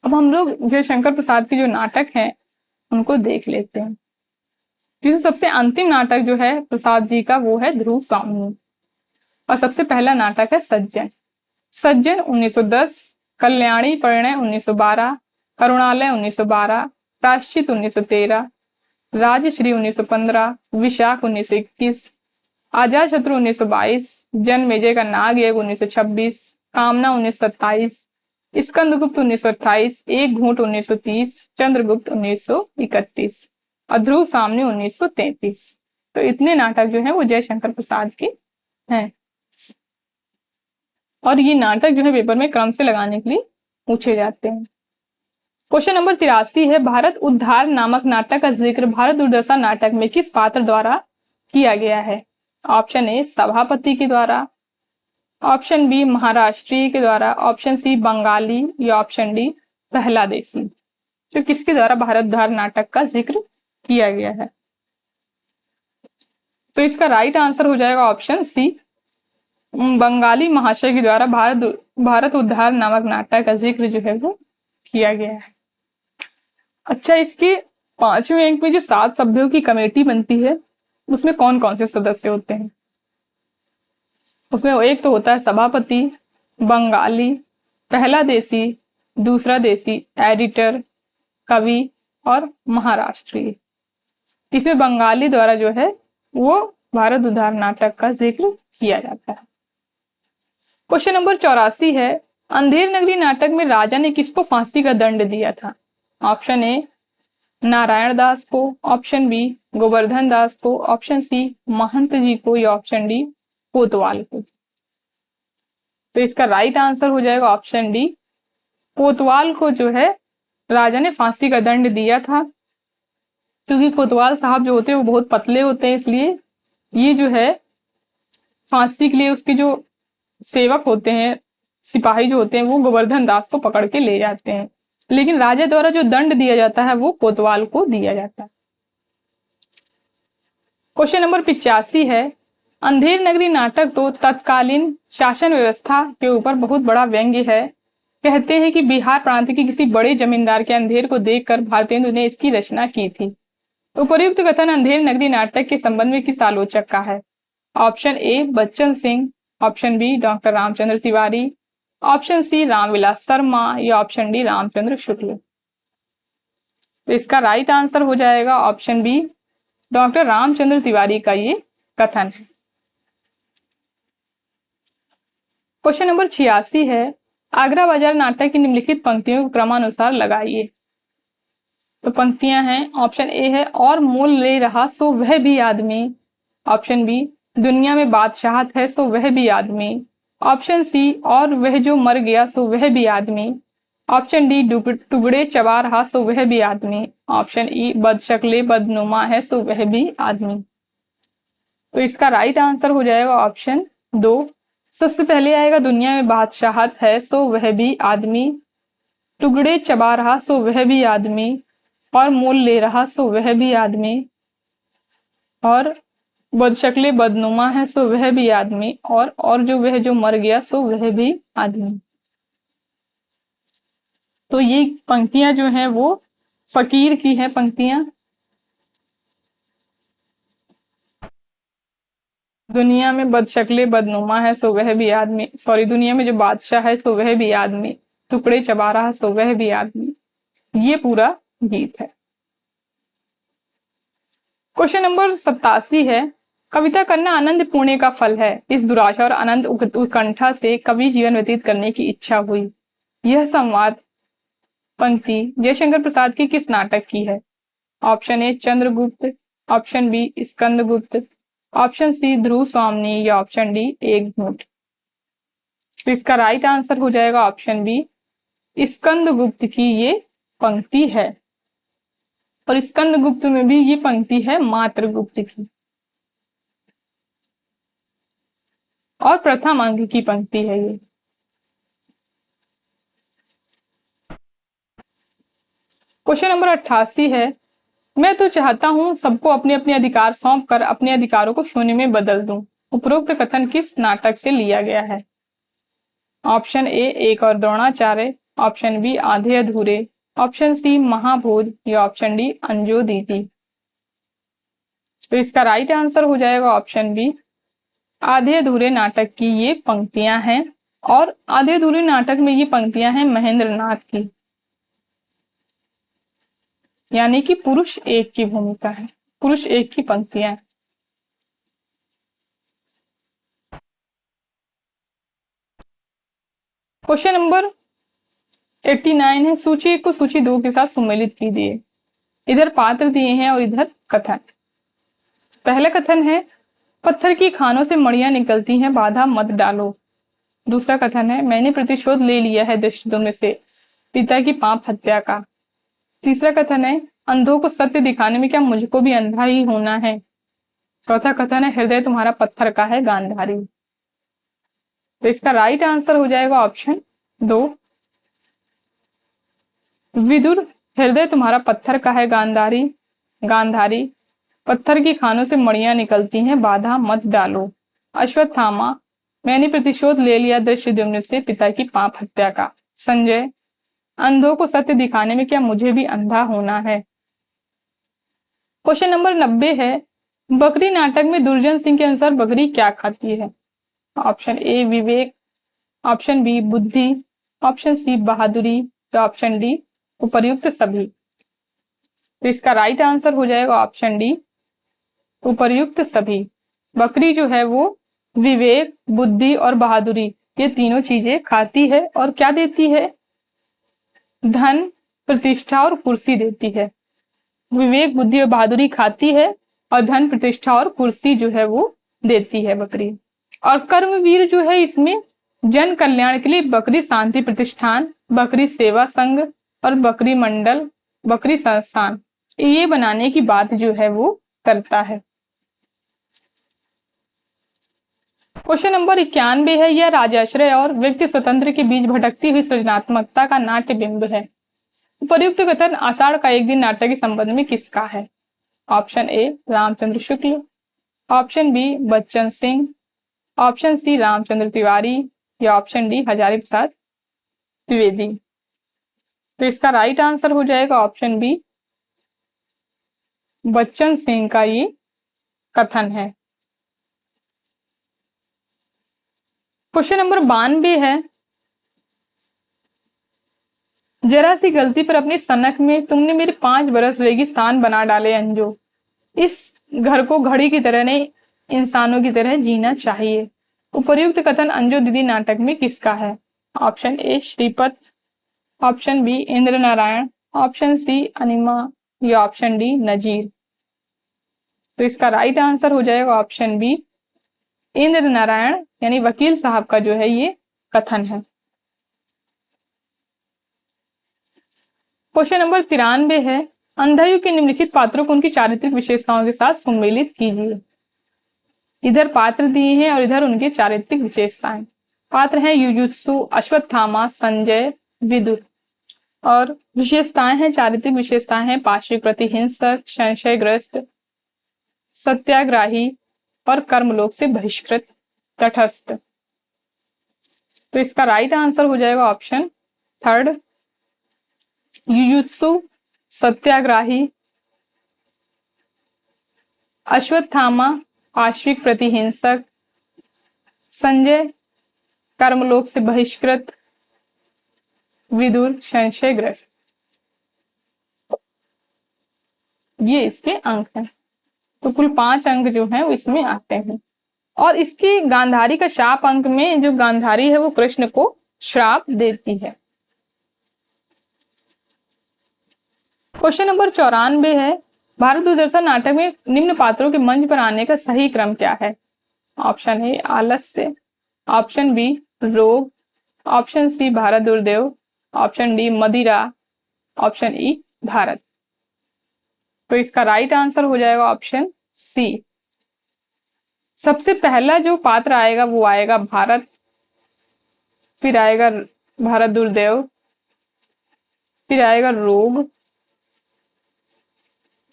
अब हम लोग जयशंकर प्रसाद के जो नाटक हैं उनको देख लेते हैं। जिसे सबसे अंतिम नाटक जो है प्रसाद जी का वो है ध्रुव स्वामी और सबसे पहला नाटक है सज्जन। सज्जन 1910, कल्याणी परिणय 1912, करुणालय 1912, प्रायश्चित 1913, राजश्री 1915, विशाख 1921, अजातशत्रु 1922, जन्मेजय का नाग यज्ञ 1926, कामना 1927, स्कंदगुप्त 1928, एक घूंट 1930, चंद्रगुप्त 1931 और ध्रुव सामने 1933। तो इतने नाटक जो है वो जयशंकर प्रसाद के हैं। और ये नाटक जो है पेपर में क्रम से लगाने के लिए पूछे जाते हैं। क्वेश्चन नंबर 83 है, भारत उद्धार नामक नाटक का जिक्र भारत दुर्दशा नाटक में किस पात्र द्वारा किया गया है? ऑप्शन ए सभापति के द्वारा, ऑप्शन बी महाराष्ट्रीय के द्वारा, ऑप्शन सी बंगाली या ऑप्शन डी पहला देसी। तो किसके द्वारा भारत उद्धार नाटक का जिक्र किया गया है? तो इसका राइट आंसर हो जाएगा ऑप्शन सी, बंगाली महाशय के द्वारा भारत उद्धार नामक नाटक का जिक्र जो है वो किया गया है। अच्छा, इसके 5वें अंक में जो 7 सभ्यों की कमेटी बनती है उसमें कौन कौन से सदस्य होते हैं? उसमें एक तो होता है सभापति, बंगाली, पहला देसी, दूसरा देसी, एडिटर, कवि और महाराष्ट्रीय। इसमें बंगाली द्वारा जो है वो भारत उद्धार नाटक का जिक्र किया जाता है। क्वेश्चन नंबर 84 है, अंधेर नगरी नाटक में राजा ने किसको फांसी का दंड दिया था? ऑप्शन ए नारायण दास को, ऑप्शन बी गोवर्धन दास को, ऑप्शन सी महंत जी को या ऑप्शन डी कोतवाल को। तो इसका राइट आंसर हो जाएगा ऑप्शन डी, कोतवाल को जो है राजा ने फांसी का दंड दिया था। क्योंकि कोतवाल साहब जो होते हैं वो बहुत पतले होते हैं, इसलिए ये जो है फांसी के लिए उसके जो सेवक होते हैं, सिपाही जो होते हैं, वो गोवर्धन दास को पकड़ के ले जाते हैं, लेकिन राजा द्वारा जो दंड दिया जाता है वो कोतवाल को दिया जाता है। क्वेश्चन नंबर 85 है, अंधेर नगरी नाटक तो तत्कालीन शासन व्यवस्था के ऊपर बहुत बड़ा व्यंग्य है। कहते हैं कि बिहार प्रांत के किसी बड़े जमींदार के अंधेर को देखकर भारतेंदु ने इसकी रचना की थी। उपयुक्त कथन अंधेर नगरी नाटक के संबंध में किस आलोचक का है? Option A Bachchan Singh, option B doctor Ramchandra Tiwari, option C Ramvilas Sharma या ऑप्शन डी रामचंद्र शुक्ल। तो इसका राइट आंसर हो जाएगा option B, doctor Ramchandra Tiwari का ये कथन है। क्वेश्चन नंबर 86 है, आगरा बाजार नाटक की निम्नलिखित पंक्तियों को क्रमानुसार लगाइए। तो पंक्तियां हैं, ऑप्शन ए है और मोल ले रहा सो वह भी आदमी, ऑप्शन बी दुनिया में बादशाहत है सो वह भी आदमी, ऑप्शन सी और वह जो मर गया सो वह भी आदमी, ऑप्शन डी टुकड़े चबा रहा सो वह भी आदमी, ऑप्शन ई बदशक्ले बदनुमा है सो वह भी आदमी। तो इसका राइट आंसर हो जाएगा ऑप्शन दो। सबसे पहले आएगा दुनिया में बादशाहत है सो वह भी आदमी, टुकड़े चबा रहा सो वह भी आदमी, और मोल ले रहा सो वह भी आदमी, और बदशक्ले बदनुमा है सो वह भी आदमी, और जो वह जो मर गया सो वह भी आदमी। तो ये पंक्तियां जो हैं वो फकीर की हैं पंक्तियां। दुनिया में बदशक्ले बदनुमा है सो वह भी आदमी, सॉरी, दुनिया में जो बादशाह है सो वह भी आदमी, टुकड़े चबा रहा सो वह भी आदमी, ये पूरा गीत है। क्वेश्चन नंबर 87 है, कविता करना आनंद पुण्य का फल है, इस दुराशा और अनंत उत्कंठा से कवि जीवन व्यतीत करने की इच्छा हुई। यह संवाद पंक्ति जयशंकर प्रसाद की किस नाटक की है? Option A Chandragupta, option B Skandagupta, option C Dhruvswamini या ऑप्शन डी एक घूंट। तो इसका राइट आंसर हो जाएगा ऑप्शन बी, स्कंदगुप्त की ये पंक्ति है। और स्कंदगुप्त में भी ये पंक्ति है मात्रगुप्त की, और प्रथम अंक की पंक्ति है ये। क्वेश्चन नंबर 88 है, मैं तो चाहता हूं सबको अपने अपने अधिकार सौंप कर अपने अधिकारों को शून्य में बदल दूं। उपरोक्त कथन किस नाटक से लिया गया है? ऑप्शन ए एक और द्रोणाचार्य, ऑप्शन बी आधे अधूरे, ऑप्शन सी महाभोज या ऑप्शन डी अंजो दीदी। तो इसका राइट आंसर हो जाएगा ऑप्शन बी, आधे अधूरे नाटक की ये पंक्तियां हैं। और आधे अधूरे नाटक में ये पंक्तियां हैं महेंद्र नाथ की, यानी कि पुरुष एक की भूमिका है, पुरुष एक की पंक्तियां। क्वेश्चन नंबर 89 है, सूची 1 को सूची 2 के साथ सम्मिलित कीजिए। इधर पात्र दिए हैं और इधर कथन। पहला कथन है, पत्थर की खानों से मड़ियां निकलती हैं, बाधा मत डालो। दूसरा कथन है, मैंने प्रतिशोध ले लिया है दृष्टिद्युम्न से, पिता की पाप हत्या का। तीसरा कथन है, अंधों को सत्य दिखाने में क्या मुझको भी अंधा ही होना है। चौथा कथन है, हृदय तुम्हारा पत्थर का है गांधारी। तो इसका राइट आंसर हो जाएगा ऑप्शन 2। विदुर, हृदय तुम्हारा पत्थर का है गांधारी, गांधारी, पत्थर की खानों से मड़ियां निकलती हैं, बाधा मत डालो। अश्वत्थामा, मैंने प्रतिशोध ले लिया दृष्टिद्युम्न से, पिता की पाप हत्या का। संजय, अंधों को सत्य दिखाने में क्या मुझे भी अंधा होना है। क्वेश्चन नंबर 90 है, बकरी नाटक में दुर्जन सिंह के अनुसार बकरी क्या खाती है। ऑप्शन ए विवेक, ऑप्शन बी बुद्धि, ऑप्शन सी बहादुरी, या ऑप्शन डी उपर्युक्त सभी। तो इसका राइट आंसर हो जाएगा ऑप्शन डी उपर्युक्त सभी। बकरी जो है वो विवेक, बुद्धि और बहादुरी ये तीनों चीजें खाती है और क्या देती है, धन, प्रतिष्ठा और कुर्सी देती है। विवेक, बुद्धि और बहादुरी खाती है और धन, प्रतिष्ठा और कुर्सी जो है वो देती है बकरी। और कर्मवीर जो है इसमें जन कल्याण के लिए बकरी शांति प्रतिष्ठान, बकरी सेवा संघ और बकरी मंडल, बकरी संस्थान ये बनाने की बात जो है वो करता है। क्वेश्चन नंबर 91 है, यह राजाश्रय और व्यक्ति स्वतंत्र के बीच भटकती हुई सृजनात्मकता का नाट्य बिंब है। उपर्युक्त कथन आषाढ़ का एक दिन नाटक के संबंध में किसका है। Option A Ramchandra Shukla, option B Bachchan Singh, option C Ramchandra Tiwari, या ऑप्शन डी हजारी प्रसाद द्विवेदी। तो इसका राइट आंसर हो जाएगा ऑप्शन बी बच्चन सिंह का ये कथन है। क्वेश्चन नंबर 92 है, जरा सी गलती पर अपनी सनक में तुमने मेरे 5 बरस रेगिस्तान बना डाले अंजो। इस घर को घड़ी की तरह नहीं इंसानों की तरह जीना चाहिए। उपर्युक्त कथन अंजो दीदी नाटक में किसका है। Option A Shripat, option B Indra Narayan, option C Anima, या ऑप्शन डी नजीर। तो इसका राइट आंसर हो जाएगा ऑप्शन बी इंद्र नारायण यानी वकील साहब का जो है ये कथन है। क्वेश्चन नंबर 93 है, अंधायु के निम्नलिखित पात्रों को उनकी चारित्रिक विशेषताओं के साथ सम्मिलित कीजिए। इधर पात्र दिए हैं और इधर उनके चारित्रिक विशेषताएं। पात्र हैं युजुत्सु, अश्वत्थामा, संजय, विदुर। और विशेषताएं हैं, चारित्रिक विशेषताएं हैं पार्श्विक प्रतिहिंसक, संशयग्रस्त, सत्याग्राही और कर्मलोक से बहिष्कृत, तटस्थ। तो इसका राइट आंसर हो जाएगा ऑप्शन 3 युजुत्सु, सत्याग्राही, अश्वत्थामा पार्श्विक प्रतिहिंसक, संजय कर्मलोक से बहिष्कृत, विदुर संशयग्रस्त। ये इसके अंक हैं। तो कुल 5 अंक जो हैं वो इसमें आते हैं। और इसकी गांधारी का शाप अंक में जो गांधारी है वो कृष्ण को श्राप देती है। क्वेश्चन नंबर 94 है, भारत दूरदर्शन नाटक में निम्न पात्रों के मंच पर आने का सही क्रम क्या है। Option A Alasya, option B Rog, option C Bharat Durdaiv, option D Madira, option E Bharat. तो इसका राइट आंसर हो जाएगा ऑप्शन सी। सबसे पहला जो पात्र आएगा वो आएगा भारत, फिर आएगा भारत दुर्देव, फिर आएगा रोग,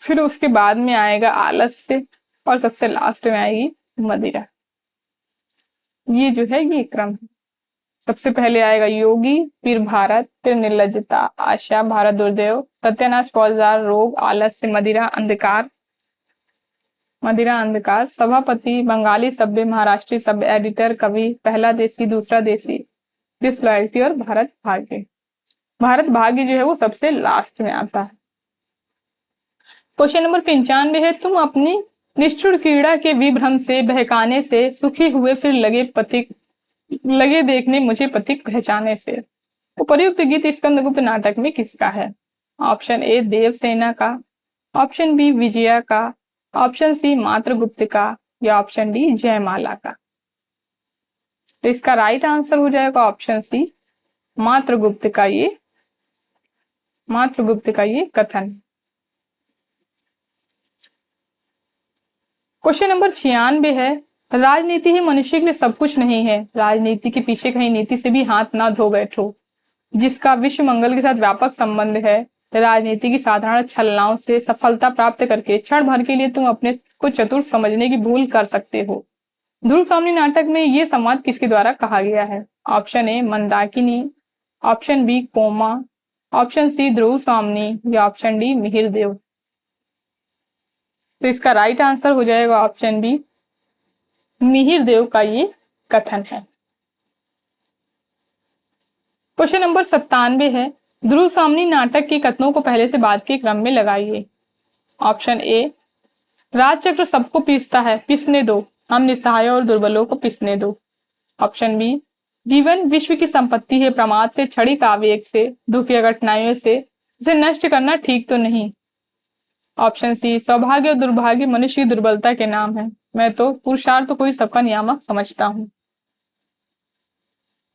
फिर उसके बाद में आएगा आलस्य और सबसे लास्ट में आएगी मदिरा। ये जो है ये क्रम है। सबसे पहले आएगा योगी, फिर भारत, फिर निर्लज्जता, आशा, भारत दुर्देव, सत्यानाश, फौजदार, रोग, आलस्य, मदिरा, अंधकार, मदिरा अंधकार, सभापति, बंगाली सभ्य, महाराष्ट्री सभ्य, एडिटर, कवि, पहला देसी, दूसरा देसी, डिसलॉयल्टी और भारत भाग्य। भारत भाग्य जो है वो सबसे लास्ट में आता है। क्वेश्चन नंबर 95 है, तुम अपनी निष्ठुर क्रीड़ा के विभ्रम से बहकाने से सुखी हुए, फिर लगे देखने मुझे पथिक पहचाने से। उपर्युक्त गीत स्कंदगुप्त नाटक में किसका है? ऑप्शन ए देवसेना का, ऑप्शन बी विजया का, ऑप्शन सी मात्रगुप्त का, या ऑप्शन डी जयमाला का। तो इसका राइट आंसर हो जाएगा ऑप्शन सी मात्रगुप्त का ये कथन। क्वेश्चन नंबर 96 है, राजनीति ही मनुष्य के लिए सब कुछ नहीं है, राजनीति के पीछे कहीं नीति से भी हाथ ना धो बैठो, जिसका विश्व मंगल के साथ व्यापक संबंध है, राजनीति की साधारण छलनाओं से सफलता प्राप्त करके क्षण भर के लिए तुम अपने को चतुर समझने की भूल कर सकते हो। ध्रुव सामनी नाटक में ये संवाद किसके द्वारा कहा गया है? Option A Mandakini, option B Koma, option C Dhruvswamini, या ऑप्शन डी मिहिर देव। तो इसका राइट आंसर हो जाएगा ऑप्शन डी मिहिर देव का ये कथन है। क्वेश्चन नंबर 97 है, ध्रुव सामनी नाटक के कथनों को पहले से बाद के क्रम में लगाइए। ऑप्शन ए राजचक्र सबको पीसता है, पिसने दो, हम निसहायों और दुर्बलों को पिसने दो। ऑप्शन बी जीवन विश्व की संपत्ति है, प्रमाद से, क्षणिक आवेग से, दुख या कठिनाइयों से इसे नष्ट करना ठीक तो नहीं। ऑप्शन सी सौभाग्य और दुर्भाग्य मनुष्य की दुर्बलता के नाम है, मैं तो पुरुषार्थ को ही सबका नियामक समझता हूँ।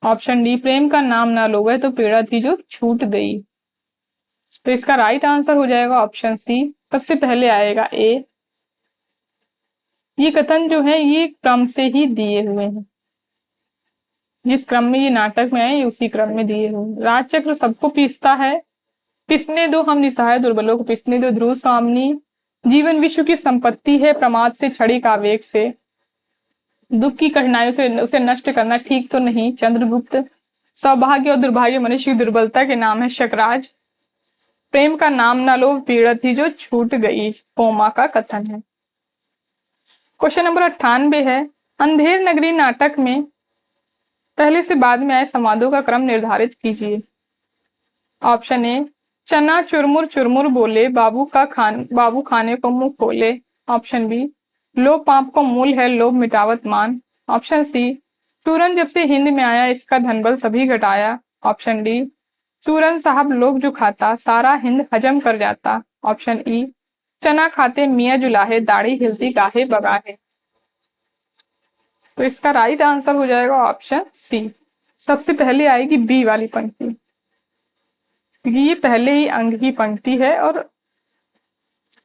ऑप्शन डी प्रेम का नाम ना लो, वह तो पीड़ा थी जो छूट गई। तो इसका राइट आंसर हो जाएगा ऑप्शन सी, सबसे पहले आएगा ए। ये कथन जो है ये क्रम से ही दिए हुए हैं, जिस क्रम में ये नाटक में आए उसी क्रम में दिए हुए। राजचक्र सबको पीसता है, पिसने दो, हम निसहाय दुर्बलों को पिसने दो, ध्रुव सामनी जीवन विश्व की संपत्ति है, प्रमाद से, क्षणिक आवेग से, दुख की कठिनाइयों से उसे नष्ट करना ठीक तो नहीं, चंद्रगुप्त, सौभाग्य और दुर्भाग्य मनुष्य की दुर्बलता के नाम है, शकराज, प्रेम का नाम ना लो, पीड़ा थी जो छूट गई, पोमा का कथन है। क्वेश्चन नंबर 98 है, अंधेर नगरी नाटक में पहले से बाद में आए संवादों का क्रम निर्धारित कीजिए। ऑप्शन ए चना चुरमुर चुरमुर बोले, बाबू खाने को मुंह खोले। ऑप्शन बी लोभ पाप को मूल है, लोभ मिटावत मान। ऑप्शन सी चूरन जब से हिंद में आया इसका धनबल सभी घटाया। ऑप्शन डी चूरन साहब लोग जो खाता सारा हिंद हजम कर जाता। ऑप्शन ई चना खाते मियाँ जुलाहे, दाढ़ी हिलती गाहे बगाहे। तो इसका राइट आंसर हो जाएगा ऑप्शन सी, सबसे पहले आएगी बी वाली पंक्ति, क्योंकि ये पहले ही अंग की पंक्ति है और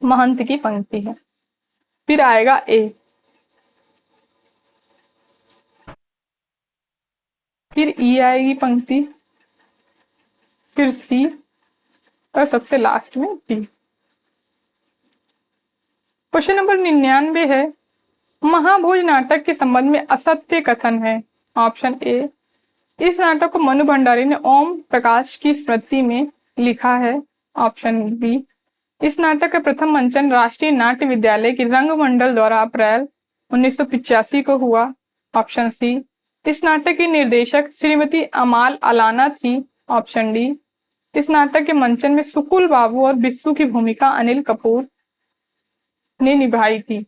महंत की पंक्ति है। फिर आएगा ए, फिर ई आएगी पंक्ति, फिर सी और सबसे लास्ट में बी। क्वेश्चन नंबर 99 है, महाभोज नाटक के संबंध में असत्य कथन है। ऑप्शन ए इस नाटक को मनु भंडारी ने ओम प्रकाश की स्मृति में लिखा है। ऑप्शन बी इस नाटक का प्रथम मंचन राष्ट्रीय नाट्य विद्यालय की रंगमंडल द्वारा अप्रैल 1985 को हुआ। ऑप्शन सी इस नाटक की निर्देशक श्रीमती अमाल अलाना थी। ऑप्शन डी इस नाटक के मंचन में सुकुल बाबू और बिस्सू की भूमिका अनिल कपूर ने निभाई थी।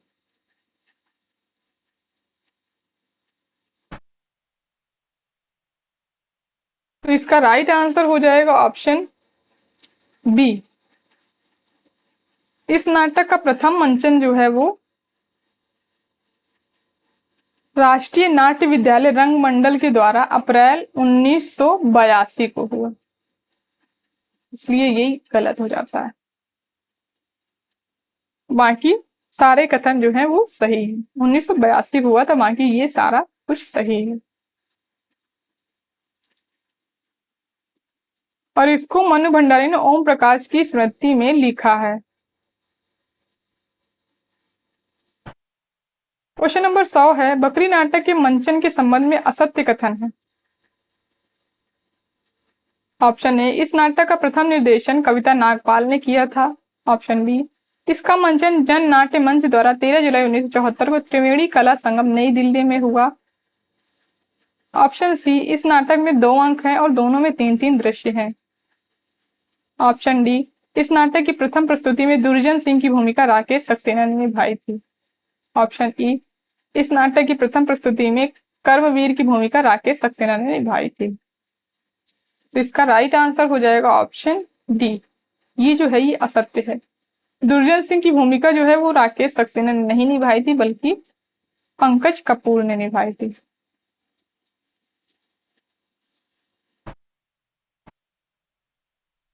तो इसका राइट आंसर हो जाएगा ऑप्शन बी, इस नाटक का प्रथम मंचन जो है वो राष्ट्रीय नाट्य विद्यालय रंगमंडल के द्वारा अप्रैल 1982 को हुआ, इसलिए यही गलत हो जाता है। बाकी सारे कथन जो है वो सही है, 1982 हुआ था, बाकी ये सारा कुछ सही है। और इसको मनु भंडारी ने ओम प्रकाश की स्मृति में लिखा है। क्वेश्चन नंबर 100 है, बकरी नाटक के मंचन के संबंध में असत्य कथन है। ऑप्शन ए इस नाटक का प्रथम निर्देशन कविता नागपाल ने किया था। ऑप्शन बी इसका मंचन जन नाट्य मंच द्वारा 13 जुलाई 1974 को त्रिवेणी कला संगम नई दिल्ली में हुआ। ऑप्शन सी इस नाटक में 2 अंक हैं और दोनों में 3-3 दृश्य हैं। ऑप्शन डी इस नाटक की प्रथम प्रस्तुति में दुर्जन सिंह की भूमिका राकेश सक्सेना ने निभाई थी। ऑप्शन ई इस नाटक की प्रथम प्रस्तुति में कर्मवीर की भूमिका राकेश सक्सेना ने निभाई थी। तो इसका राइट आंसर हो जाएगा ऑप्शन डी। ये जो है ये असत्य है। दुर्जन सिंह की भूमिका जो है वो राकेश सक्सेना ने नहीं निभाई थी, बल्कि पंकज कपूर ने निभाई थी।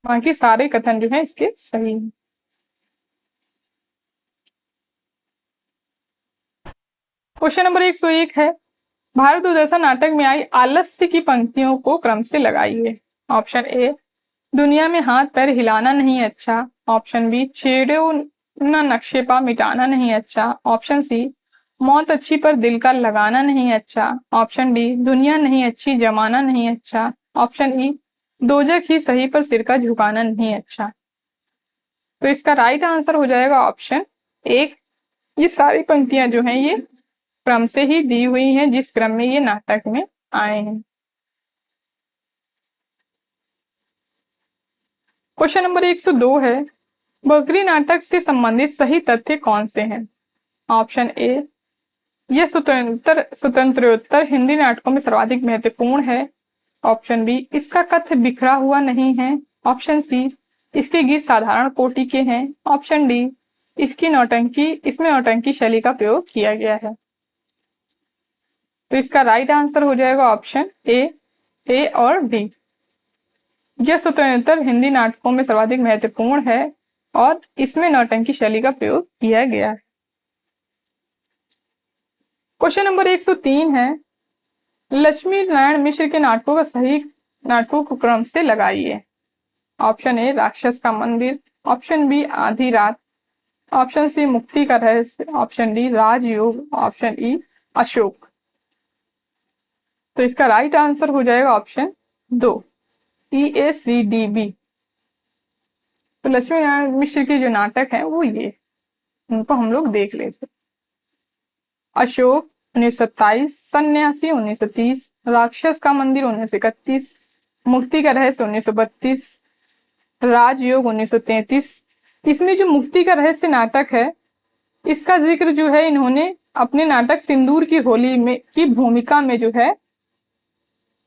बाकी सारे कथन जो है इसके सही हैं। क्वेश्चन नंबर 101 है, भारत दुर्दशा नाटक में आई आलस्य की पंक्तियों को क्रम से लगाइए। ऑप्शन ए, दुनिया में हाथ पैर हिलाना नहीं अच्छा। ऑप्शन बी, छेड़ो न नक्शे पा मिटाना नहीं अच्छा। ऑप्शन सी, मौत अच्छी पर दिल का लगाना नहीं अच्छा। ऑप्शन डी, दुनिया नहीं अच्छी जमाना नहीं अच्छा। ऑप्शन ई, दोजख ही सही पर सिर का झुकाना नहीं अच्छा। तो इसका राइट आंसर हो जाएगा ऑप्शन एक। ये सारी पंक्तियां जो हैं ये क्रम से ही दी हुई हैं, जिस क्रम में ये नाटक में आए हैं। क्वेश्चन नंबर 102 है, बकरी नाटक से संबंधित सही तथ्य कौन से हैं। ऑप्शन ए, यह स्वतंत्रोत्तर हिंदी नाटकों में सर्वाधिक महत्वपूर्ण है। ऑप्शन बी, इसका कथ्य बिखरा हुआ नहीं है। ऑप्शन सी, इसके गीत साधारण कोटि के हैं। ऑप्शन डी, इसमें नौटंकी शैली का प्रयोग किया गया है। तो इसका राइट आंसर हो जाएगा ऑप्शन ए और डी। यह स्वतंत्र हिंदी नाटकों में सर्वाधिक महत्वपूर्ण है और इसमें नौटंकी शैली का प्रयोग किया गया है। क्वेश्चन नंबर 103 है, लक्ष्मी नारायण मिश्र के नाटकों को क्रम से लगाइए। ऑप्शन ए, राक्षस का मंदिर। ऑप्शन बी, आधी रात। Option C, Mukti ka Rahasya. Option D, Rajyog. Option E, Ashok. तो इसका राइट आंसर हो जाएगा ऑप्शन 2, EACDB। तो लक्ष्मी नारायण मिश्र के जो नाटक हैं वो ये, उनको हम लोग देख लेते। अशोक 1927, सन्यासी 1930, राक्षस का मंदिर 1931, मुक्ति का रहस्य 1932, राजयोग 1933। इसमें जो मुक्ति का रहस्य नाटक है, इसका जिक्र जो है इन्होंने अपने नाटक सिंदूर की होली में की भूमिका में जो है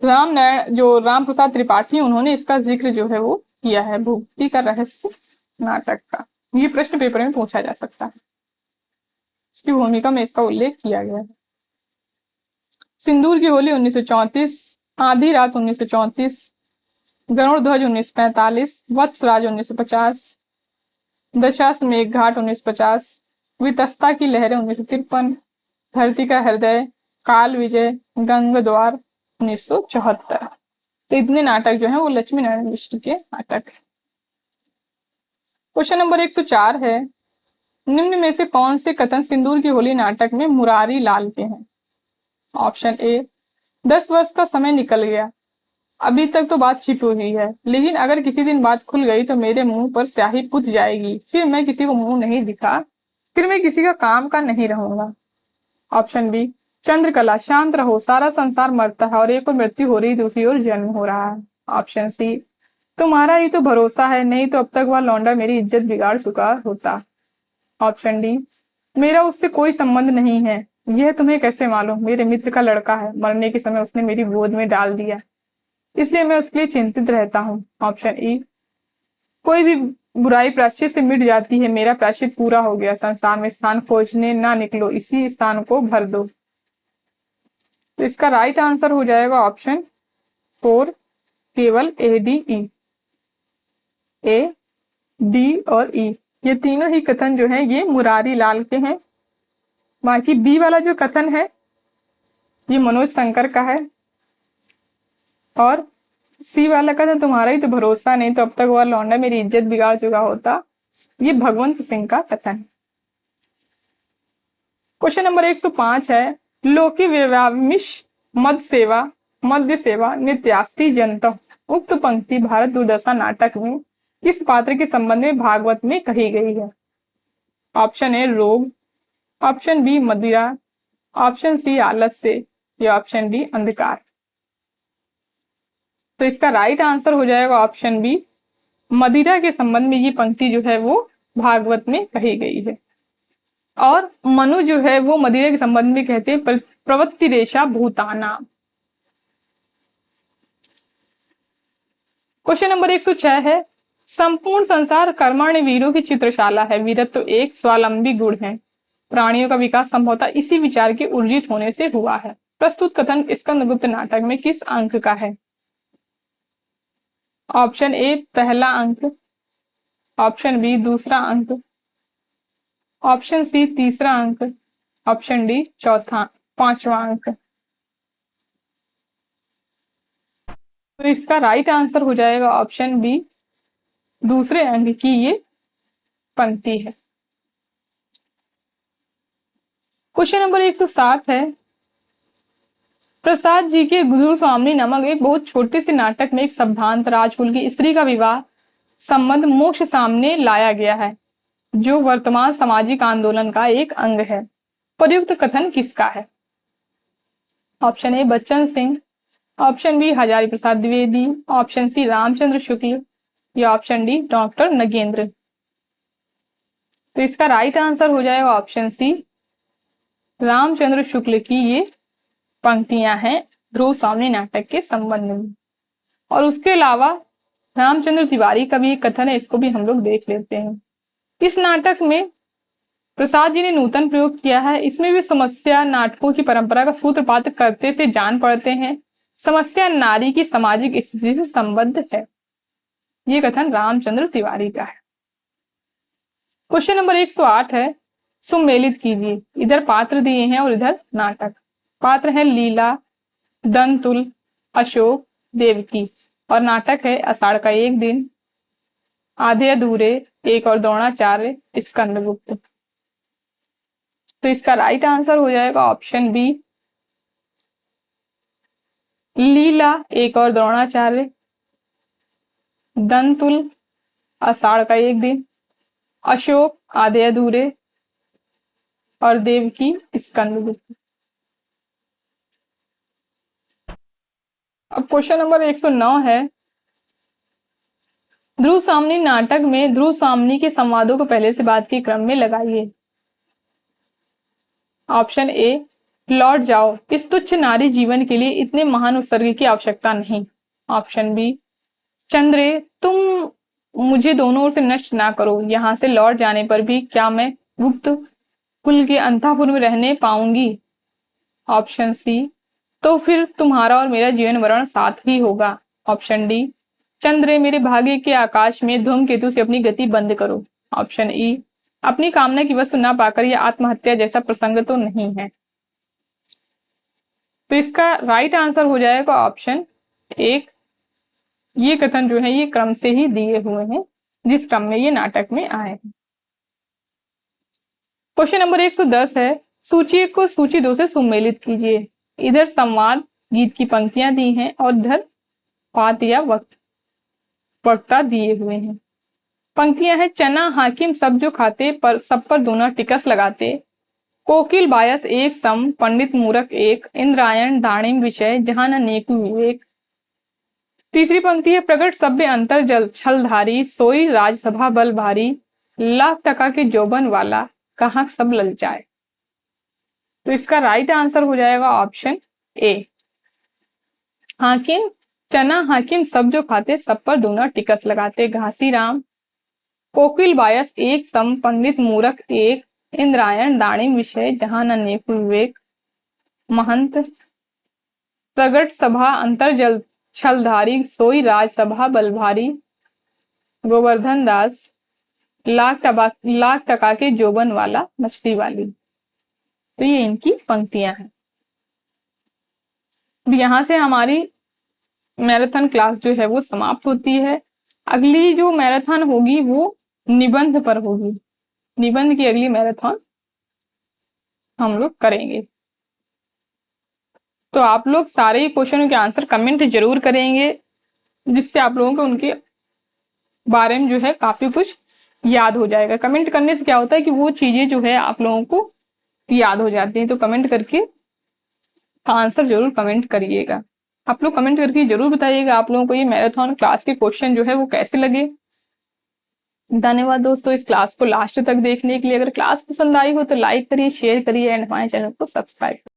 राम प्रसाद त्रिपाठी, उन्होंने इसका जिक्र जो है वो किया है, मुक्ति का रहस्य नाटक का। ये प्रश्न पेपर में पूछा जा सकता है, इसकी भूमिका में इसका उल्लेख किया गया है। सिंदूर की होली 1934, आधी रात 1934, गरुड़ ध्वज 1945, वत्सराज 1950, दशाश्वमेध घाट 1950, वितस्ता की लहरें 1953, धरती का हृदय, काल विजय, गंग द्वार 1974। तो इतने नाटक जो है वो लक्ष्मी नारायण मिश्र के नाटक है। क्वेश्चन नंबर 104 है, निम्न में से कौन से कथन सिंदूर की होली नाटक में मुरारी लाल के हैं। ऑप्शन ए, 10 वर्ष का समय निकल गया, अभी तक तो बात छिपी हुई है, लेकिन अगर किसी दिन बात खुल गई तो मेरे मुंह पर स्याही पुत जाएगी, फिर मैं किसी को मुंह नहीं दिखा, फिर मैं किसी का काम का नहीं रहूंगा। ऑप्शन बी, चंद्रकला, शांत रहो, सारा संसार मरता है और एक और मृत्यु हो रही, दूसरी ओर जन्म हो रहा है। ऑप्शन सी, तुम्हारा ही तो भरोसा है, नहीं तो अब तक वह लौंडा मेरी इज्जत बिगाड़ चुका होता। ऑप्शन डी, मेरा उससे कोई संबंध नहीं है, यह तुम्हें कैसे मालूम, मेरे मित्र का लड़का है, मरने के समय उसने मेरी गोद में डाल दिया, इसलिए मैं उसके लिए चिंतित रहता हूँ। ऑप्शन ई, कोई भी बुराई प्रायश्चित से मिट जाती है, मेरा प्रायश्चित पूरा हो गया, संसार में स्थान खोजने ना निकलो, इसी स्थान को भर दो। तो इसका राइट आंसर हो जाएगा ऑप्शन 4, केवल ADE। ए, डी और ई, ये तीनों ही कथन जो है ये मुरारी लाल के हैं। बाकी बी वाला जो कथन है ये मनोज शंकर का है, और सी वाला कथन, तुम्हारा ही तो भरोसा, नहीं तो अब तक वह लौंडा मेरी इज्जत बिगाड़ चुका होता, ये भगवंत सिंह का कथन है। क्वेश्चन नंबर 105 है, लोकी व्यवामिश मध्य सेवा नित्यास्ति जनता, उक्त पंक्ति भारत दुर्दशा नाटक में किस पात्र के संबंध में भागवत में कही गई है। ऑप्शन ए, रोग। ऑप्शन बी, मदिरा। ऑप्शन सी, आलस्य, या ऑप्शन डी, अंधकार। तो इसका राइट आंसर हो जाएगा ऑप्शन बी, मदिरा के संबंध में ये पंक्ति जो है वो भागवत में कही गई है। और मनु जो है वो मदिरा के संबंध में कहते हैं प्रवृत्ति रेशा भूताना। क्वेश्चन नंबर 106 है, संपूर्ण संसार कर्मण्य वीरों की चित्रशाला है। वीरत्व एक स्वावलंबी गुण है। प्राणियों का विकास संभवतः इसी विचार के ऊर्जित होने से हुआ है। प्रस्तुत कथन स्कंदगुप्त नाटक में किस अंक का है? ऑप्शन ए पहला अंक, ऑप्शन बी दूसरा अंक, ऑप्शन सी तीसरा अंक, ऑप्शन डी पांचवा अंक। तो इसका राइट आंसर हो जाएगा ऑप्शन बी, दूसरे अंक की ये पंक्ति है। क्वेश्चन नंबर 107 है, प्रसाद जी के गुरु स्वामी नामक एक बहुत छोटे से नाटक में एक संभ्रांत राजकुल की स्त्री का विवाह संबंध मोक्ष सामने लाया गया है, जो वर्तमान सामाजिक आंदोलन का एक अंग है। प्रयुक्त कथन किसका है? Option A Bachchan Singh, option B Hazari Prasad Dwivedi, option C Ramchandra Shukla या ऑप्शन डी डॉक्टर नगेंद्र। तो इसका राइट आंसर हो जाएगा ऑप्शन सी, रामचंद्र शुक्ल की ये पंक्तियां हैं ध्रुव स्वामी नाटक के संबंध में। और उसके अलावा रामचंद्र तिवारी का भी एक कथन है, इसको भी हम लोग देख लेते हैं। इस नाटक में प्रसाद जी ने नूतन प्रयोग किया है। इसमें भी समस्या नाटकों की परंपरा का सूत्रपात करते से जान पड़ते हैं। समस्या नारी की सामाजिक स्थिति से संबद्ध है। ये कथन रामचंद्र तिवारी का है। क्वेश्चन नंबर 108 है, सुमेलित कीजिए। इधर पात्र दिए हैं और इधर नाटक। पात्र है लीला, दंतुल, अशोक, देवकी और नाटक है आषाढ़ का एक दिन, आधे अधूरे, एक और द्रोणाचार्य, स्कंदगुप्त। तो इसका राइट आंसर हो जाएगा ऑप्शन बी, लीला, एक और द्रोणाचार्य, दंतुल, आषाढ़ का एक दिन, अशोक, आधे अधूरे और देवकी, स्कंदगुप्त। अब क्वेश्चन नंबर 109 है, ध्रुव स्वामी नाटक में ध्रुव स्वामी के संवादों को पहले से बाद के क्रम में लगाइए। ऑप्शन ए, लौट जाओ, इस तुच्छ नारी जीवन के लिए इतने महान उत्सर्ग की आवश्यकता नहीं। ऑप्शन बी, चंद्रे, तुम मुझे दोनों ओर से नष्ट ना करो, यहां से लौट जाने पर भी क्या मैं गुप्त कुल के अंतःपुर में रहने पाऊंगी। ऑप्शन सी, तो फिर तुम्हारा और मेरा जीवन मरण साथ ही होगा। ऑप्शन डी, चंद्रे, मेरे भाग्य के आकाश में धूमकेतु से अपनी गति बंद करो। ऑप्शन ई, अपनी कामना की वस्तु ना पाकर यह आत्महत्या जैसा प्रसंग तो नहीं है। तो इसका राइट आंसर हो जाएगा ऑप्शन एक। ये कथन जो है ये क्रम से ही दिए हुए हैं, जिस क्रम में ये नाटक में आए हैं। क्वेश्चन नंबर 110 है, सूची को सूची 2 से सुमेलित कीजिए। इधर संवाद गीत की पंक्तियां दी हैं और इधर पाठ या वक्ता दिए हुए हैं। पंक्तियां हैं, चना हाकिम सब जो खाते, पर सब पर दूना टिकस लगाते, कोकिल बायस एक सम, पंडित मूरख एक, इंद्रायण दाणिम विषय, जहां न नेक विवेक। तीसरी पंक्ति है, प्रगट सभ्य अंतर जल छलधारी, सोई राजसभा बल भारी, लाख टका के जोबन वाला, कहाँ सब ललचाए। तो इसका राइट आंसर हो जाएगा ऑप्शन ए, हाकिम, चना हाकिम सब जो खाते, सब पर दूना टिकस लगाते, घासीराम, कोकिल बायस एक सम, पंडित मूरख एक, इंद्रायण दाणिम विषय, जहां न नेक विवेक, महंत, प्रगट सभा अंतर जल छलधारी, सोई राजसभा बलभारी, गोवर्धन दास, लाख टका के जोबन वाला, मछली वाली। तो ये इनकी पंक्तियां हैं। यहां से हमारी मैराथन क्लास जो है वो समाप्त होती है। अगली जो मैराथन होगी वो निबंध पर होगी। निबंध की अगली मैराथन हम लोग करेंगे। तो आप लोग सारे ही क्वेश्चनों के आंसर कमेंट जरूर करेंगे, जिससे आप लोगों को उनके बारे में जो है काफी कुछ याद हो जाएगा। कमेंट करने से क्या होता है कि वो चीजें जो है आप लोगों को याद हो जाती हैं। तो कमेंट करके आंसर जरूर कमेंट करिएगा। आप लोग कमेंट करके जरूर बताइएगा आप लोगों को ये मैराथन क्लास के क्वेश्चन जो है वो कैसे लगे। धन्यवाद दोस्तों इस क्लास को लास्ट तक देखने के लिए। अगर क्लास पसंद आई हो तो लाइक करिए, शेयर करिए एंड हमारे चैनल को सब्सक्राइब